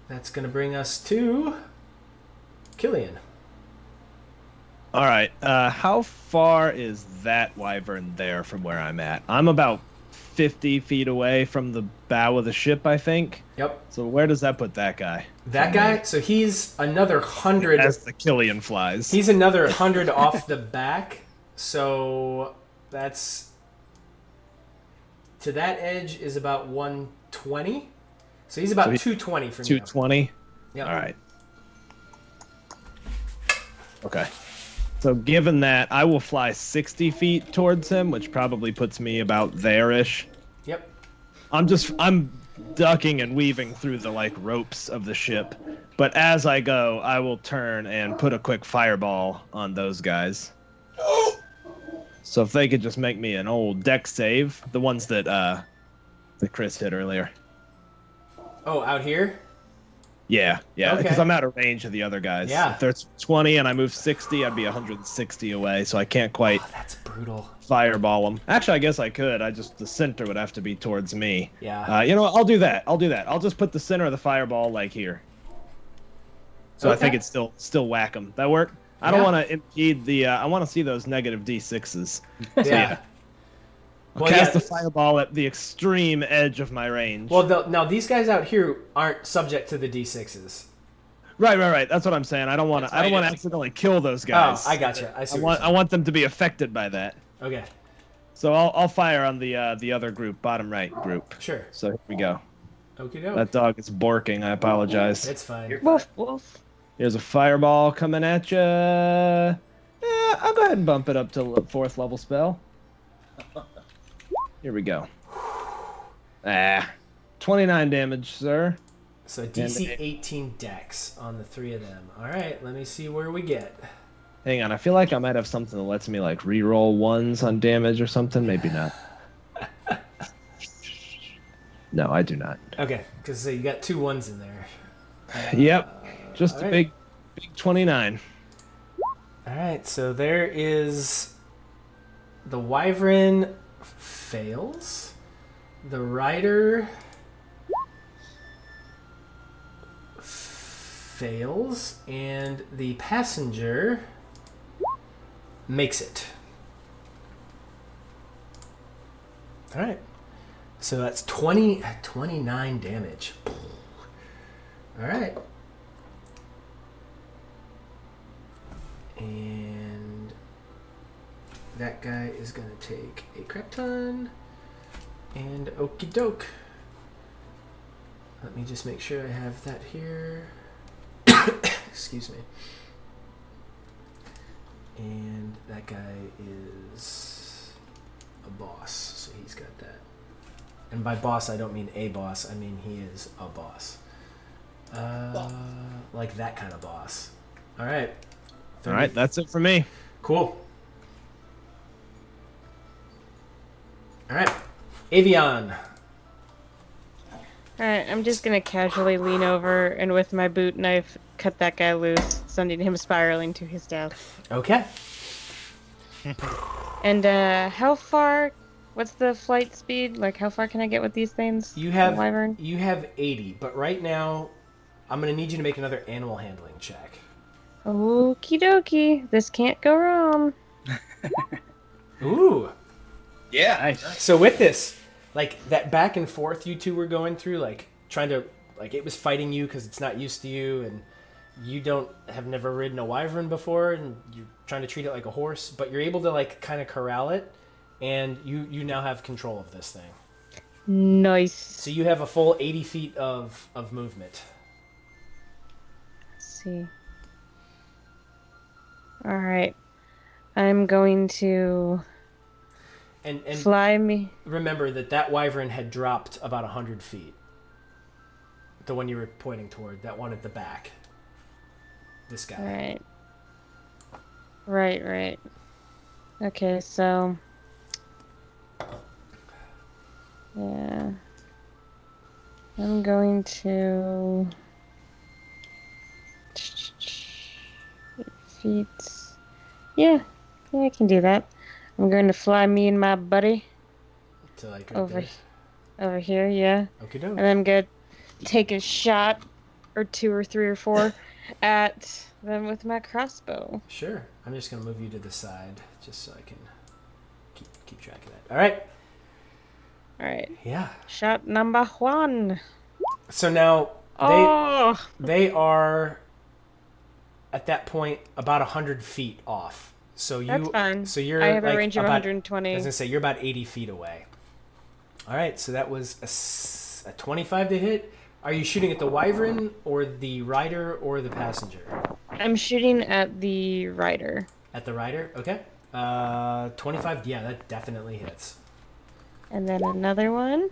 S1: That's going to bring us to Killian.
S5: All right. How far is that wyvern there from where I'm at? I'm about 50 feet away from the bow of the ship, I think.
S1: Yep.
S5: So where does that put that guy?
S1: That guy, so he's another 100.
S5: As the Killian flies.
S1: He's another 100 off the back. So that's to that edge is about 120. So he's about
S5: So he's
S1: 220 from
S5: 220.
S1: you. Yep.
S5: All right. Okay. So given that, I will fly 60 feet towards him, which probably puts me about there-ish.
S1: Yep.
S5: I'm ducking and weaving through the ropes of the ship, but as I go, I will turn and put a quick fireball on those guys. So if they could just make me an old deck save, the ones that Chris hit earlier.
S1: Oh, out here?
S5: Yeah,
S1: Okay.
S5: because I'm out of range of the other guys.
S1: Yeah.
S5: If there's 20 and I move 60, I'd be 160 away, so I can't quite
S1: Oh, that's brutal.
S5: fireball them. Actually, I guess I could. The center would have to be towards me.
S1: Yeah.
S5: You know what? I'll do that. I'll just put the center of the fireball here. So I think
S1: Okay.
S5: it's still whack them. That work? I don't
S1: Yeah.
S5: want to impede the. I want to see those negative d6s.
S1: Yeah.
S5: I'll
S1: Well,
S5: cast
S1: yeah.
S5: the fireball at the extreme edge of my range.
S1: Well, now these guys out here aren't subject to the D6s.
S5: Right. That's what I'm saying. I don't want to. I don't want to accidentally kill those guys.
S1: Oh, I gotcha. I see.
S5: I want them to be affected by that.
S1: Okay.
S5: So I'll fire on the other group, bottom right group.
S1: Sure.
S5: So here we go.
S1: Okie doke.
S5: That dog is barking. I apologize.
S1: It's fine.
S6: Woof, woof.
S5: Here's a fireball coming at you. Yeah, I'll go ahead and bump it up to 4th level spell. Here we go. 29 damage, sir.
S1: So DC 18 dex on the 3 of them. All right, let me see where we get.
S5: Hang on, I feel like I might have something that lets me like re-roll ones on damage or something. Maybe not. No, I do not.
S1: Okay, because you got 2 ones in there.
S5: Yep, just
S1: all
S5: a
S1: right.
S5: big 29.
S1: All right, so there is the Wyvern fails. The Rider fails, and the Passenger makes it. All right, so that's 29 damage. All right. And that guy is going to take a crap ton. And okie doke. Let me just make sure I have that here. Excuse me. And that guy is a boss, so he's got that. And by boss, I don't mean a boss. I mean he is a boss. Like that kind of boss. All right.
S5: All right, that's it for me.
S1: Cool. All right. Avion.
S6: Alright, I'm just gonna casually lean over and with my boot knife cut that guy loose, sending him spiraling to his death.
S1: Okay.
S6: And how far? What's the flight speed? Like, how far can I get with these things?
S1: You have
S6: Wyvern?
S1: 80, but right now I'm going to need you to make another animal handling check.
S6: Okie dokie. This can't go wrong.
S1: Ooh.
S3: Yeah.
S4: Nice.
S1: So with this, like that back and forth you two were going through, like trying to, like it was fighting you because it's not used to you, and you have never ridden a wyvern before, and you're trying to treat it like a horse, but you're able to like kind of corral it, and you now have control of this thing.
S6: Nice.
S1: So you have a full 80 feet of movement.
S6: Let's see. Alright. I'm going to
S1: And
S6: fly me.
S1: remember that wyvern had dropped about 100 feet. The one you were pointing toward, that one at the back. This guy.
S6: Right. Okay, so... Yeah. I'm going to... 8 feet. Yeah, I can do that. I'm going to fly me and my buddy
S1: To like right
S6: over
S1: there.
S6: over here, yeah.
S1: Okay, doke.
S6: And I'm going to take a shot, or 2 or 3 or 4, at them with my crossbow.
S1: Sure. I'm just gonna move you to the side just so I can keep track of that. All right.
S6: Alright.
S1: Yeah.
S6: Shot number 1.
S1: So now
S6: Oh!
S1: they are at that point about 100 feet off. So
S6: That's fine.
S1: So you're
S6: I have
S1: like
S6: a range of
S1: about,
S6: 120.
S1: I was gonna say you're about 80 feet away. All right. So that was a 25 to hit. Are you shooting at the wyvern or the rider or the passenger?
S6: I'm shooting at the rider.
S1: At the rider. Okay. 25. Yeah, that definitely hits.
S6: And then another one.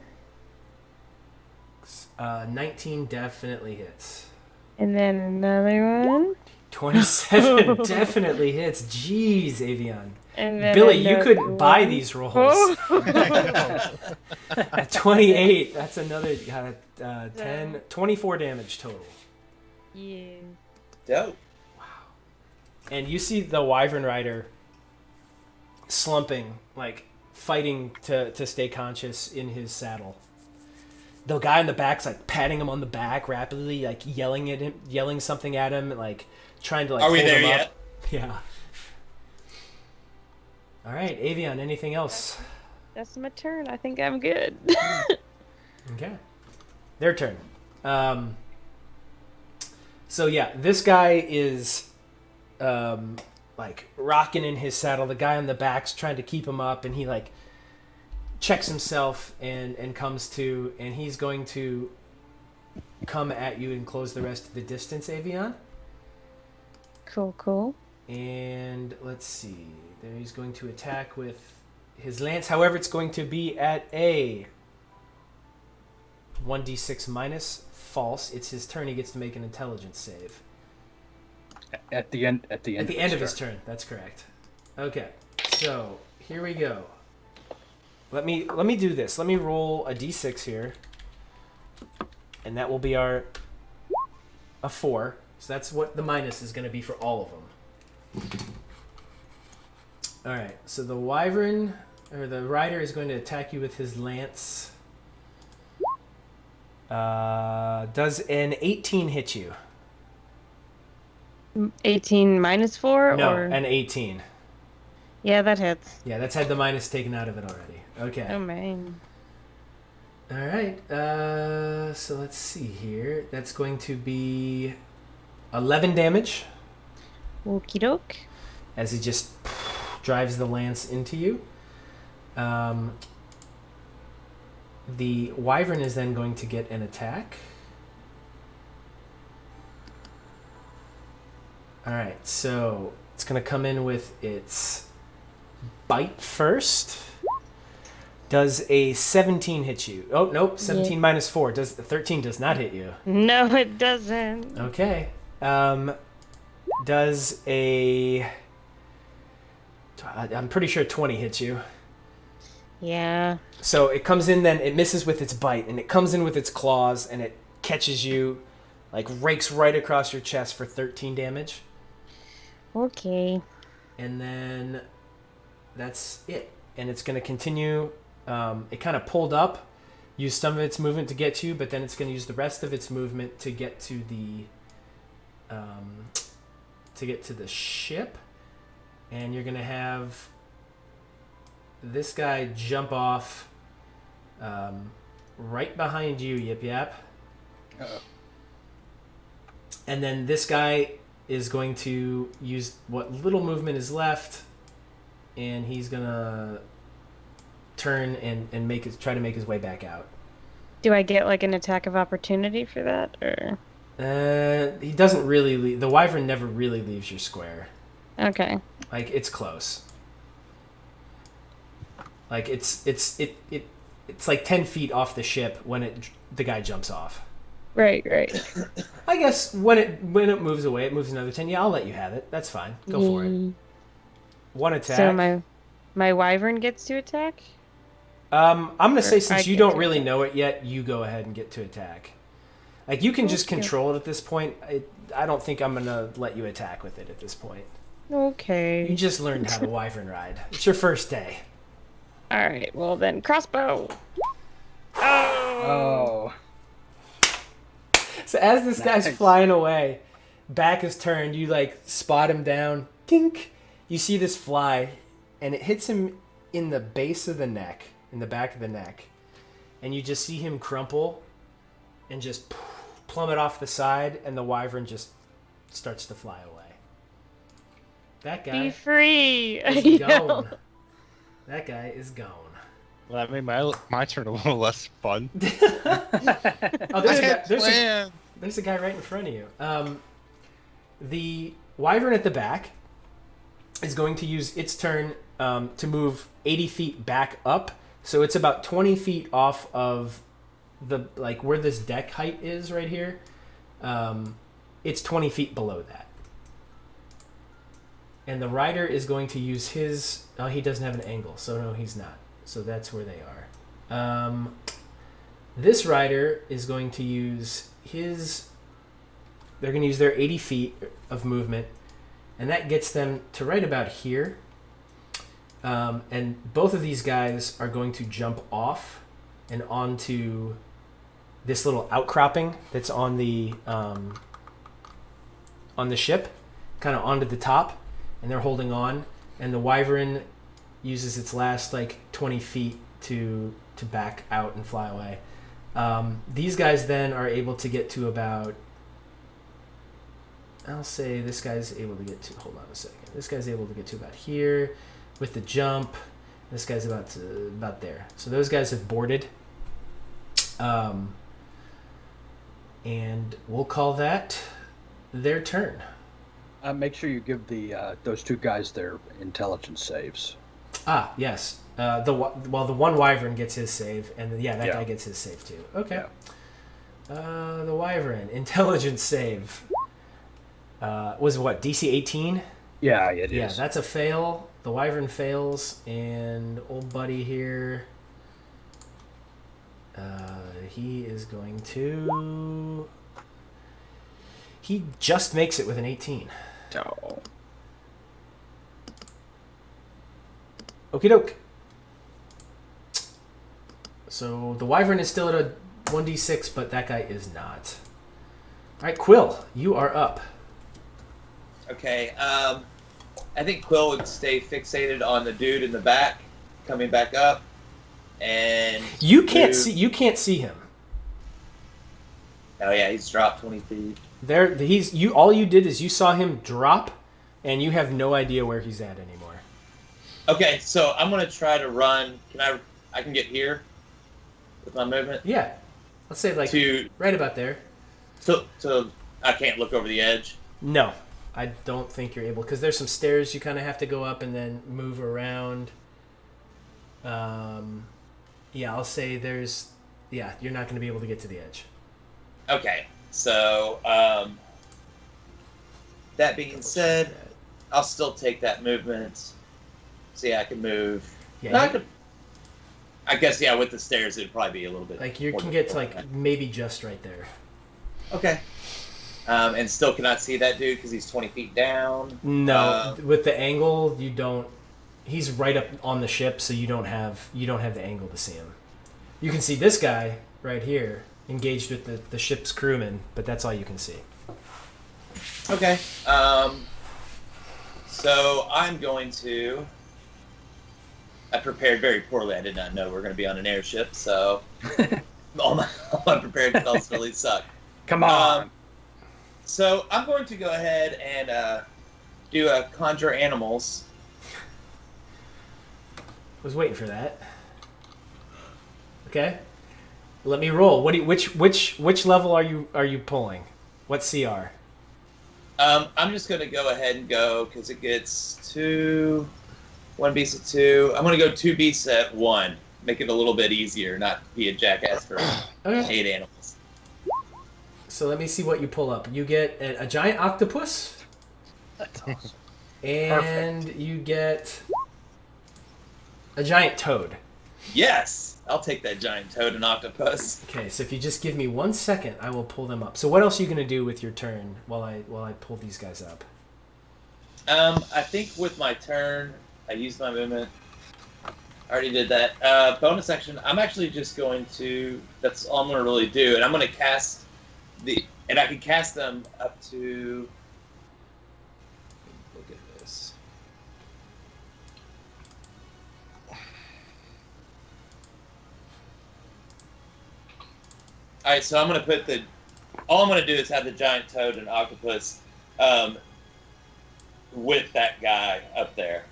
S1: 19 definitely hits.
S6: And then another one.
S1: 27 definitely hits. Jeez, Avion.
S6: And then
S1: Billy, you
S6: another
S1: could buy
S6: one.
S1: these rolls.
S6: Oh.
S1: At 28, that's another 10, 24 damage total.
S6: Yeah.
S3: Dope.
S1: And you see the wyvern rider slumping, like fighting to stay conscious in his saddle. The guy in the back's like patting him on the back rapidly, like yelling at him, yelling something at him, like trying to like
S3: Are we
S1: hold
S3: there
S1: him
S3: yet?
S1: up. Yeah. All right, Avion, anything else?
S6: That's my turn. I think I'm good.
S1: Okay. Their turn. So yeah, this guy is like rocking in his saddle. The guy on the back's trying to keep him up, and he like checks himself and comes to, and he's going to come at you and close the rest of the distance, Avion.
S6: Cool.
S1: And let's see. Then he's going to attack with his lance. However, it's going to be at a 1d6 minus false. It's his turn. He gets to make an intelligence save.
S4: At the end. At the end.
S1: At the end of his turn. That's correct. Okay. So here we go. Let me do this. Let me roll a d6 here, and that will be a 4. So that's what the minus is going to be for all of them. All right. So the wyvern or the rider is going to attack you with his lance. Does an 18 hit you?
S6: 18 minus 4?
S1: No,
S6: or...
S1: an 18.
S6: Yeah, that hits.
S1: Yeah, that's had the minus taken out of it already. Okay.
S6: Oh, man.
S1: All right. So let's see here. That's going to be 11 damage
S6: Okie doke.
S1: as he just drives the lance into you. The wyvern is then going to get an attack. All right. So it's going to come in with its bite first. Does a 17 hit you? Oh, nope. 17 minus 4. 13 does not hit you.
S6: No, it doesn't.
S1: Okay. Does a... I'm pretty sure 20 hits you.
S6: Yeah.
S1: So it comes in then, it misses with its bite, and it comes in with its claws, and it catches you, like rakes right across your chest for 13 damage.
S6: Okay.
S1: And then that's it. And it's going to continue. It kind of pulled up, used some of its movement to get to you, but then it's going to use the rest of its movement to get to the ship. And you're going to have this guy jump off right behind you, Yip Yap.
S4: Uh-oh.
S1: And then this guy is going to use what little movement is left, and he's going to turn and try to make his way back out.
S6: Do I get like an attack of opportunity for that, or?
S1: He doesn't really leave. The wyvern never really leaves your square.
S6: Okay.
S1: Like, it's close. Like, it's like 10 feet off the ship when the guy jumps off.
S6: Right.
S1: I guess when it moves away, it moves another 10. Yeah, I'll let you have it. That's fine. Go for it. One attack.
S6: So my wyvern gets to attack?
S1: I'm going to say, since
S6: I
S1: you
S6: get
S1: don't
S6: to
S1: really
S6: attack.
S1: know it yet, you go ahead and get to attack. Like, you can just
S6: Okay.
S1: control it at this point. I don't think I'm going to let you attack with it at this point.
S6: Okay.
S1: You just learned how to wyvern ride. It's your first day.
S6: Alright, well then, crossbow!
S4: Oh.
S1: So as this guy's
S4: Nice.
S1: flying away, back is turned, you like spot him down. Tink! You see this fly, and it hits him in the base of the neck, in the back of the neck. And you just see him crumple and just plummet off the side, and the wyvern just starts to fly away. That
S6: Be
S1: guy
S6: free!
S1: is
S6: I
S1: gone.
S6: know.
S1: That guy is gone.
S2: Well, that made my turn a little less fun.
S1: Oh,
S2: Plan.
S1: there's a guy right in front of you. The wyvern at the back is going to use its turn to move 80 feet back up. So it's about 20 feet off of the where this deck height is right here. It's 20 feet below that. And the rider is going to use his... Oh, he doesn't have an angle, so no, he's not. So that's where they are. This rider is going to use his... They're going to use their 80 feet of movement, and that gets them to right about here. And both of these guys are going to jump off and onto this little outcropping that's on the ship, kind of onto the top, and they're holding on. And the wyvern uses its last 20 feet to back out and fly away. These guys then are able to get to about... I'll say this guy's able to get to... Hold on a second. This guy's able to get to about here with the jump. This guy's about there. So those guys have boarded. And we'll call that their turn.
S4: Make sure you give those two guys their intelligence saves.
S1: Ah, yes. The one wyvern gets his save, and that guy gets his save too. Okay.
S4: Yeah.
S1: The wyvern intelligence save. Was what, DC 18?
S4: Yeah, it is.
S1: Yeah, that's a fail. The wyvern fails, and old buddy here, he is going to. He just makes it with an 18.
S4: Oh.
S1: Okie doke. So the wyvern is still at a 1d6, but that guy is not. All right, Quill, you are up.
S3: Okay. I think Quill would stay fixated on the dude in the back, coming back up, and
S1: You can't see him.
S3: Oh yeah, he's dropped 20 feet.
S1: There, all you did is you saw him drop, and you have no idea where he's at anymore.
S3: Okay, so I'm gonna try to run. I can get here with my movement.
S1: Yeah, let's say like right about there.
S3: So I can't look over the edge.
S1: No, I don't think you're able, because there's some stairs you kind of have to go up and then move around. Yeah, I'll say you're not going to be able to get to the edge.
S3: Okay, so that being said, I'll still take that movement. So yeah, I can move.
S1: Yeah,
S3: I guess yeah, with the stairs it'd probably be a little bit.
S1: Like you can get to like maybe just right there.
S3: Okay. And still cannot see that dude because he's 20 feet down.
S1: No, with the angle you don't. He's right up on the ship, so you don't have the angle to see him. You can see this guy right here engaged with the ship's crewman, but that's all you can see.
S3: Okay. So I'm going to. I prepared very poorly. I did not know we were going to be on an airship, so all my prepared spells really suck.
S4: Come on.
S3: So I'm going to go ahead and do a conjure animals.
S1: I was waiting for that. Okay, let me roll. Which level are you pulling? What CR?
S3: I'm just going to go ahead and go because it gets 1 beast at 2. I'm going to go 2 beasts at 1. Make it a little bit easier, not be a jackass for 8 animals.
S1: So let me see what you pull up. You get a giant octopus.
S4: That's awesome.
S1: And
S4: Perfect.
S1: you get a giant toad.
S3: Yes! I'll take that giant toad and octopus.
S1: Okay, so if you just give me 1 second, I will pull them up. So what else are you going to do with your turn while I pull these guys up?
S3: I think with my turn, I used my movement. I already did that. Bonus action, I'm actually just going to... That's all I'm going to really do. And I'm going to cast and I can cast them up to... Look at this. Alright, so I'm going to put all I'm going to do is have the giant toad and octopus with that guy up there.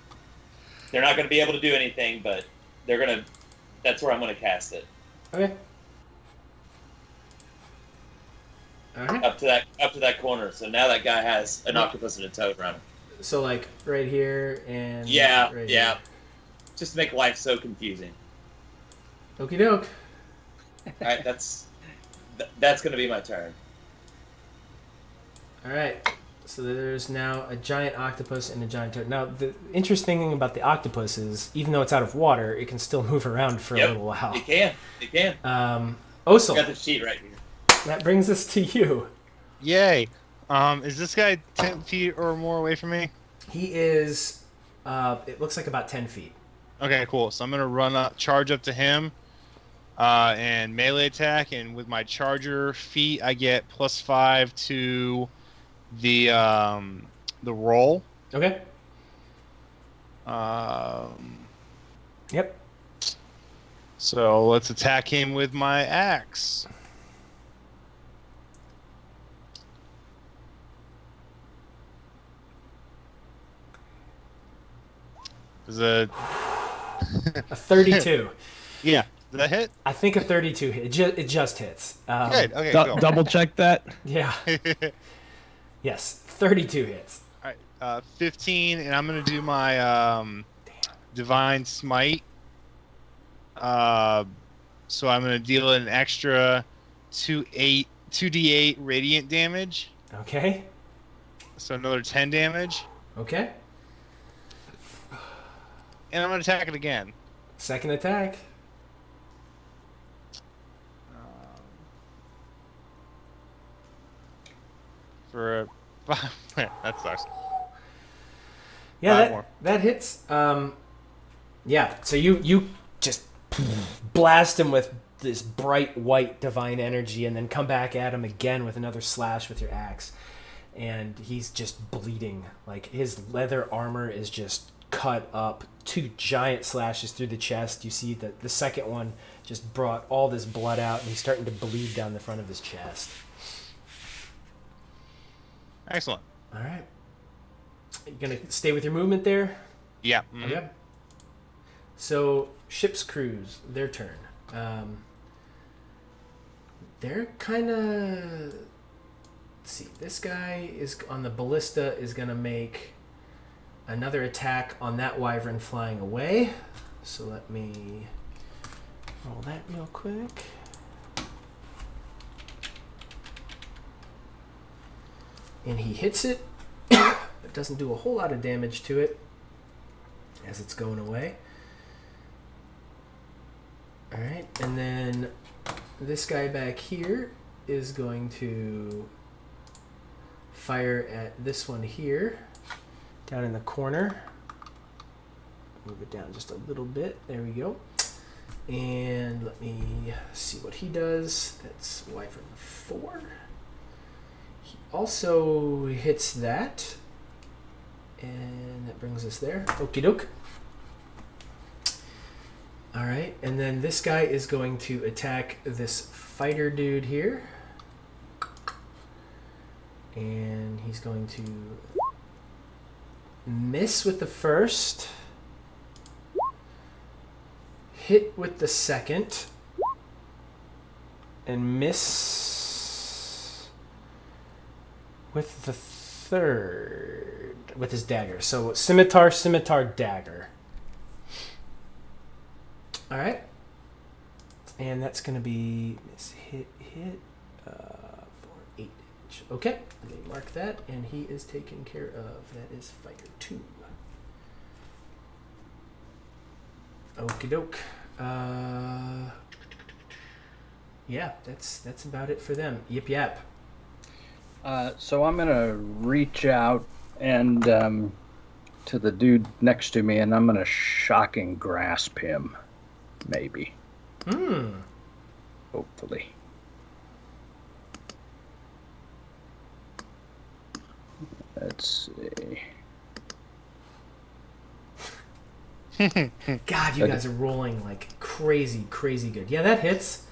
S3: They're not going to be able to do anything, but that's where I'm going to cast it.
S1: Okay. All right.
S3: Up to that corner. So now that guy has an octopus and a toad running.
S1: So like right here and
S3: Yeah,
S1: right
S3: yeah.
S1: here.
S3: Just to make life so confusing.
S1: Okie doke.
S3: All right, that's going to be my turn.
S1: All right. So there's now a giant octopus and a giant toad. Now the interesting thing about the octopus is, even though it's out of water, it can still move around for a little while.
S3: It can.
S1: Osel,
S3: Got the sheet right here.
S1: that brings us to you.
S2: Yay. Is this guy 10 feet or more away from me?
S1: He is. It looks like about 10 feet.
S2: Okay, cool. So I'm gonna charge up to him, and melee attack. And with my charger feat, I get +5 to the roll.
S1: Okay. Yep.
S2: So let's attack him with my axe. Is a
S1: 32.
S2: Yeah, did that hit?
S1: I think a 32 hit. It just hits.
S2: Good. Okay, cool.
S5: Double check that.
S1: Yeah. Yes, 32 hits.
S2: All right, 15, and I'm gonna do my divine smite. So I'm gonna deal an extra 2d8 radiant damage.
S1: Okay.
S2: So another 10 damage,
S1: Okay.
S2: and I'm gonna attack it again.
S1: Second attack.
S2: For a 5. That sucks.
S1: Yeah,
S2: Five more.
S1: that hits. Yeah, so you just blast him with this bright white divine energy and then come back at him again with another slash with your axe. And he's just bleeding. Like, his leather armor is just cut up. 2 giant slashes through the chest. You see that the second one just brought all this blood out, and he's starting to bleed down the front of his chest.
S2: Excellent.
S1: All right. You gonna stay with your movement there?
S2: Yeah. mhm.
S1: Okay. So, ship's crews, their turn. They're kind of... Let's see. This guy is on the ballista is going to make another attack on that wyvern flying away. So let me roll that real quick. And he hits it. It doesn't do a whole lot of damage to it as it's going away. Alright, and then this guy back here is going to fire at this one here, down in the corner. Move it down just a little bit. There we go. And let me see what he does. That's Wyvern 4. He also hits that. And that brings us there. Okie doke. Alright, and then this guy is going to attack this fighter dude here. And he's going to miss with the first, hit with the second, and miss with the third with his dagger. So scimitar, scimitar, dagger. All right, and that's going to be miss, hit, for 8 damage. Okay, let me mark that, and he is taken care of. That is fighter 2. Okie doke. Yeah, that's about it for them. Yip yap.
S4: So I'm gonna reach out and to the dude next to me, and I'm gonna shocking grasp him. Maybe. Hopefully. Let's see.
S1: God, you guys are rolling like crazy good. Yeah, that hits.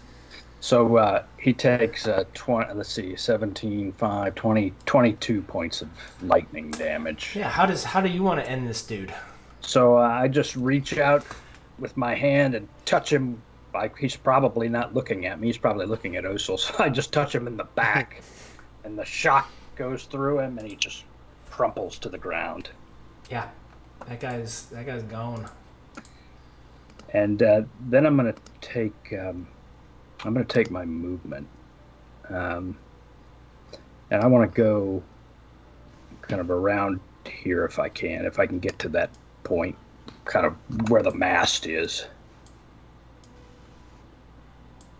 S4: So he takes 20, let's see, 17, 5, 20, 22 points of lightning damage.
S1: Yeah, how do you want to end this dude?
S4: So I just reach out with my hand and touch him. Like, he's probably not looking at me. He's probably looking at Osil. So I just touch him in the back, and the shock goes through him, and he just crumples to the ground.
S1: Yeah, that guy's gone.
S4: And then I'm gonna take my movement, and I want to go kind of around here if I can get to that point, kind of where the mast is.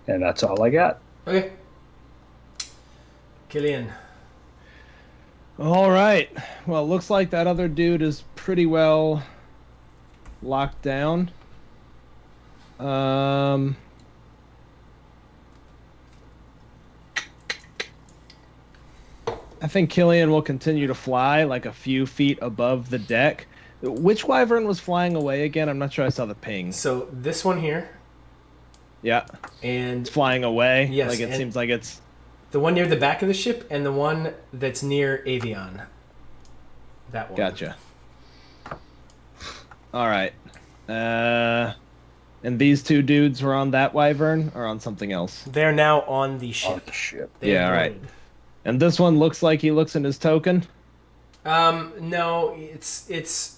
S4: And that's all I got.
S1: Okay. Killian.
S5: All right. Well, it looks like that other dude is pretty well locked down. I think Killian will continue to fly like a few feet above the deck. Which wyvern was flying away again? I'm not sure I saw the ping.
S1: So this one here.
S5: Yeah.
S1: And
S5: It's flying away.
S1: Yes,
S5: Like, it seems like it's...
S1: the one near the back of the ship and the one that's near Avion. That one.
S5: Gotcha. All right. And these two dudes were on that wyvern or on something else?
S1: They're now on the ship.
S4: On the ship.
S1: They
S5: Yeah, all right.
S1: boarded.
S5: And this one looks like he looks in his token?
S1: No, it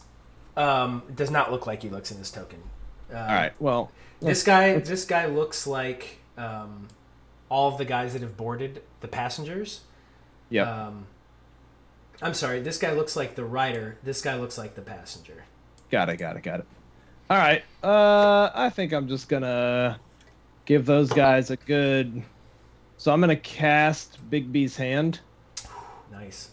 S1: does not look like he looks in his token.
S5: All right. Well,
S1: This guy looks like all of the guys that have boarded the passengers.
S5: yeah.
S1: I'm sorry. This guy looks like the rider. This guy looks like the passenger.
S5: Got it. All right. I think I'm just gonna give those guys a good. So I'm gonna cast Big B's hand.
S1: Nice.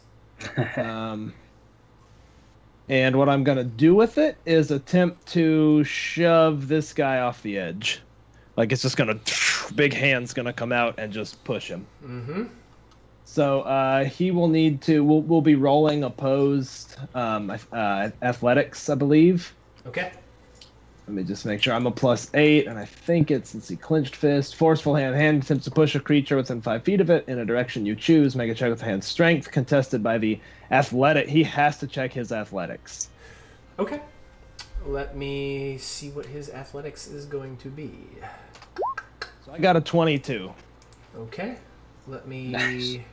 S5: And what I'm gonna do with it is attempt to shove this guy off the edge. Like it's just gonna, big hand's gonna come out and just push him.
S1: Mm-hmm.
S5: So he will need to. We'll be rolling opposed athletics, I believe.
S1: Okay.
S5: Let me just make sure. I'm a +8, and I think it's, let's see, clenched fist, forceful hand. Hand attempts to push a creature within 5 feet of it in a direction you choose. Make a check with the hand's strength, contested by the athletic. He has to check his athletics.
S1: Okay. Let me see what his athletics is going to be.
S5: So I got a 22.
S1: Okay. Let me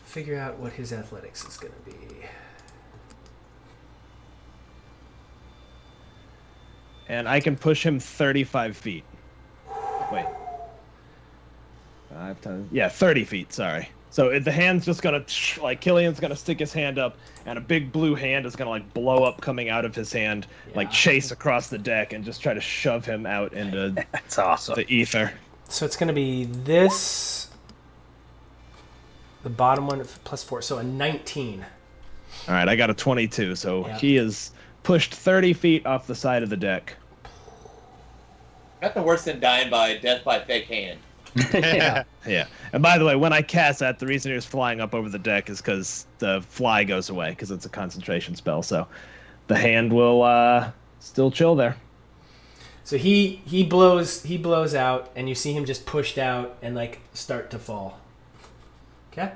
S1: figure out what his athletics is going to be.
S5: And I can push him 35 feet. Wait. 5 times. Yeah, 30 feet, sorry. So the hand's just going to, like, Killian's going to stick his hand up, and a big blue hand is going to, like, blow up coming out of his hand, like, chase across the deck and just try to shove him out into
S4: That's awesome.
S5: the ether.
S1: So it's going to be this, the bottom one, +4, so a 19.
S5: All right, I got a 22, so
S1: Yeah.
S5: he is pushed 30 feet off the side of the deck.
S3: Nothing worse than dying by death by fake hand.
S4: Yeah.
S5: Yeah. And by the way, when I cast that, the reason he was flying up over the deck is because the fly goes away, because it's a concentration spell. So the hand will still chill there.
S1: So he blows out, and you see him just pushed out and like start to fall. Okay.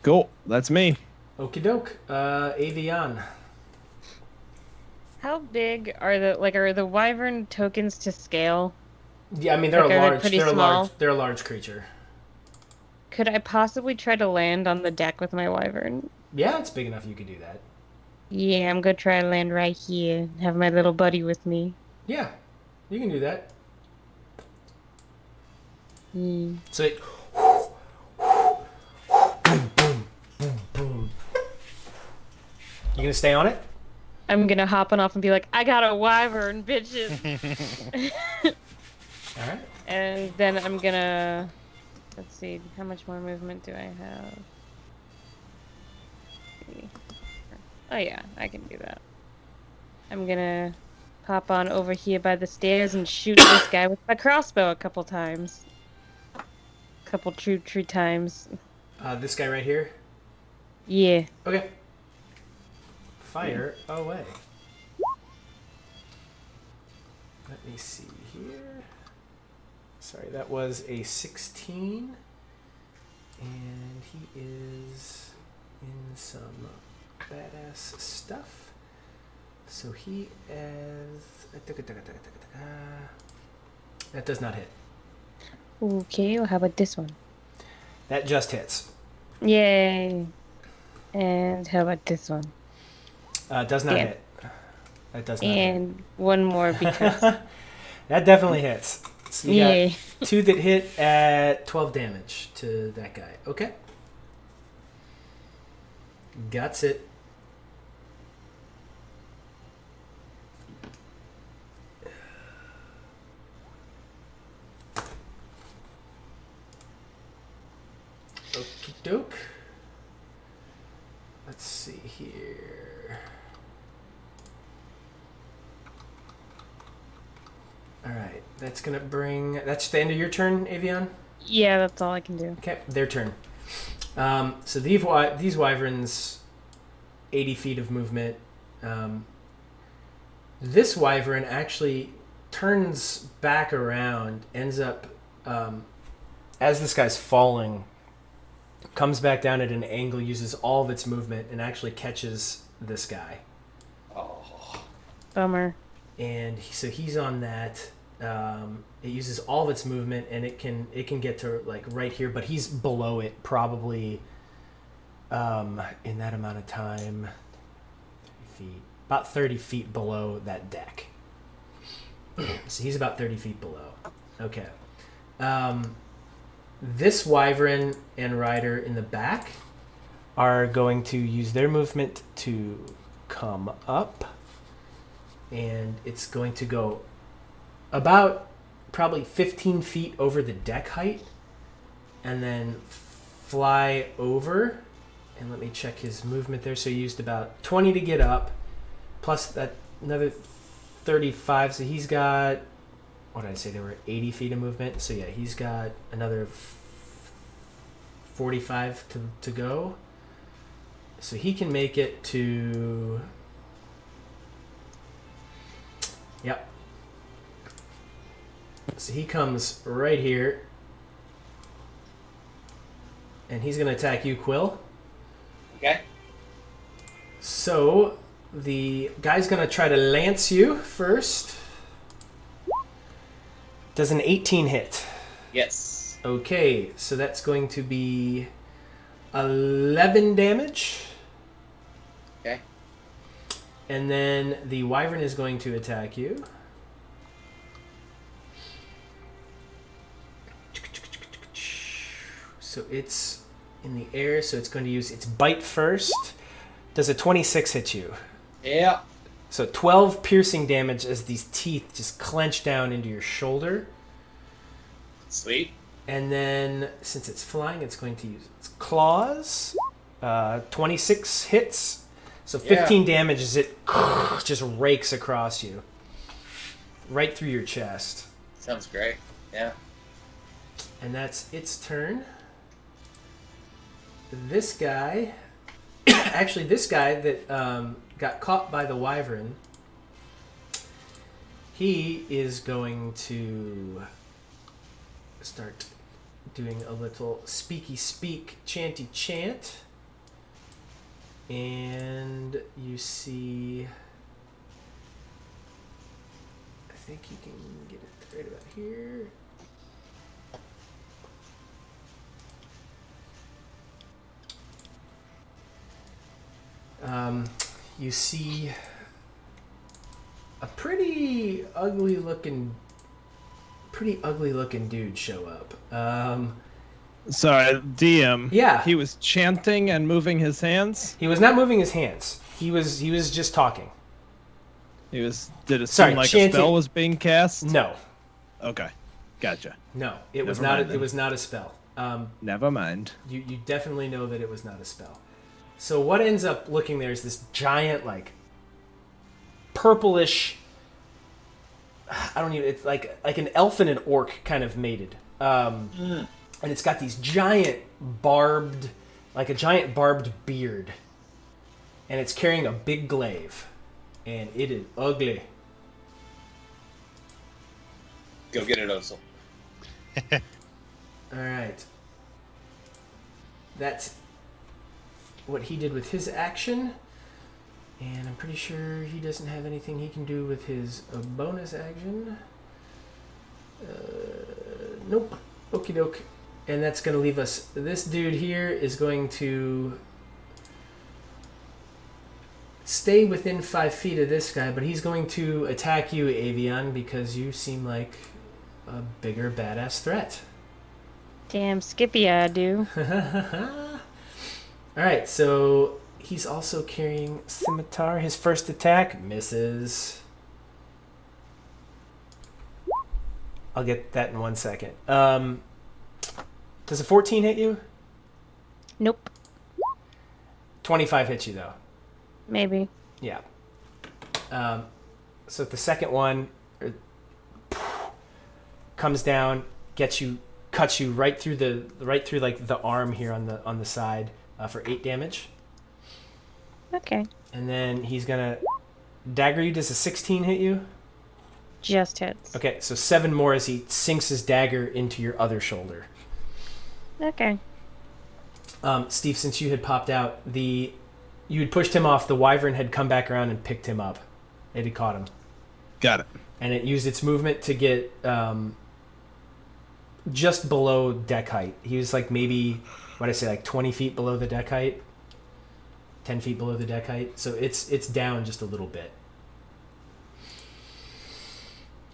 S5: Cool. That's me.
S1: Okie doke. Avian.
S6: How big are the wyvern tokens to scale?
S1: Yeah, I mean they're
S6: Like,
S1: a
S6: are they
S1: large.
S6: pretty
S1: They're a
S6: small?
S1: large. They're a large creature.
S6: Could I possibly try to land on the deck with my wyvern?
S1: Yeah, it's big enough you could do that.
S6: Yeah, I'm gonna try to land right here. Have my little buddy with me.
S1: Yeah, you can do that.
S6: Hmm.
S1: So it. Boom, boom, boom, boom. You gonna stay on it?
S6: I'm gonna hop on off and be like, I got a wyvern, bitches.
S1: All right.
S6: And then I'm gonna, let's see, how much more movement do I have? Let's see. Oh yeah, I can do that. I'm gonna pop on over here by the stairs and shoot this guy with my crossbow a couple times. Couple true times.
S1: This guy right here.
S6: Yeah.
S1: Okay. Fire away. Let me see here. Sorry, that was a 16. And he is in some badass stuff. So he is... That does not hit.
S6: Okay, well, how about this one?
S1: That just hits.
S6: Yay. And how about this one?
S1: Does not
S6: Damn.
S1: hit. That does not
S6: And one more because
S1: hit. That definitely hits. So you
S6: yay.
S1: got 2 that hit at 12 damage to that guy. Okay. Guts it. Okie doke. Let's see here. Alright, that's gonna bring... That's the end of your turn, Avian?
S6: Yeah, that's all I can do.
S1: Okay, their turn. So these wyverns, 80 feet of movement. This wyvern actually turns back around, ends up, as this guy's falling, comes back down at an angle, uses all of its movement, and actually catches this guy.
S3: Oh.
S6: Bummer.
S1: And so he's on that. It uses all of its movement, and it can get to like right here, but he's below it probably in that amount of time. 30 feet, about 30 feet below that deck. So he's about 30 feet below. Okay. This wyvern and rider in the back are going to use their movement to come up. And it's going to go about probably 15 feet over the deck height. And then fly over. And let me check his movement there. So he used about 20 to get up. Plus that another 35. So he's got... What did I say? There were 80 feet of movement. So yeah, he's got another 45 to go. So he can make it to... Yep. So he comes right here. And he's going to attack you, Quill.
S3: Okay.
S1: So the guy's going to try to lance you first. Does an 18 hit?
S3: Yes.
S1: Okay, so that's going to be 11 damage.
S3: Okay.
S1: And then the wyvern is going to attack you. So it's in the air, so it's going to use its bite first. Does a 26 hit you?
S3: Yeah.
S1: So 12 piercing damage as these teeth just clench down into your shoulder.
S3: Sweet.
S1: And then, since it's flying, it's going to use its claws. 26 hits. So 15 damage as it just rakes across you. Right through your chest.
S3: Sounds great. Yeah.
S1: And that's its turn. This guy... Actually, this guy that got caught by the wyvern, he is going to start doing a little speaky speak, chanty chant. And you see... I think you can get it right about here. You see a pretty ugly looking dude show up.
S5: Sorry, DM.
S1: Yeah.
S5: He was chanting and moving his hands.
S1: He was not moving his hands. He was just talking.
S5: He was. Did it
S1: Sorry,
S5: seem like
S1: chanting.
S5: a spell was being cast?
S1: No.
S5: Okay, gotcha.
S1: No, it was
S5: Never
S1: not.
S5: mind
S1: It
S5: then.
S1: was not a spell.
S5: Never mind.
S1: You definitely know that it was not a spell. So what ends up looking there is this giant, like, purplish. I don't even. It's like an elf and an orc kind of mated, and it's got these giant barbed, like a giant barbed beard, and it's carrying a big glaive, and it is ugly.
S3: Go get it, Osil.
S1: All right. That's what he did with his action. And I'm pretty sure he doesn't have anything he can do with his bonus action. Nope. Okie doke. And that's going to leave us... This dude here is going to stay within 5 feet of this guy, but he's going to attack you, Avion, because you seem like a bigger badass threat.
S6: Damn Skippy, I do.
S1: Alright, so he's also carrying Scimitar. His first attack misses. I'll get that in 1 second. Does a 14 hit you?
S6: Nope.
S1: 25 hits you, though.
S6: Maybe.
S1: Yeah. So the second one comes down, cuts you right through like the arm here on the side for 8 damage.
S6: Okay.
S1: And then he's gonna dagger you. Does a 16 hit you?
S6: Just hits.
S1: Okay, so 7 more as he sinks his dagger into your other shoulder.
S6: Okay.
S1: Steve, since you had popped out, you had pushed him off. The wyvern had come back around and picked him up. It had caught him.
S5: Got it.
S1: And it used its movement to get just below deck height. He was like maybe, what did I say, like 20 feet below the deck height? 10 feet below the deck height. So it's down just a little bit.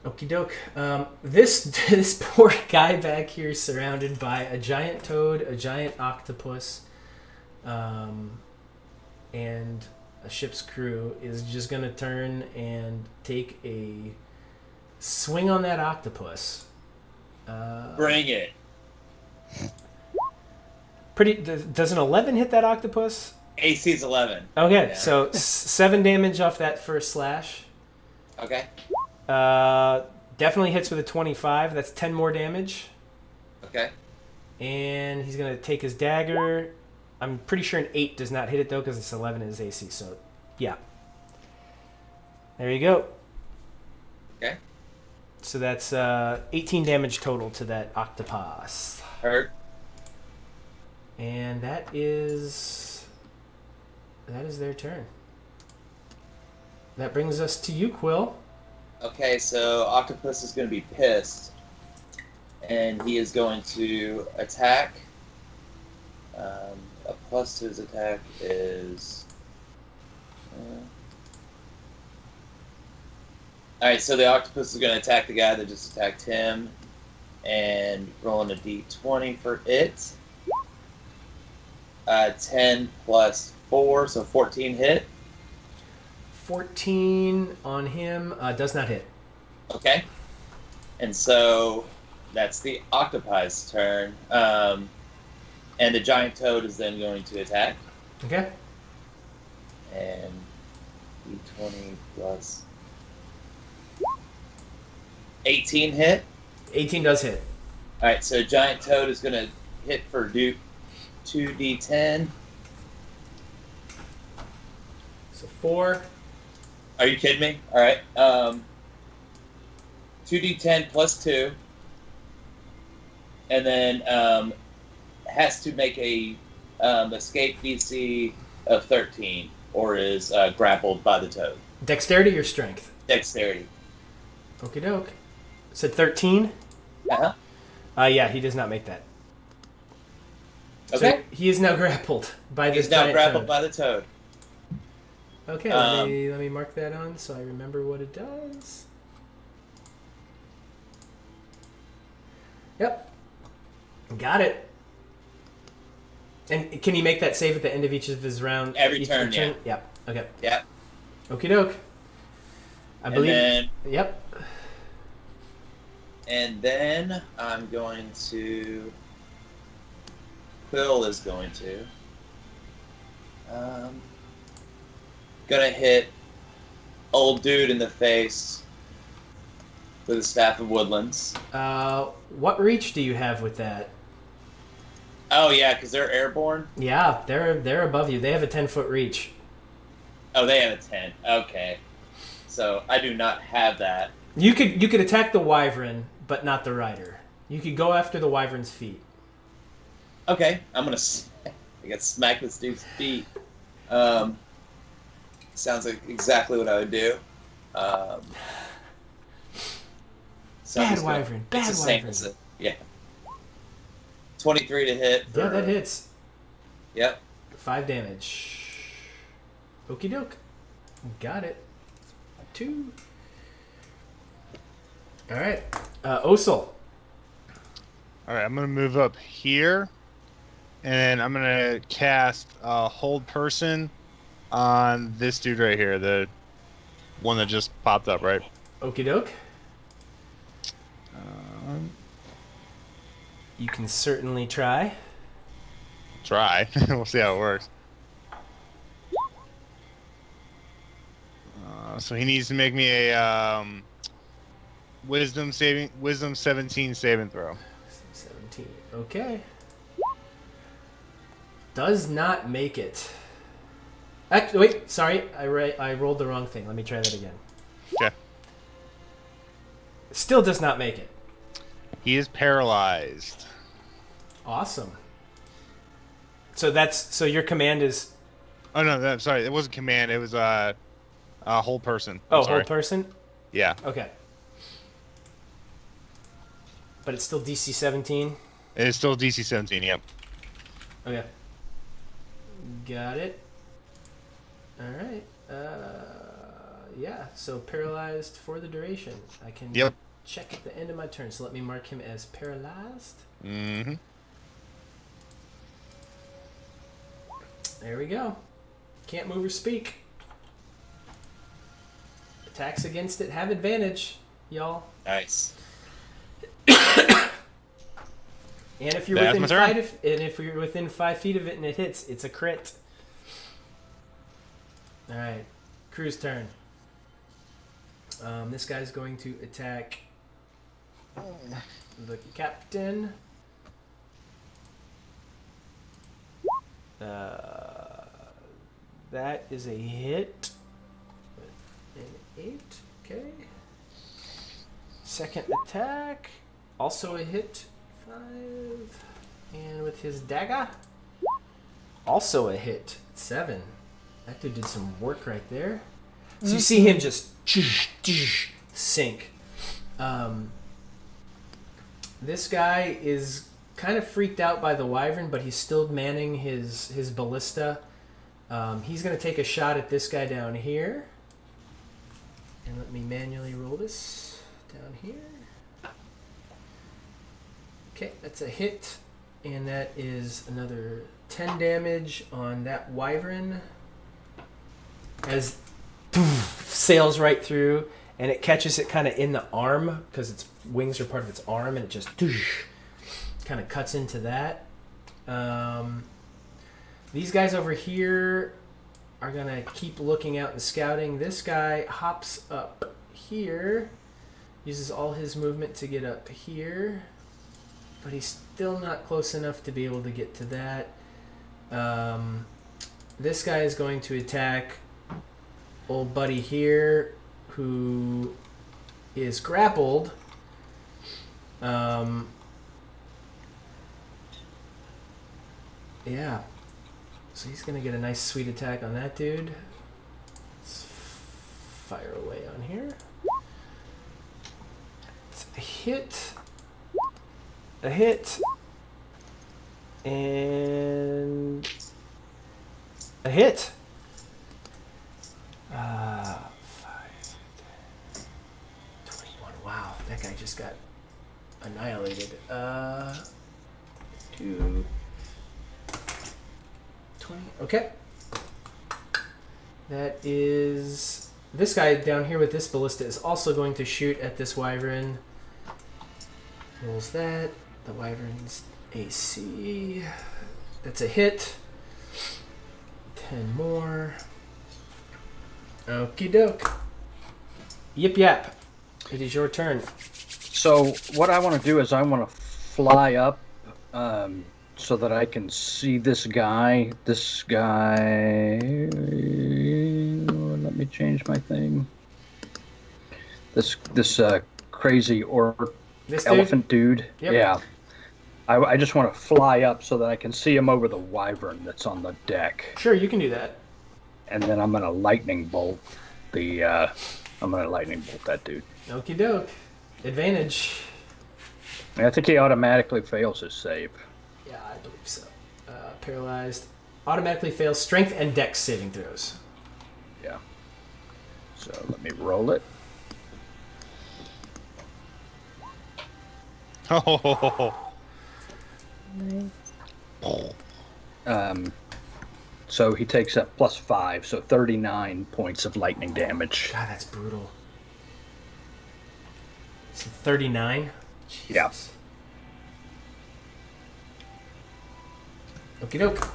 S1: Okie doke. This poor guy back here is surrounded by a giant toad, a giant octopus, and a ship's crew is just going to turn and take a swing on that octopus.
S3: Bring it.
S1: Does an 11 hit that octopus?
S3: AC's 11.
S1: Okay,
S3: Yeah.
S1: so 7 damage off that first slash.
S3: Okay.
S1: Definitely hits with a 25. That's 10 more damage.
S3: Okay.
S1: And he's going to take his dagger. I'm pretty sure an 8 does not hit it, though, because it's 11 in his AC. So, yeah. There you go.
S3: Okay.
S1: So that's 18 damage total to that octopus.
S3: Hurt.
S1: And that is their turn. That brings us to you, Quill.
S3: Okay, so Octopus is going to be pissed. And he is going to attack. A plus to his attack is... Alright, so the Octopus is going to attack the guy that just attacked him. And rolling a d20 for it. 10 plus 4, so 14 hit.
S1: 14 on him does not hit.
S3: Okay. And so that's the octopi's turn. And the giant toad is then going to attack.
S1: Okay.
S3: And d20 plus 18 hit.
S1: 18 does hit.
S3: Alright, so giant toad is going to hit for 2d10.
S1: So 4.
S3: Are you kidding me? Alright. 2d10 plus 2. And then has to make a escape DC of 13 or is grappled by the toad.
S1: Dexterity or strength?
S3: Dexterity.
S1: Okie doke. Said 13?
S3: Uh-huh.
S1: Yeah, he does not make that.
S3: Okay.
S1: So he is now grappled by this
S3: He's now
S1: giant
S3: grappled
S1: toad.
S3: by the toad.
S1: Okay, let me mark that on so I remember what it does. Yep. Got it. And can he make that save at the end of each of his round?
S3: Every turn, yeah.
S1: Yep. Okay.
S3: Yep.
S1: Okie doke. I believe.
S3: Then,
S1: yep.
S3: and then I'm going to... Quill is going to... gonna hit old dude in the face with a staff of woodlands.
S1: What reach do you have with that?
S3: Oh yeah, because they're airborne.
S1: Yeah, they're above you. They have a 10-foot reach.
S3: Oh, they have a 10. Okay, so I do not have that.
S1: You could attack the wyvern, but not the rider. You could go after the wyvern's feet.
S3: Okay, I got smack this dude's feet. Sounds like exactly what I would do.
S1: Bad wyvern. Bad wyvern.
S3: Yeah. 23 to hit.
S1: Yeah, that hits.
S3: Yep.
S1: 5 damage. Okie doke. Got it. 2. Alright. Osel.
S2: Alright, I'm going to move up here. And I'm going to cast Hold Person on this dude right here. The one that just popped up, right?
S1: Okie doke. You can certainly try.
S2: Try. We'll see how it works. So he needs to make me a Wisdom 17 saving throw.
S1: 17. Okay. Does not make it. Actually, wait. Sorry, I rolled the wrong thing. Let me try that again.
S2: Okay.
S1: Still does not make it.
S2: He is paralyzed.
S1: Awesome. So your command is...
S2: Oh no, sorry, it wasn't command. It was Hold Person.
S1: Oh, Hold Person?
S2: Yeah.
S1: Okay. But it's still DC 17?
S2: It is still DC 17, yep.
S1: Okay. Got it. Alright. Yeah, so paralyzed for the duration. I can check at the end of my turn, so let me mark him as paralyzed.
S2: Mm-hmm.
S1: There we go. Can't move or speak. Attacks against it have advantage, y'all.
S3: Nice.
S1: And if you're
S2: That's
S1: within
S2: my turn.
S1: if you're within 5 feet of it and it hits, it's a crit. All right, Crew's turn. This guy's going to attack the captain. That is a hit. An 8. Okay. Second attack, also a hit. 5. And with his dagger, also a hit. 7. That dude did some work right there. So you see him just sink. This guy is kind of freaked out by the wyvern, but he's still manning his ballista. He's going to take a shot at this guy down here. And let me manually roll this down here. Okay, that's a hit. And that is another 10 damage on that wyvern. As sails right through, and it catches it kind of in the arm, because its wings are part of its arm, and it just kind of cuts into that. These guys over here are going to keep looking out and scouting. This guy hops up here, uses all his movement to get up here, but he's still not close enough to be able to get to that. This guy is going to attack old buddy here, who is grappled. Yeah. So he's going to get a nice sweet attack on that dude. Let's fire away on here. It's a hit. A hit. And a hit. 5, 21. Wow, that guy just got annihilated. 2, 20. Okay. That is... This guy down here with this ballista is also going to shoot at this wyvern. Rolls that. The wyvern's AC. That's a hit. 10 more. Okie doke. Yip yap. It is your turn.
S4: So what I want to do is I want to fly up so that I can see this guy. This guy... Let me change my thing. This crazy
S1: This
S4: elephant dude.
S1: Yep.
S4: Yeah. I just want to fly up so that I can see him over the wyvern that's on the deck.
S1: Sure, you can do that.
S4: And then I'm going to lightning bolt that dude.
S1: Okie doke. Advantage.
S4: I think he automatically fails his save.
S1: Yeah, I believe so. Paralyzed. Automatically fails strength and dex saving throws.
S4: Yeah. So let me roll it. So he takes up +5, so 39 points of lightning damage.
S1: God, that's brutal. It's 39?
S4: Yeah.
S1: Jesus. Okie doke.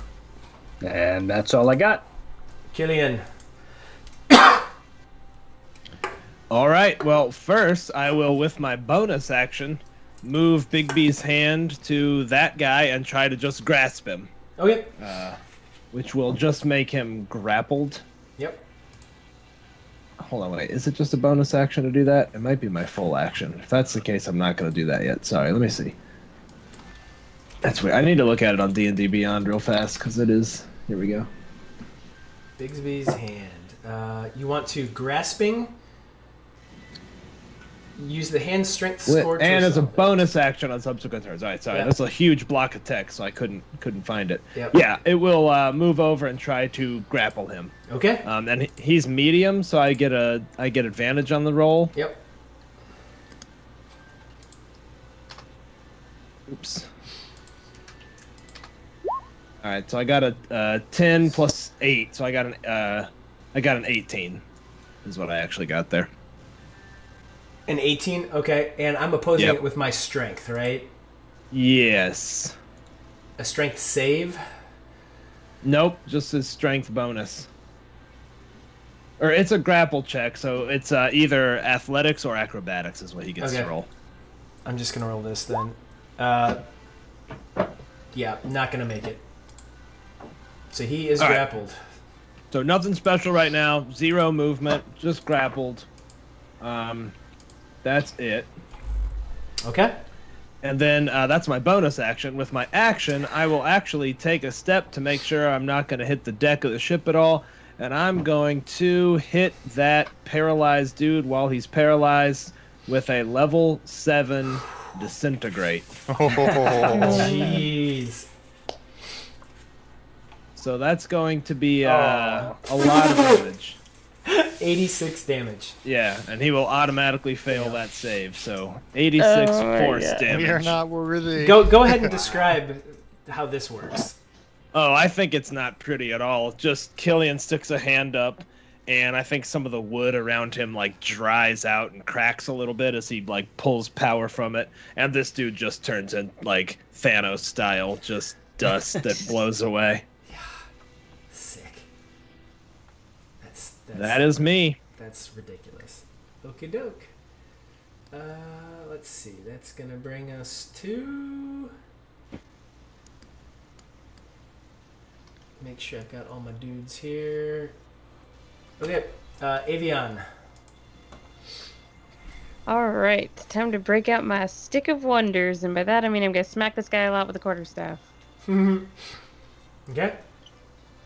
S4: And that's all I got.
S1: Killian.
S5: All right. Well, first I will, with my bonus action, move Big B's hand to that guy and try to just grasp him.
S1: Okay.
S5: Which will just make him grappled.
S1: Yep.
S5: Hold on, wait. Is it just a bonus action to do that? It might be my full action. If that's the case, I'm not going to do that yet. Sorry, let me see. That's weird. I need to look at it on D&D Beyond real fast, because it is... Here we go.
S1: Bigsby's hand. You want to grasping... Use the hand strength score.
S5: And as a bonus action on subsequent turns. All right, sorry.
S1: Yep.
S5: That's a huge block of text, so I couldn't find it.
S1: Yep.
S5: Yeah, it will move over and try to grapple him.
S1: Okay.
S5: And he's medium, so I get advantage on the roll.
S1: Yep.
S5: Oops. right, so I got a 10 plus 8, so I got an 18. Is what I actually got there.
S1: An 18? Okay, and I'm opposing
S5: Yep.
S1: it with my strength, right?
S5: Yes.
S1: A strength save?
S5: Nope, just his strength bonus. Or it's a grapple check, so it's either athletics or acrobatics is what he gets
S1: Okay.
S5: to roll.
S1: I'm just gonna roll this then. Yeah, not gonna make it. So he is
S5: All right.
S1: grappled.
S5: So nothing special right now. 0 movement, just grappled. That's it.
S1: Okay.
S5: And then that's my bonus action. With my action, I will actually take a step to make sure I'm not going to hit the deck of the ship at all. And I'm going to hit that paralyzed dude while he's paralyzed with a level 7 disintegrate.
S1: Jeez.
S5: So that's going to be a lot of damage.
S1: 86 damage.
S5: Yeah, and he will automatically fail that save. So 86
S6: Oh my
S5: force
S6: God.
S5: damage.
S2: We are not worthy.
S1: Go ahead and describe how this works.
S5: Oh, I think it's not pretty at all. Just Killian sticks a hand up, and I think some of the wood around him like dries out and cracks a little bit as he like pulls power from it, and this dude just turns in like Thanos style, just dust that blows away.
S1: Sick.
S5: That is me.
S1: That's ridiculous. Okie doke. Let's see. That's gonna bring us to. Make sure I've got all my dudes here. Okay, Avian.
S6: All right, time to break out my stick of wonders, and by that I mean I'm gonna smack this guy a lot with a quarterstaff.
S1: Okay.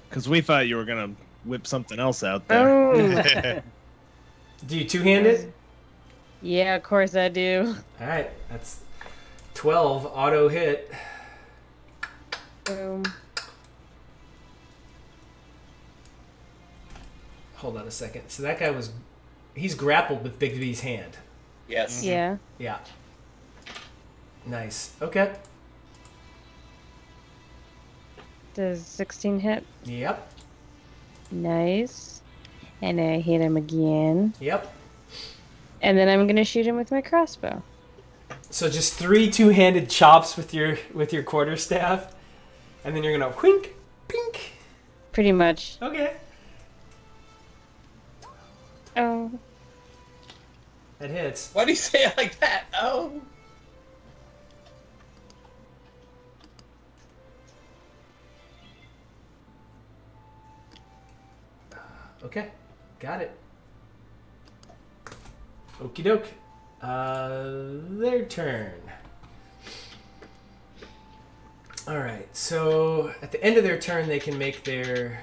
S5: Because we thought you were gonna whip something else out there.
S6: Oh,
S1: Do you two-hand it?
S6: yeah, of course I do.
S1: All right, that's 12 auto hit.
S6: Boom.
S1: Hold on a second. So that guy he's grappled with Big V's hand.
S3: Yes.
S6: Yeah.
S1: Yeah. Nice. Okay.
S6: Does 16 hit?
S1: Yep.
S6: Nice. And I hit him again.
S1: Yep.
S6: And then I'm gonna shoot him with my crossbow.
S1: So just 3 two-handed chops with your quarterstaff, and then you're gonna whink, pink.
S6: Pretty much.
S1: Okay.
S6: Oh.
S1: That hits.
S3: Why do you say it like that? Oh.
S1: Okay. Got it. Okie doke. Their turn. Alright, so at the end of their turn, they can make their.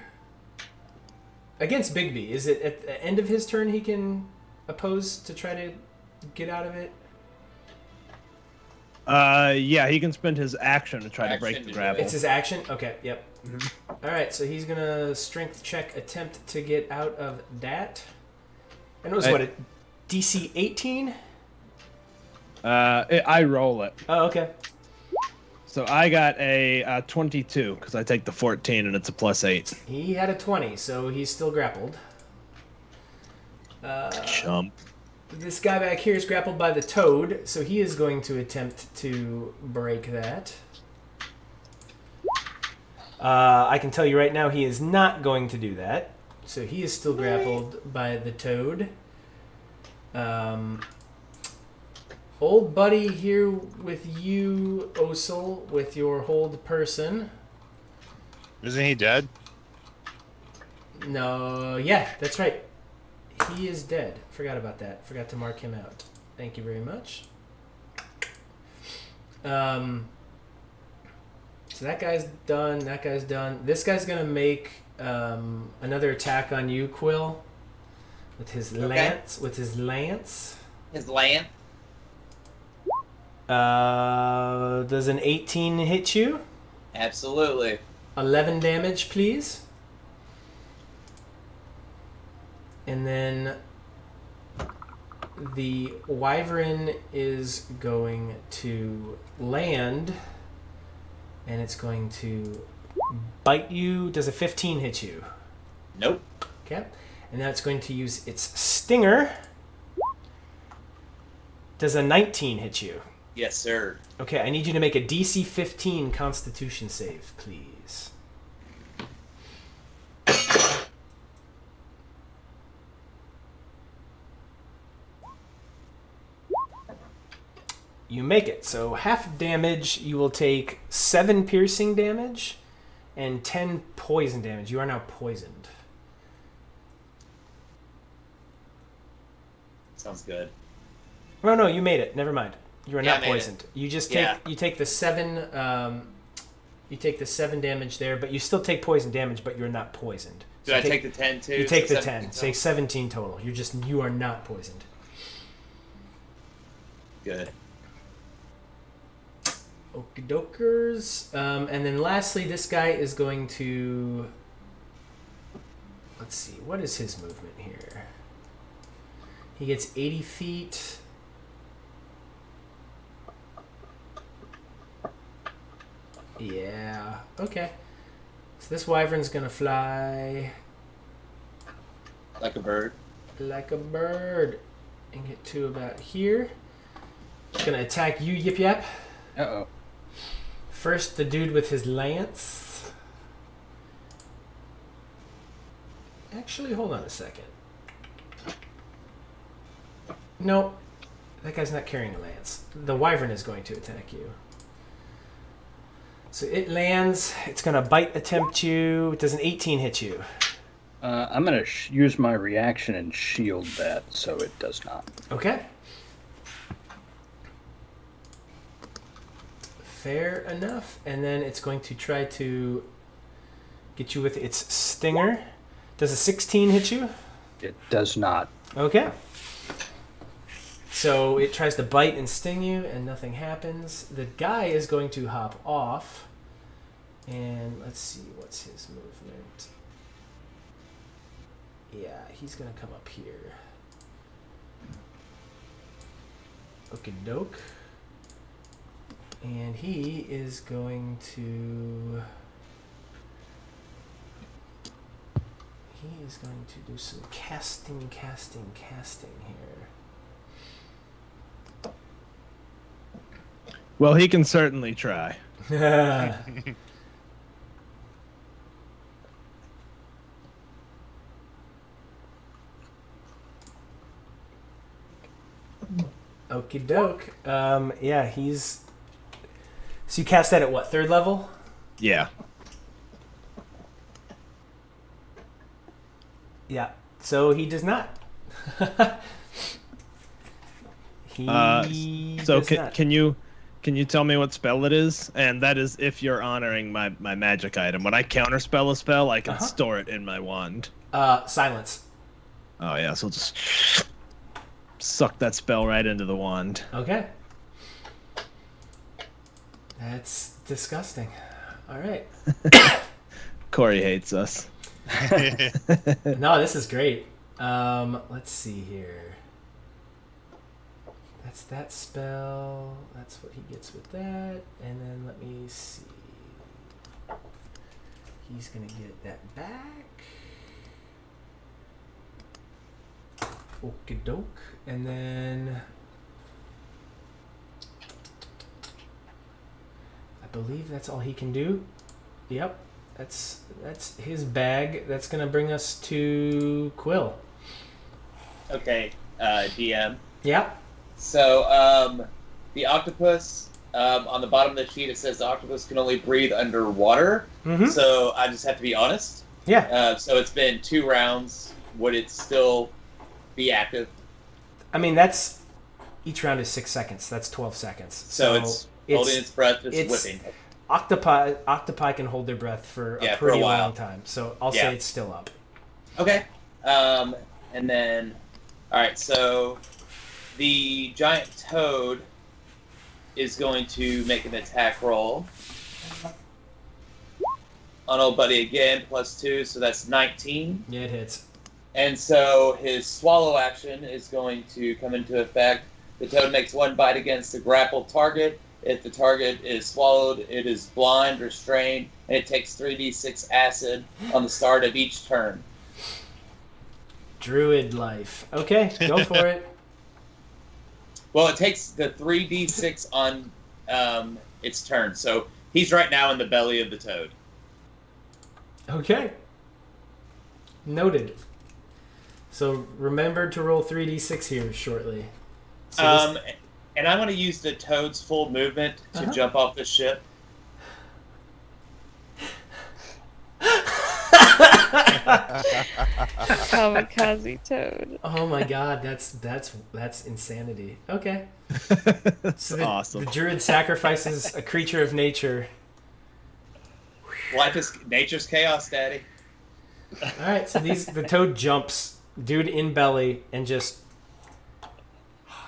S1: Against Bigby, is it at the end of his turn he can oppose to try to get out of it?
S5: Yeah, he can spend his action to try to break
S3: Action
S5: the
S3: to do
S5: grapple.
S1: It's his action? Okay, yep. Alright, so he's gonna strength check attempt to get out of that. And it was what, a DC 18?
S5: I roll it.
S1: Oh, okay.
S5: So I got a 22 because I take the 14 and it's a +8.
S1: He had a 20, so he's still grappled.
S5: Chump.
S1: This guy back here is grappled by the toad, so he is going to attempt to break that. I can tell you right now he is not going to do that. So he is still grappled by the toad. Old buddy here with you, Osil, with your hold person.
S2: Isn't he dead?
S1: No, yeah, that's right. He is dead. Forgot about that. Forgot to mark him out. Thank you very much. So that guy's done. That guy's done. This guy's gonna make another attack on you, Quill, with his lance. With his lance.
S3: His land.
S1: Does an 18 hit you?
S3: Absolutely.
S1: 11 damage, please. And then the wyvern is going to land, and it's going to bite you. Does a 15 hit you?
S3: Nope.
S1: Okay. And now it's going to use its stinger. Does a 19 hit you?
S3: Yes, sir.
S1: Okay, I need you to make a DC 15 Constitution save, please. You make it. So half damage, you will take 7 piercing damage and 10 poison damage. You are now poisoned.
S3: Sounds good.
S1: No, you made it. Never mind. You are
S3: Yeah,
S1: not
S3: I made
S1: poisoned.
S3: it.
S1: You just
S3: Yeah.
S1: take the 7 you take the 7 damage there, but you still take poison damage, but you're not poisoned.
S3: Do I take the 10 too?
S1: You take
S3: So
S1: the
S3: 17
S1: 10. Say 17 total. You are not poisoned.
S3: Good.
S1: Okie dokers. And then lastly, this guy is going to... Let's see. What is his movement here? He gets 80 feet. Yeah. Okay. So this wyvern's going to fly
S3: Like a bird.
S1: like a bird and get to about here. It's going to attack you, Yip Yap.
S4: Uh-oh.
S1: First, the dude with his lance. Actually, hold on a second. No, that guy's not carrying a lance. The wyvern is going to attack you. So it lands. It's going to bite attempt you. Does an 18 hit you?
S4: I'm going to use my reaction and shield that so it does not.
S1: Okay. Fair enough. And then it's going to try to get you with its stinger. Does a 16 hit you?
S4: It does not.
S1: Okay. So it tries to bite and sting you, and nothing happens. The guy is going to hop off. And let's see, what's his movement? Yeah, he's going to come up here. Okie doke. And he is going to... He is going to do some casting here.
S5: Well, he can certainly try.
S1: Okie doke. Yeah, he's... So you cast that at what, 3rd level?
S5: Yeah.
S1: Yeah. So he does not. He
S5: So
S1: does not.
S5: can you tell me what spell it is? And that is if you're honoring my magic item. When I counterspell a spell, I can store it in my wand.
S1: Silence.
S5: Oh yeah, so just suck that spell right into the wand.
S1: Okay. That's disgusting. All right.
S5: Corey hates us.
S1: No, this is great. Let's see here. That's that spell. That's what he gets with that. And then let me see. He's going to get that back. Okie doke. And then... I believe that's all he can do. Yep. That's his bag. That's going to bring us to Quill.
S3: Okay, DM.
S1: Yeah.
S3: So, the octopus, on the bottom of the sheet, it says the octopus can only breathe underwater.
S1: Mm-hmm.
S3: So I just have to be honest.
S1: Yeah.
S3: So it's been 2 rounds. Would it still be active?
S1: I mean, that's... Each round is 6 seconds. That's 12 seconds.
S3: So it's holding its breath, just whipping.
S1: Octopi can hold their breath for a
S3: for a
S1: pretty
S3: while.
S1: long time. So I'll say it's still up.
S3: Okay. And then... Alright, so... The giant toad is going to make an attack roll. On old buddy again, +2, so that's 19.
S1: Yeah, it hits.
S3: And so his swallow action is going to come into effect. The toad makes 1 bite against the grappled target. If the target is swallowed, it is blind, restrained, and it takes 3d6 acid on the start of each turn.
S1: Druid life. Okay, go for it.
S3: Well, it takes the 3d6 on its turn, so he's right now in the belly of the toad.
S1: Okay. Noted. So remember to roll 3d6 here shortly. So
S3: And I'm going to use the toad's full movement to jump off the ship.
S6: Kamikaze toad.
S1: Oh my god, that's insanity. Okay. So
S5: Awesome.
S1: The druid sacrifices a creature of nature.
S3: Life is nature's chaos, Daddy.
S1: Alright, so the toad jumps, dude in belly, and just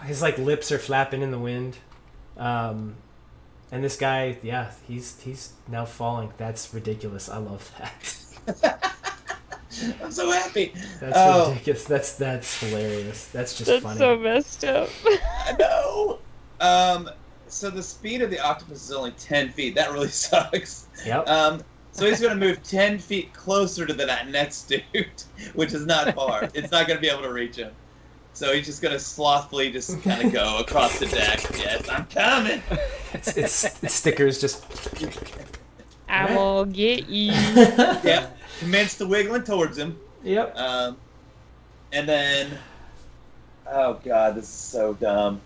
S1: his like lips are flapping in the wind. And this guy, yeah, he's now falling. That's ridiculous. I love that.
S3: I'm so happy.
S1: That's ridiculous. That's hilarious. That's just
S6: That's
S1: funny.
S6: so messed up.
S3: I know. So the speed of the octopus is only 10 feet. That really sucks.
S1: Yep.
S3: So he's going to move 10 feet closer to that next dude, which is not far. It's not going to be able to reach him. So he's just going to slothfully just kind of go across the deck. Yes, I'm coming.
S1: It's stickers just.
S6: I'm gonna get you.
S3: Yep. Commence to wiggling towards him.
S1: Yep.
S3: And then, oh god, this is so dumb.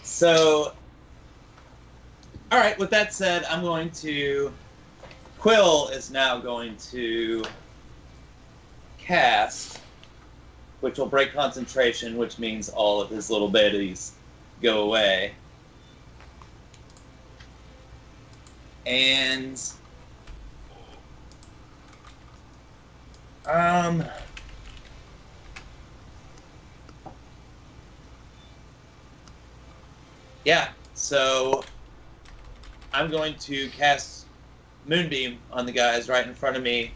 S3: So, all right. With that said, I'm going to. Quill is now going to cast, which will break concentration, which means all of his little bitties go away. And yeah, so I'm going to cast Moonbeam on the guys right in front of me,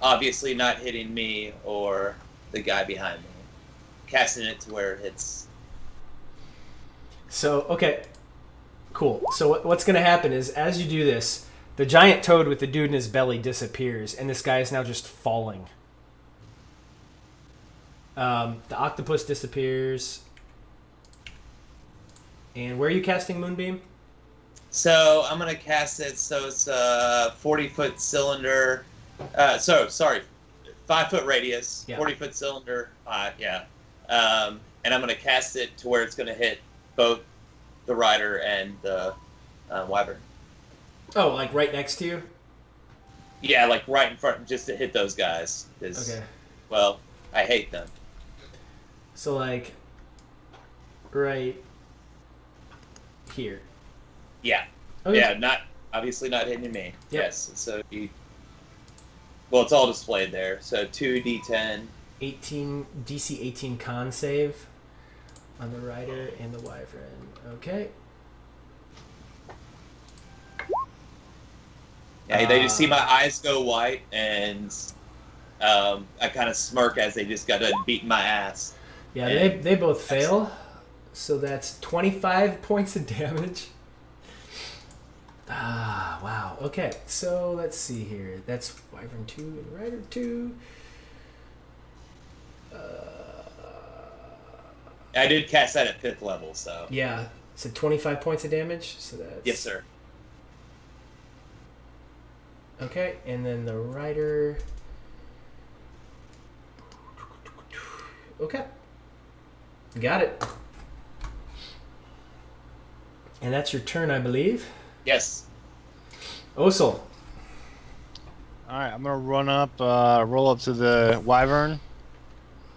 S3: obviously not hitting me or the guy behind me, casting it to where it hits.
S1: So, okay. Cool. So what's going to happen is, as you do this, the giant toad with the dude in his belly disappears, and this guy is now just falling. The octopus disappears. And where are you casting Moonbeam?
S3: So I'm going to cast it so it's a 40-foot cylinder. 5-foot radius,
S1: Yeah.
S3: 40-foot cylinder. Yeah. And I'm going to cast it to where it's going to hit both the rider and the wyvern.
S1: Oh, like right next to you?
S3: Yeah, like right in front, just to hit those guys. 'Cause,
S1: Okay.
S3: well, I hate them.
S1: So, like, right here.
S3: Yeah.
S1: Okay.
S3: Yeah, obviously not hitting me.
S1: Yep.
S3: Yes. So it's all displayed there. So 2d10.
S1: 18 DC 18 con save on the rider and the wyvern. Okay.
S3: Yeah, they just see my eyes go white, and I kind of smirk as they just got done beating my ass.
S1: Yeah,
S3: And
S1: they both fail. So that's 25 points of damage. Ah, wow. Okay, so let's see here. That's wyvern 2 and rider 2.
S3: I did cast that at 5th level, so.
S1: Yeah, so 25 points of damage. So that's
S3: Yes, sir.
S1: Okay, and then the rider. Okay. Got it. And that's your turn, I believe.
S3: Yes.
S1: Osel.
S2: All right, I'm gonna run up, roll up to the wyvern,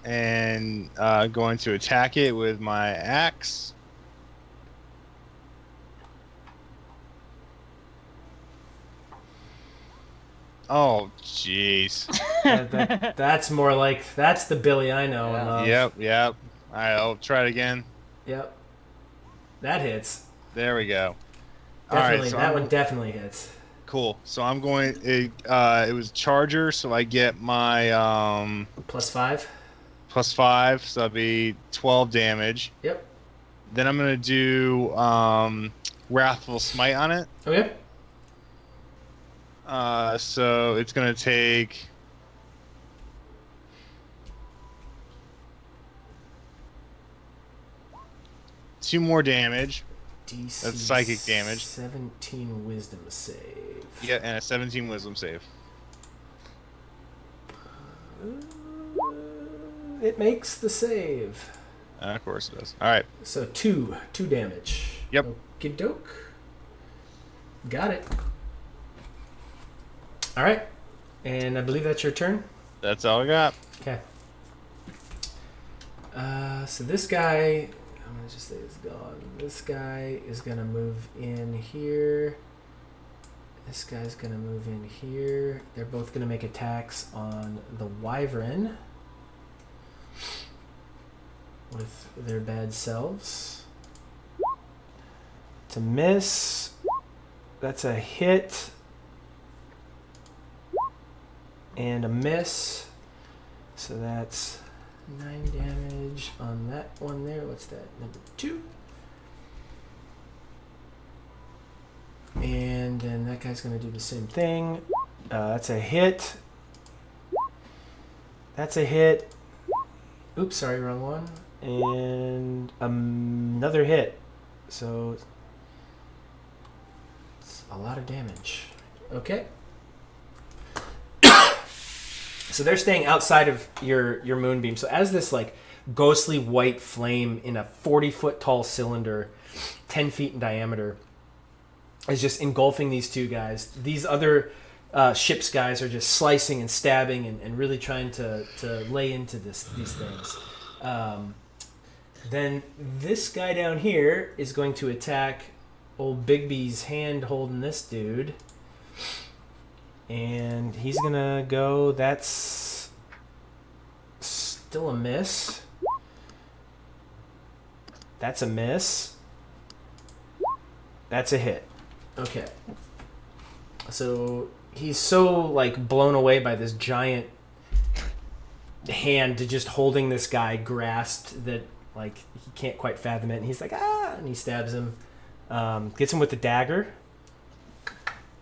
S2: and going to attack it with my axe. Oh, jeez.
S1: That's more like, that's the Billy I know and love.
S2: Yep. All right, I'll try it again.
S1: Yep. That hits.
S2: There we go.
S1: Definitely,
S2: All right, so
S1: that one definitely hits.
S2: Cool. So I'm going. It was charger, so I get my
S1: +5.
S2: +5, so that'd be 12 damage.
S1: Yep.
S2: Then I'm gonna do Wrathful Smite on it.
S1: Okay.
S2: So it's gonna take 2 more damage.
S1: DC
S2: That's psychic damage.
S1: 17 wisdom save.
S2: Yeah, and a 17 wisdom save.
S1: It makes the save.
S2: Of course it does. All right.
S1: So two damage.
S2: Yep.
S1: Okie doke. Got it. All right. And I believe that's your turn.
S2: That's all I got.
S1: Okay. So this guy, I'm gonna just say it's gone. This guy is gonna move in here. This guy's gonna move in here. They're both gonna make attacks on the wyvern with their bad selves. To miss. That's a hit. And a miss. So that's 9 damage on that one there. What's that? Number 2. And then that guy's going to do the same thing. That's a hit. That's a hit. Oops, sorry, wrong one. And another hit. So it's a lot of damage. Okay. So they're staying outside of your moonbeam. So as this like ghostly white flame in a 40-foot tall cylinder, 10 feet in diameter, is just engulfing these two guys. These other ship's guys are just slicing and stabbing and really trying to lay into these things. Then this guy down here is going to attack old Bigby's hand holding this dude. And he's going to go... That's still a miss. That's a miss. That's a hit. Okay. So he's so like blown away by this giant hand to just holding this guy grasped that like he can't quite fathom it, and he's like and he stabs him. Gets him with the dagger.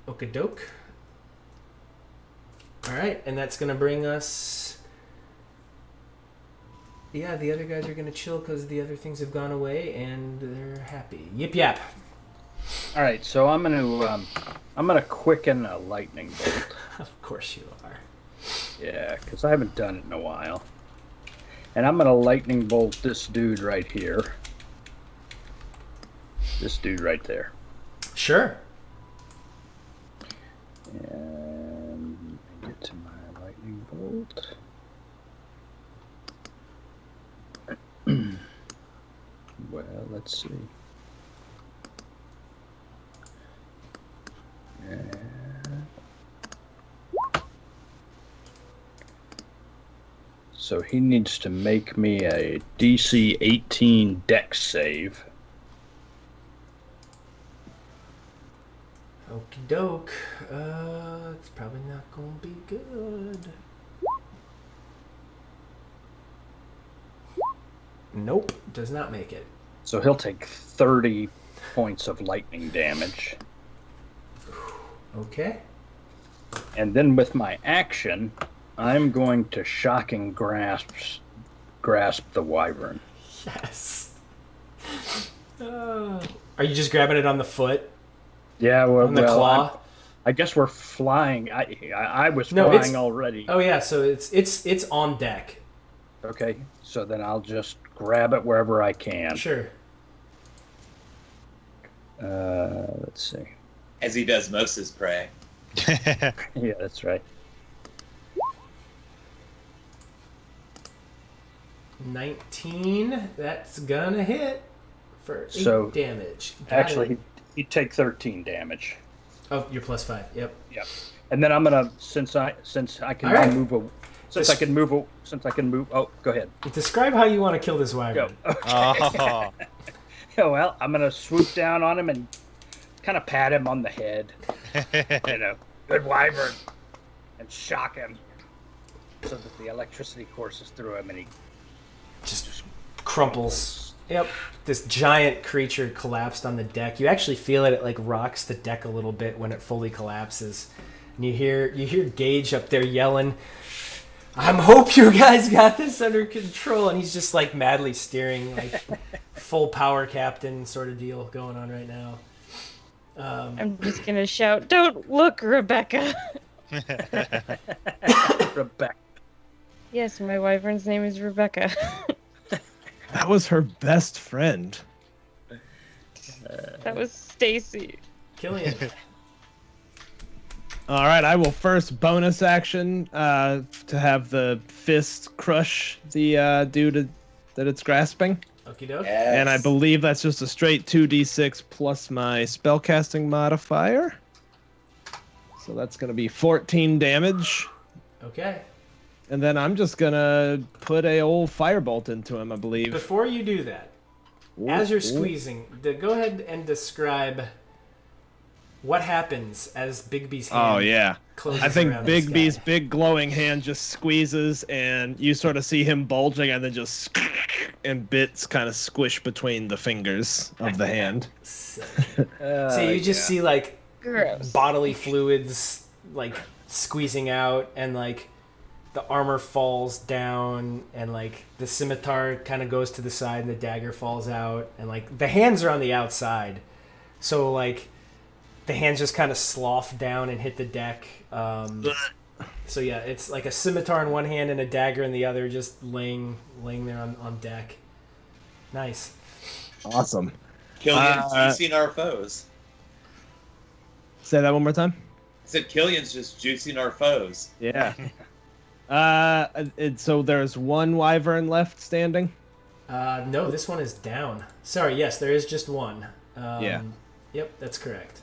S1: Okadoke. All right, and that's gonna bring us. Yeah, the other guys are gonna chill because the other things have gone away and they're happy. Yip yap.
S4: All right, so I'm gonna quicken a lightning bolt.
S1: Of course you are.
S4: Yeah, because I haven't done it in a while. And I'm gonna lightning bolt this dude right here. This dude right there.
S1: Sure.
S4: And get to my lightning bolt. Well, let's see. So he needs to make me a DC 18 dex save.
S1: Okie doke. It's probably not gonna be good. Nope, does not make it.
S4: So he'll take 30 points of lightning damage.
S1: Okay.
S4: And then with my action, I'm going to shocking grasp the wyvern.
S1: Yes. Are you just grabbing it on the foot?
S4: Yeah, well,
S1: On the claw?
S4: I guess we're flying. I was
S1: No,
S4: flying already.
S1: Oh yeah, so it's on deck.
S4: Okay, so then I'll just grab it wherever I can.
S1: Sure.
S4: Let's see.
S3: As he does most of his prey.
S4: Yeah, that's right.
S1: 19. That's gonna hit for 8
S4: So,
S1: damage. Got
S4: Actually,
S1: it.
S4: he'd take 13 damage.
S1: Oh, you're plus 5. Yep.
S4: Yep. And then I'm gonna since I can
S1: All right.
S4: move a since I can move. Oh, go ahead.
S1: Describe how you want to kill this wyvern.
S4: Go.
S2: Oh.
S4: Yeah, well, I'm gonna swoop down on him and kind of pat him on the head. Good wyvern, and shock him so that the electricity courses through him and he
S1: Just crumples. Yep. This giant creature collapsed on the deck. You actually feel it like rocks the deck a little bit when it fully collapses. And you hear Gage up there yelling, "I hope you guys got this under control." And he's just like madly steering, like full power captain sort of deal going on right now.
S6: I'm just gonna shout, "Don't look, Rebecca!"
S4: Rebecca.
S6: Yes, my wyvern's name is Rebecca.
S5: That was her best friend.
S6: That was Stacy.
S1: Killian.
S5: All right, I will first bonus action to have the fist crush the dude that it's grasping.
S1: Okie doke.
S3: Yes.
S5: And I believe that's just a straight 2d6 plus my spellcasting modifier. So that's going to be 14 damage.
S1: Okay.
S5: And then I'm just going to put a old firebolt into him, I believe.
S1: Before you do that, as you're squeezing, go ahead and describe what happens as Bigby's hand
S5: Oh, yeah.
S1: closes
S5: I think
S1: around this
S5: Bigby's
S1: guy.
S5: big glowing hand just squeezes, and you sort of see him bulging, and then just and bits kind of squish between the fingers of the hand.
S1: Sick. So you just see like
S6: Gross.
S1: bodily fluids like squeezing out, and like the armor falls down, and like the scimitar kind of goes to the side, and the dagger falls out, and like the hands are on the outside, so like the hands just kind of slough down and hit the deck. So yeah, it's like a scimitar in one hand and a dagger in the other, just laying there on deck. Nice.
S5: Awesome.
S3: Killian's juicing our foes.
S5: Say that one more time.
S3: I said Killian's just juicing our foes.
S5: Yeah. So there's one wyvern left standing.
S1: No, this one is down. Sorry, yes, there is just one.
S5: Yeah.
S1: Yep, that's correct.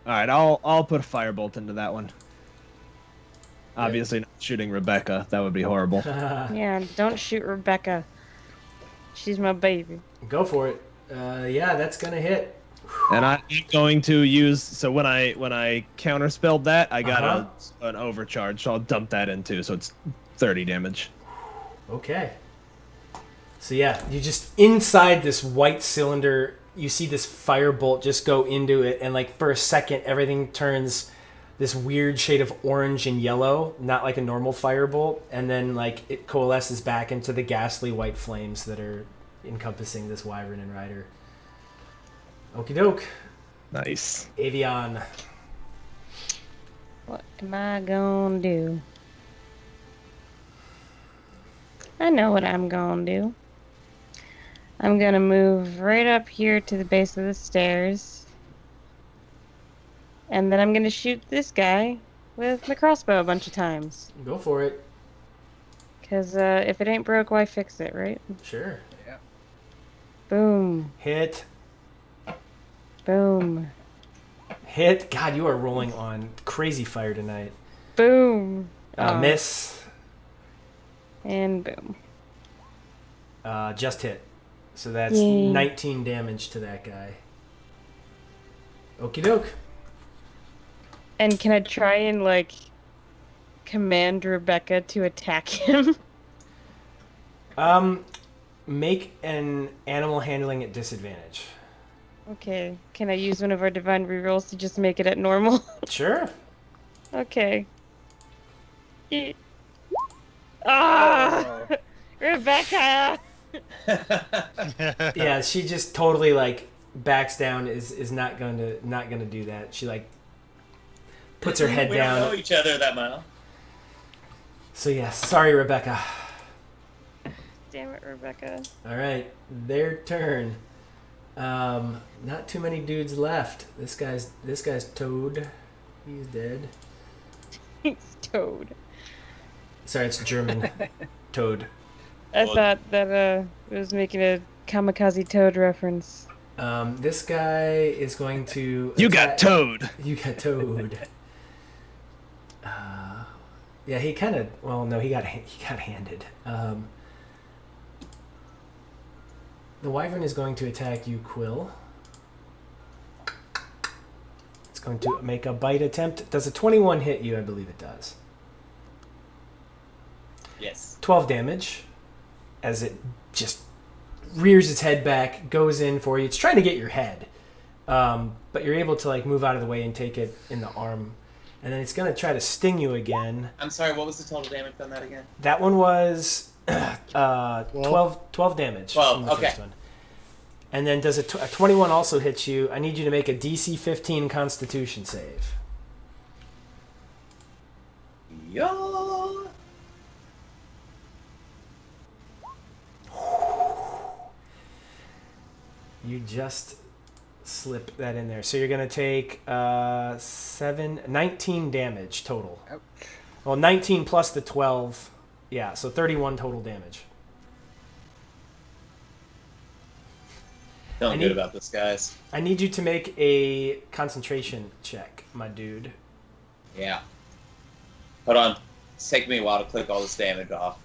S5: All right, I'll put a firebolt into that one. Obviously, not shooting Rebecca. That would be horrible.
S6: Yeah, don't shoot Rebecca. She's my baby.
S1: Go for it. Yeah, that's gonna hit.
S5: And I'm going to use. So when I counterspelled that, I got an overcharge. So I'll dump that in too. So it's 30 damage.
S1: Okay. So yeah, you just inside this white cylinder, you see this firebolt just go into it, and like for a second, everything turns this weird shade of orange and yellow, not like a normal firebolt, and then like it coalesces back into the ghastly white flames that are encompassing this wyvern and rider. Okie doke.
S5: Nice.
S1: Avion.
S6: What am I gonna do? I know what I'm gonna do. I'm gonna move right up here to the base of the stairs. And then I'm gonna shoot this guy with my crossbow a bunch of times.
S1: Go for it.
S6: Because if it ain't broke, why fix it, right?
S1: Sure.
S6: Boom.
S1: Hit.
S6: Boom.
S1: Hit. God, you are rolling on crazy fire tonight.
S6: Boom.
S1: Miss.
S6: And boom.
S1: Just hit. So that's
S6: Yay.
S1: 19 damage to that guy. Okie doke.
S6: And can I try and, like, command Rebecca to attack him?
S1: Make an animal handling at disadvantage.
S6: Okay. Can I use one of our divine rerolls to just make it at normal?
S1: Sure.
S6: Okay. Ah! Rebecca!
S1: Yeah, she just totally like backs down. Is not gonna do that. She like puts her head
S3: We don't know
S1: down.
S3: each other that well.
S1: So yeah, sorry, Rebecca.
S6: Damn it, Rebecca.
S1: All right, their turn. Not too many dudes left. This guy's Toad. He's dead.
S6: It's Toad.
S1: Sorry, it's German. Toad.
S6: I thought that it was making a kamikaze Toad reference.
S1: This guy is going to.
S5: You got Toad.
S1: You got Toad. Yeah, he kind of. Well, no, he got handed. The wyvern is going to attack you, Quill. It's going to make a bite attempt. Does a 21 hit you? I believe it does.
S3: Yes.
S1: 12 damage as it just rears its head back, goes in for you. It's trying to get your head, but you're able to like move out of the way and take it in the arm, and then it's gonna try to sting you again.
S3: I'm sorry, what was the total damage on that again?
S1: That one was 12 damage.
S3: 12,
S1: from the
S3: okay.
S1: first one. And then does a 21 also hit you? I need you to make a DC 15 Constitution save.
S3: Yo.
S1: You just slip that in there. So you're going to take 19 damage total.
S4: Ouch.
S1: Well, 19 plus the 12. Yeah, so 31 total damage.
S3: Feeling good about this, guys.
S1: I need you to make a concentration check, my dude.
S3: Yeah. Hold on. It's taking me a while to click all this damage off.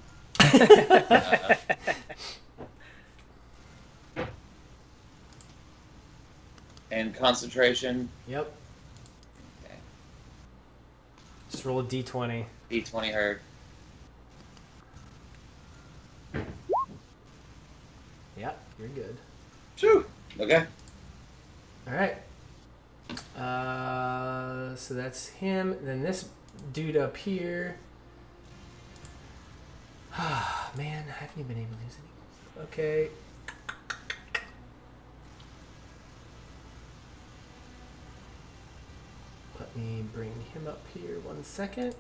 S3: And concentration.
S1: Yep.
S3: Okay.
S1: Just roll a d20.
S3: D20 heard.
S1: Yeah, you're good.
S3: Phew. Okay.
S1: All right. So that's him. Then this dude up here. Ah, man, I haven't even been able to use any. Okay. Let me bring him up here 1 second.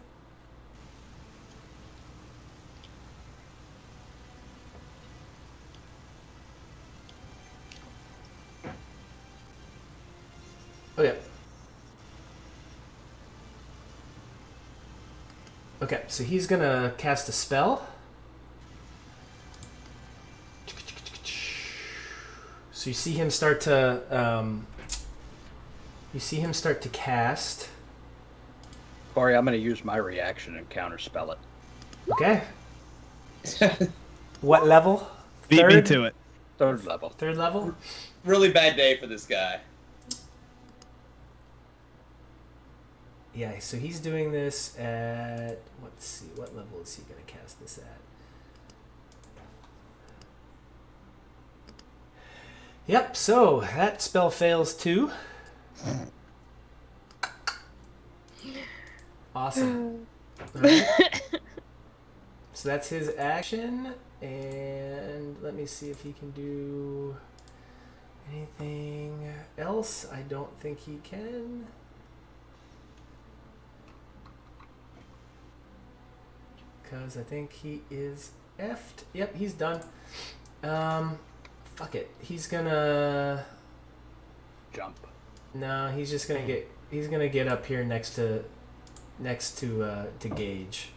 S1: Okay. Okay, so he's gonna cast a spell. So you see him start to cast.
S4: Corey, I'm going to use my reaction and counterspell it.
S1: Okay. What level?
S5: Beat me to it.
S4: Third level.
S1: Third level?
S3: Really bad day for this guy.
S1: Yeah, so he's doing this at, let's see, what level is he going to cast this at? Yep, so that spell fails too. Awesome. Right. So that's his action, and let me see if he can do anything else. I don't think he can. Because I think he is effed. Yep, he's done. Fuck it. He's gonna
S4: Jump.
S1: No, he's just gonna get. He's gonna get up here next to Gage.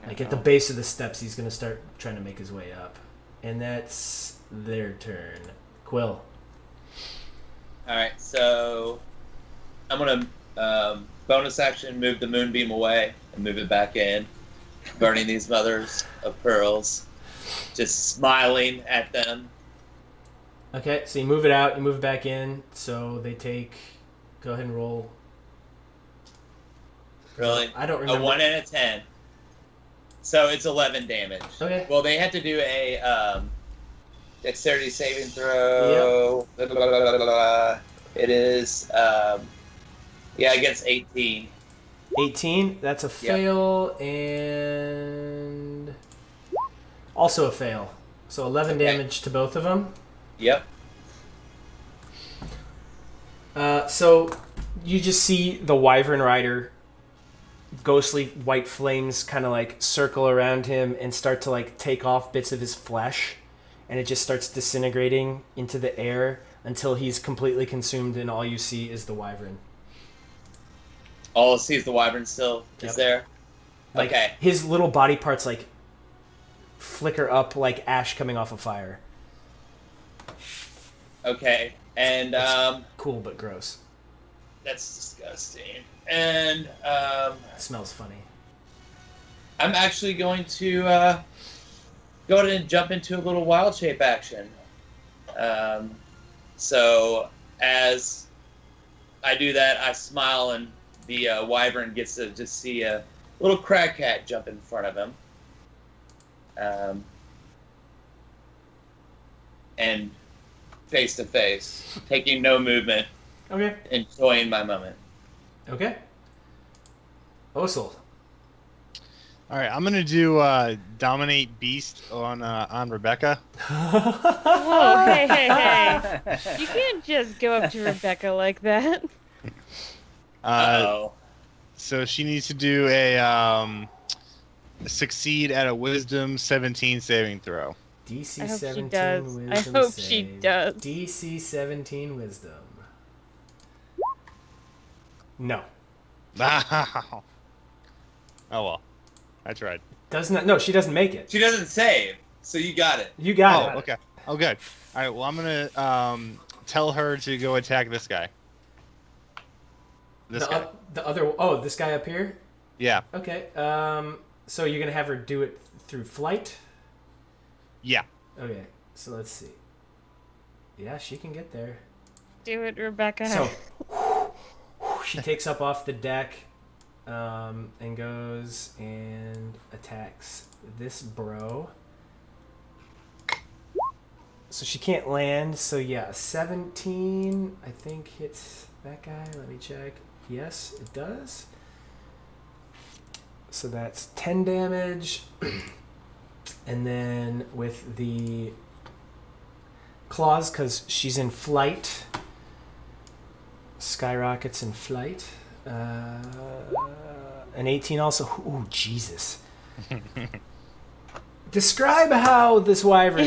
S1: Like at the base of the steps, he's gonna start trying to make his way up, and that's their turn. Quill.
S3: All right, so I'm gonna bonus action move the moonbeam away and move it back in, burning these mothers of pearls, just smiling at them.
S1: Okay, so you move it out, you move it back in, so they take. Go ahead and roll.
S3: Really?
S1: I don't remember.
S3: A 1 and a 10. So it's 11 damage.
S1: Okay.
S3: Well, they have to do a dexterity saving throw. Yep. Blah, blah, blah, blah, blah. It is, against 18.
S1: 18, that's a fail, and also a fail. So 11 damage to both of them.
S3: Yep.
S1: So you just see the Wyvern Rider, ghostly white flames kind of like circle around him and start to like take off bits of his flesh, and it just starts disintegrating into the air until he's completely consumed, and all you see is the Wyvern.
S3: All I see is the Wyvern still is there?
S1: Like,
S3: okay.
S1: His little body parts like flicker up like ash coming off a fire.
S3: Okay, and
S1: cool but gross.
S3: That's disgusting. And
S1: It smells funny.
S3: I'm actually going to go ahead and jump into a little wild shape action. So as I do that, I smile, and the Wyvern gets to just see a little crag cat jump in front of him. and face to face, taking no movement,
S1: Okay.
S3: enjoying my moment.
S1: Okay. Osul.
S2: All right, I'm gonna do dominate beast on Rebecca.
S6: Whoa, hey. You can't just go up to Rebecca like that.
S3: Uh-oh.
S2: So she needs to do a succeed at a Wisdom 17 saving throw.
S1: DC
S6: I hope
S1: 17
S6: she does.
S1: wisdom
S6: I hope
S1: save.
S6: she does.
S1: DC 17 wisdom. No.
S2: Oh well, I tried.
S1: Does not. No, she doesn't make it.
S3: She doesn't save, so you got it.
S1: You got it.
S2: Okay. Oh, good. All right. Well, I'm gonna tell her to go attack this guy. This guy.
S1: The other. Oh, this guy up here.
S2: Yeah.
S1: Okay. So you're gonna have her do it through flight.
S2: Yeah.
S1: Okay. So let's see. Yeah, she can get there.
S6: Do it, Rebecca.
S1: So she takes up off the deck, and goes and attacks this bro. So she can't land. So yeah, 17 I think hits that guy. Let me check. Yes, it does. So that's 10 damage. And then with the claws, because she's in flight, skyrockets in flight. An 18 also. Ooh, Jesus. Describe how this wyvern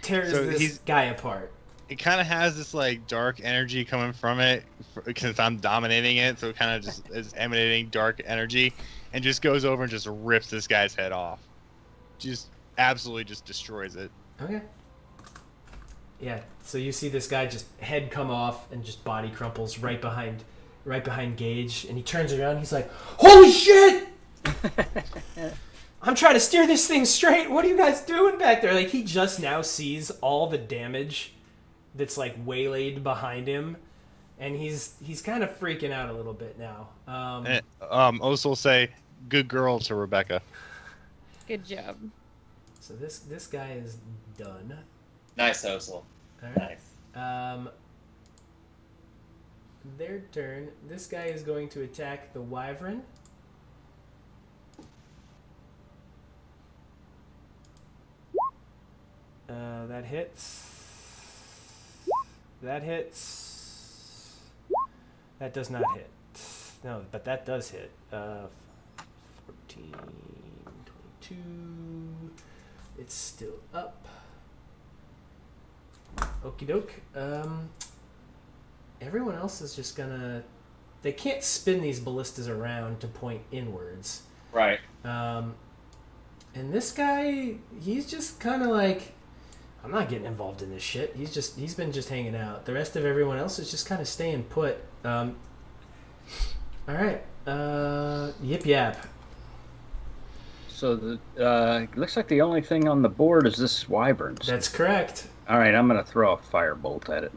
S1: tears this guy apart.
S2: It kind of has this like dark energy coming from it because I'm dominating it, so it kind of just is emanating dark energy and just goes over and just rips this guy's head off. Just absolutely just destroys it.
S1: Okay. Yeah, so you see this guy just head come off and just body crumples right behind Gage, and he turns around. He's like, "Holy shit! I'm trying to steer this thing straight. What are you guys doing back there?" Like, he just now sees all the damage that's like waylaid behind him, and he's kind of freaking out a little bit now.
S2: Osa will say, "Good girl" to Rebecca.
S6: Good job.
S1: So this guy is done.
S3: Nice, Osel.
S1: All right.
S3: Nice.
S1: Their turn. This guy is going to attack the wyvern. That hits. That hits. That does not hit. No, but that does hit. 14, 22. It's still up. Okie doke. Everyone else is just gonna... They can't spin these ballistas around to point inwards.
S3: Right.
S1: And this guy, he's just kind of like, I'm not getting involved in this shit. He's been just hanging out. The rest of everyone else is just kind of staying put. All right. Yip yap.
S4: So it looks like the only thing on the board is this wyvern.
S1: That's correct.
S4: All right, I'm gonna throw a firebolt at it.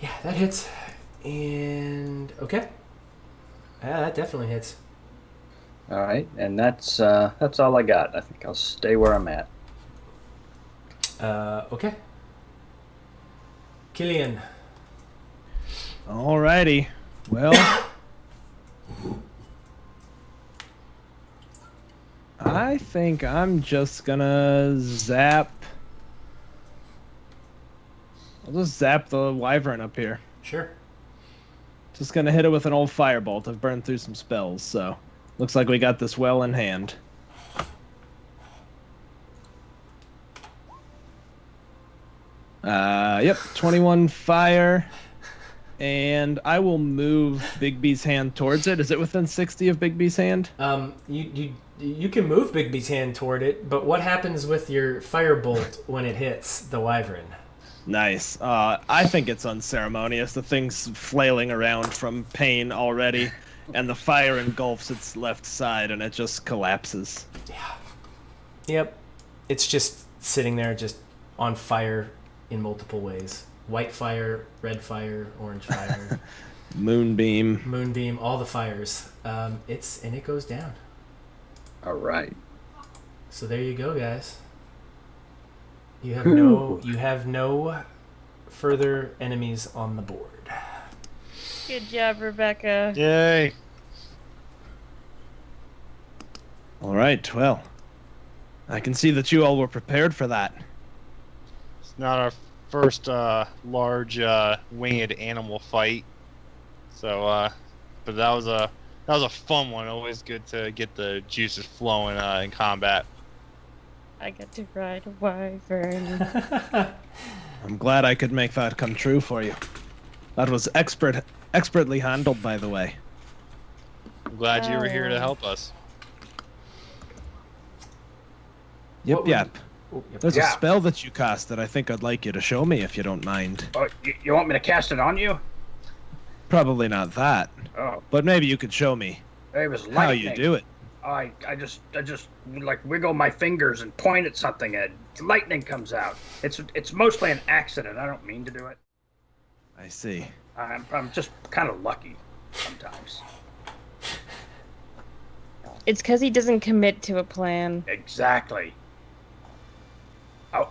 S1: Yeah, that hits. And okay. Yeah, that definitely hits.
S4: All right, and that's all I got. I think I'll stay where I'm at.
S1: Okay. Killian.
S5: Alrighty. Well, I think I'm just gonna zap. I'll just zap the wyvern up here.
S1: Sure.
S5: Just gonna hit it with an old firebolt. I've burned through some spells, so looks like we got this well in hand. Yep, 21 fire. And I will move Big B's hand towards it. Is it within 60 of Big B's hand?
S1: You can move Big B's hand toward it, but what happens with your firebolt when it hits the wyvern?
S5: Nice. I think it's unceremonious. The thing's flailing around from pain already, and the fire engulfs its left side, and it just collapses.
S1: Yeah. Yep. It's just sitting there, just on fire in multiple ways. White fire, red fire, orange fire.
S5: Moonbeam.
S1: all the fires. It goes down.
S4: All right.
S1: So there you go, guys. You have no further enemies on the board.
S6: Good job, Rebecca.
S2: Yay!
S5: All right, well, I can see that you all were prepared for that.
S2: It's not our first large winged animal fight. So, but that was a fun one. Always good to get the juices flowing in combat.
S6: I get to ride a wyvern.
S5: I'm glad I could make that come true for you. That was expertly handled, by the way.
S2: I'm glad you were here to help us.
S5: Yep.
S1: Oh, yep.
S5: There's a spell that you cast that I think I'd like you to show me if you don't mind.
S4: Oh, you want me to cast it on you?
S5: Probably not that,
S4: Oh,
S5: but maybe you could show me
S4: it was lightning.
S5: how you do it.
S4: I just like wiggle my fingers and point at something and lightning comes out. It's mostly an accident. I don't mean to do it.
S5: I see.
S4: I'm just kind of lucky sometimes.
S6: It's because he doesn't commit to a plan.
S4: Exactly.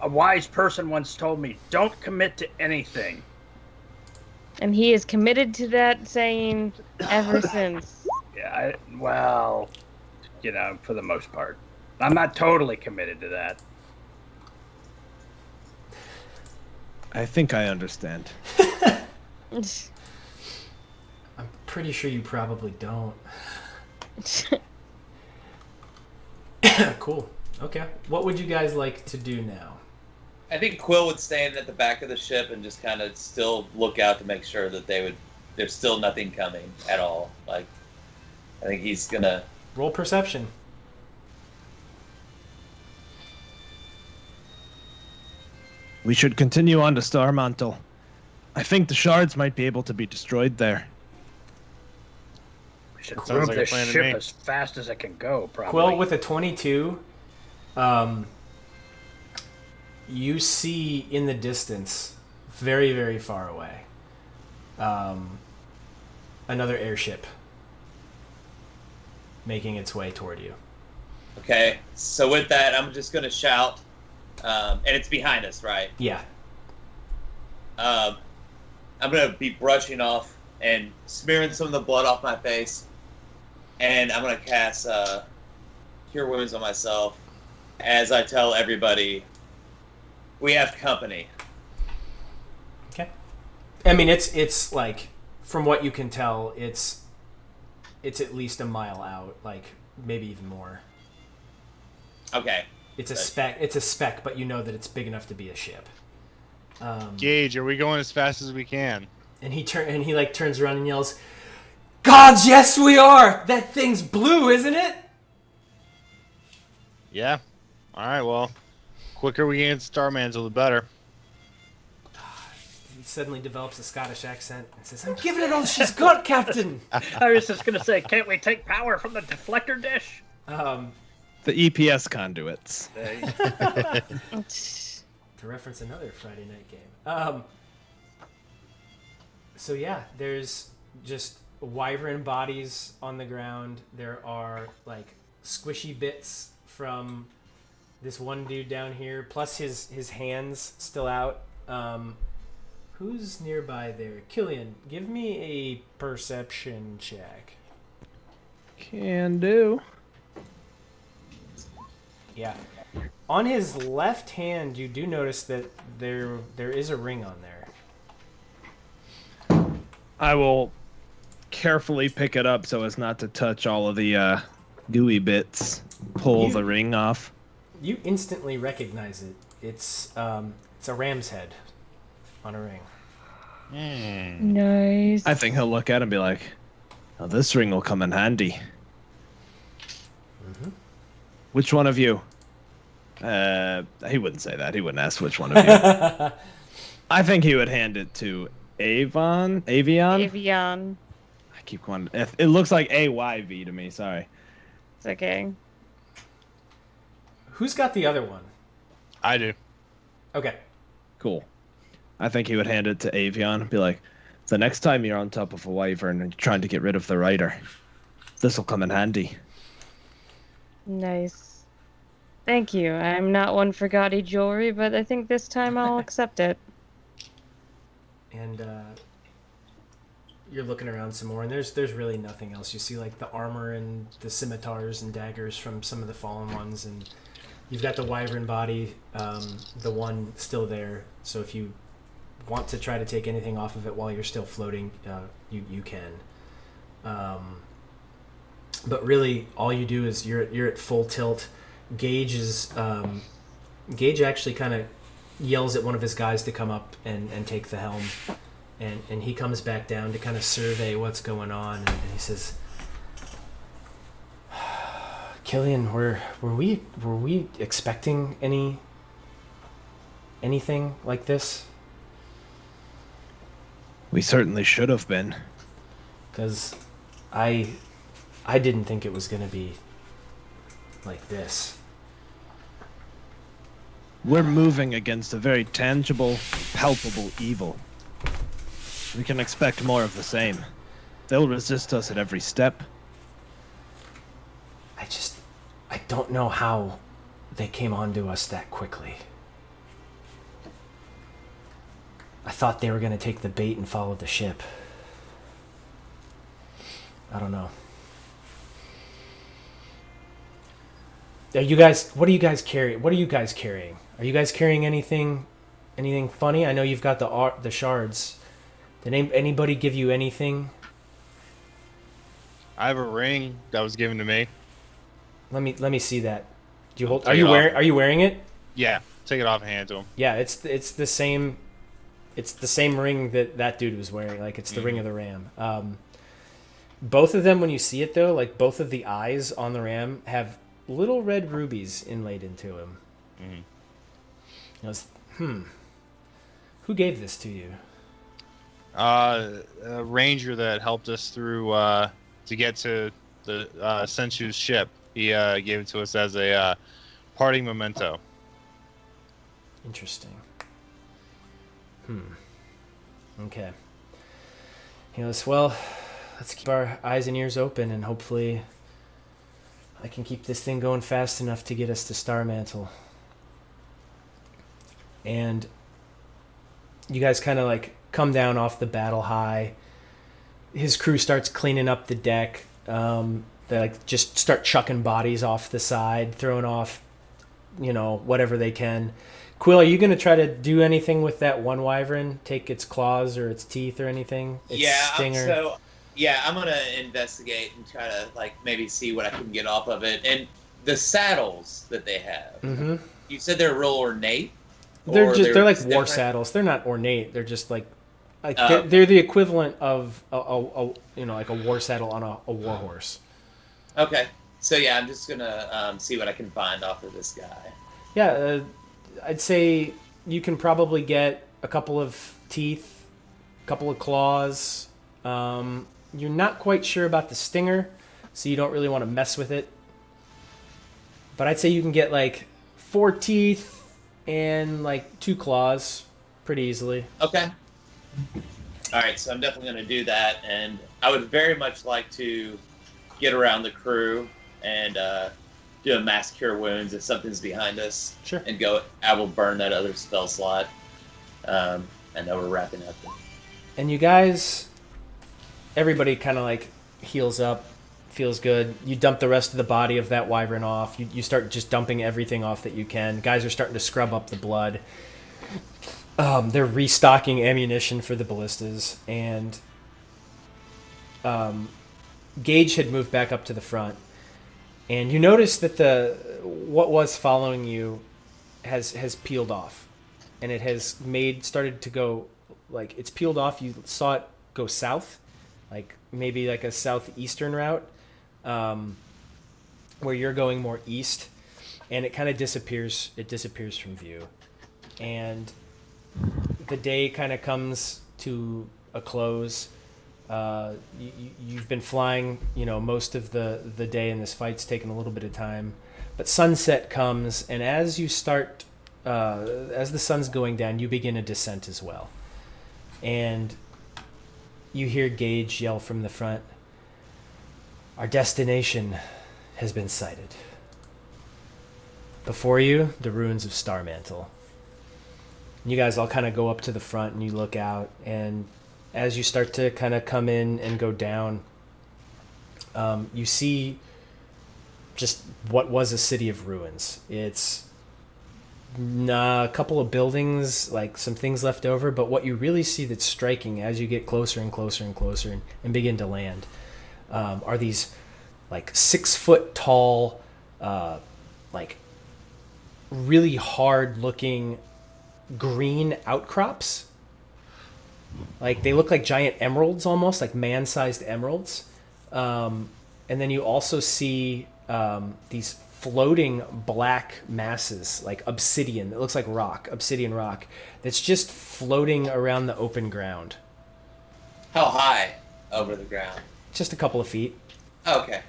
S4: A wise person once told me, "Don't commit to anything."
S6: And he is committed to that saying ever since.
S4: Yeah, well, for the most part. I'm not totally committed to that.
S5: I think I understand.
S1: I'm pretty sure you probably don't. Cool. Okay. What would you guys like to do now?
S3: I think Quill would stand at the back of the ship and just kind of still look out to make sure that there's still nothing coming at all. Like, I think he's gonna
S1: Roll perception.
S5: We should continue on to Starmantle. I think the shards might be able to be destroyed there.
S4: We should
S2: That sounds
S4: move
S2: like a
S4: this
S2: plan to
S4: ship
S2: me.
S4: as fast as it can go, probably.
S1: Quill with a 22. You see in the distance, very, very far away, another airship making its way toward you.
S3: Okay, so with that, I'm just gonna shout, and it's behind us, right?
S1: Yeah.
S3: I'm gonna be brushing off and smearing some of the blood off my face, and I'm gonna cast Cure Wounds on myself as I tell everybody, we have company.
S1: Okay. I mean, it's like, from what you can tell, it's at least a mile out, like maybe even more.
S3: Okay.
S1: It's a speck, but you know that it's big enough to be a ship.
S2: Gage, are we going as fast as we can?
S1: And he turns around and yells, "Gods, yes we are! That thing's blue, isn't it?"
S2: Yeah. All right. Well, quicker we get into Starmantle, the better.
S1: He suddenly develops a Scottish accent and says, "I'm giving it all she's got, Captain."
S4: I was just gonna say, can't we take power from the deflector dish?
S5: The EPS conduits.
S1: To reference another Friday night game. So yeah, there's just wyvern bodies on the ground. There are like squishy bits from this one dude down here, plus his hands still out. Who's nearby there? Killian, give me a perception check.
S5: Can do.
S1: Yeah. On his left hand, you do notice that there is a ring on there.
S5: I will carefully pick it up so as not to touch all of the gooey bits. Pull the ring off.
S1: You instantly recognize it. It's a ram's head on a ring.
S6: Nice.
S5: I think he'll look at it and be like, "Oh, this ring will come in handy."
S1: Mm-hmm.
S5: Which one of you? He wouldn't say that. He wouldn't ask which one of you. I think he would hand it to Avion.
S6: Avion.
S5: I keep going. It looks like AYV to me. Sorry.
S6: It's okay.
S1: Who's got the other one?
S2: I do.
S1: Okay.
S5: Cool. I think he would hand it to Avion and be like, The next time you're on top of a wyvern and you're trying to get rid of the rider, this will come in handy.
S6: Nice. Thank you. I'm not one for gaudy jewelry, but I think this time I'll accept it.
S1: And you're looking around some more, and there's really nothing else. You see like the armor and the scimitars and daggers from some of the fallen ones, and you've got the wyvern body, the one still there. So if you want to try to take anything off of it while you're still floating, you can. But really, all you do is you're at full tilt. Gage actually kind of yells at one of his guys to come up and take the helm, and he comes back down to kind of survey what's going on, and he says, "Killian, were we expecting anything like this?
S5: We certainly should have been.
S1: Because I didn't think it was going to be like this."
S5: We're moving against a very tangible, palpable evil. We can expect more of the same. They'll resist us at every step.
S1: I don't know how they came onto us that quickly. I thought they were going to take the bait and follow the ship. I don't know. What are you guys carrying? Are you guys carrying anything funny? I know you've got the shards. Did anybody give you anything?
S2: I have a ring that was given to me.
S1: Let me see that. Do you hold?
S2: Take
S1: Are you
S2: it off.
S1: Are you wearing it?
S2: Yeah, take it off and hand it to him.
S1: Yeah, it's the same. It's the same ring that dude was wearing. Like, it's the ring of the ram. Both of them, when you see it though, like both of the eyes on the ram have little red rubies inlaid into them. It was, who gave this to you?
S2: A ranger that helped us through to get to the Sensu's ship. He gave it to us as a parting memento.
S1: Interesting. Okay. He goes, well, let's keep our eyes and ears open, and hopefully I can keep this thing going fast enough to get us to Starmantle. And you guys kind of like come down off the battle high. His crew starts cleaning up the deck. They like just start chucking bodies off the side, throwing off, whatever they can. Quill, are you going to try to do anything with that one wyvern? Take its claws or its teeth or anything? Its stinger?
S3: I'm going to investigate and try to maybe see what I can get off of it. And the saddles that they have, you said they're real ornate?
S1: They're like war
S3: different?
S1: saddles. They're not ornate. They're just like they're the equivalent of a like a war saddle on a war horse.
S3: Okay. So yeah, I'm just going to see what I can find off of this guy.
S1: Yeah, I'd say you can probably get a couple of teeth, a couple of claws. You're not quite sure about the stinger, so you don't really want to mess with it. But I'd say you can get 4 teeth and 2 claws pretty easily.
S3: Okay. All right, so I'm definitely going to do that, and I would very much like to get around the crew and do a mass cure wounds if something's behind us.
S1: Sure.
S3: And I will burn that other spell slot. I know we're wrapping up.
S1: And you guys, everybody kind of heals up, feels good. You dump the rest of the body of that wyvern off. You start just dumping everything off that you can. Guys are starting to scrub up the blood. They're restocking ammunition for the ballistas, and Gage had moved back up to the front. And you notice that what was following you has peeled off, and it has started to go it's peeled off. You saw it go south, maybe a southeastern route, where you're going more east, and it kind of disappears. It disappears from view, and the day kind of comes to a close. You've been flying, most of the day, and this fight's taken a little bit of time. But sunset comes, and as you start, as the sun's going down, you begin a descent as well. And you hear Gage yell from the front, "Our destination has been sighted. Before you, the ruins of Starmantle." You guys all kind of go up to the front and you look out, and as you start to kind of come in and go down, you see just what was a city of ruins. It's a couple of buildings, like some things left over, but what you really see that's striking as you get closer and closer and closer and begin to land are these like 6 foot tall, like really hard looking green outcrops. Like they look like giant emeralds, almost like man-sized emeralds. And then you also see these floating black masses, like obsidian. It looks like rock, obsidian rock, that's just floating around the open ground.
S3: How high over the ground?
S1: Just a couple of feet.
S3: Okay.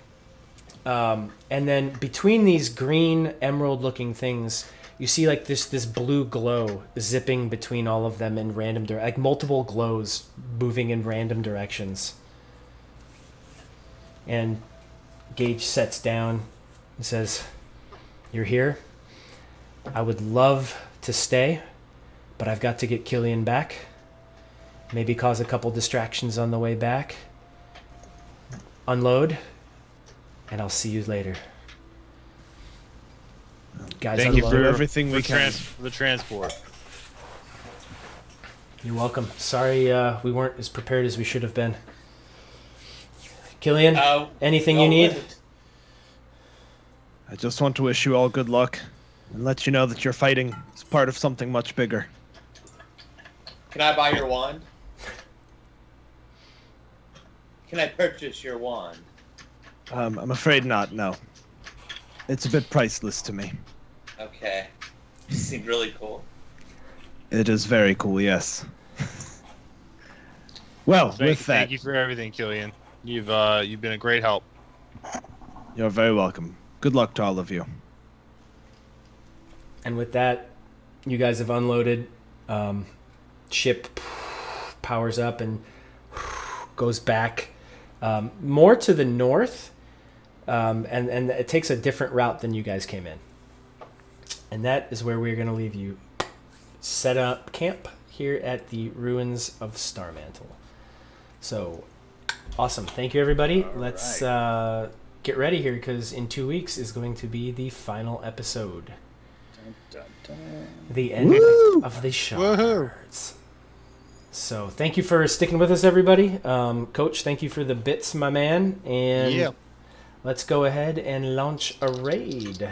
S1: And then between these green emerald-looking things, you see like this blue glow zipping between all of them in random like multiple glows moving in random directions. And Gage sets down and says, "You're here. I would love to stay, but I've got to get Killian back. Maybe cause a couple distractions on the way back. Unload, and I'll see you later." Guys,
S2: Thank you
S1: unload.
S2: for
S5: everything we can.
S2: the transport.
S1: You're welcome. Sorry we weren't as prepared as we should have been. Killian, anything you need?
S5: I just want to wish you all good luck and let you know that you're fighting is part of something much bigger.
S3: Can I buy your wand? Can I purchase your wand?
S5: I'm afraid not, no. It's a bit priceless to me.
S3: Okay. You seem really cool.
S5: It is very cool, yes. Well, with that,
S2: Thank you for everything, Killian. You've been a great help.
S5: you're very welcome. Good luck to all of you.
S1: And with that, you guys have unloaded. Ship powers up and goes back more to the north, and it takes a different route than you guys came in. And that is where we're going to leave you. Set up camp here at the Ruins of Starmantle. So, awesome. Thank you, everybody. Let's get ready here, because in 2 weeks is going to be the final episode. The end of the Shards. So, thank you for sticking with us, everybody. Coach, thank you for the bits, my man. And let's go ahead and launch a raid.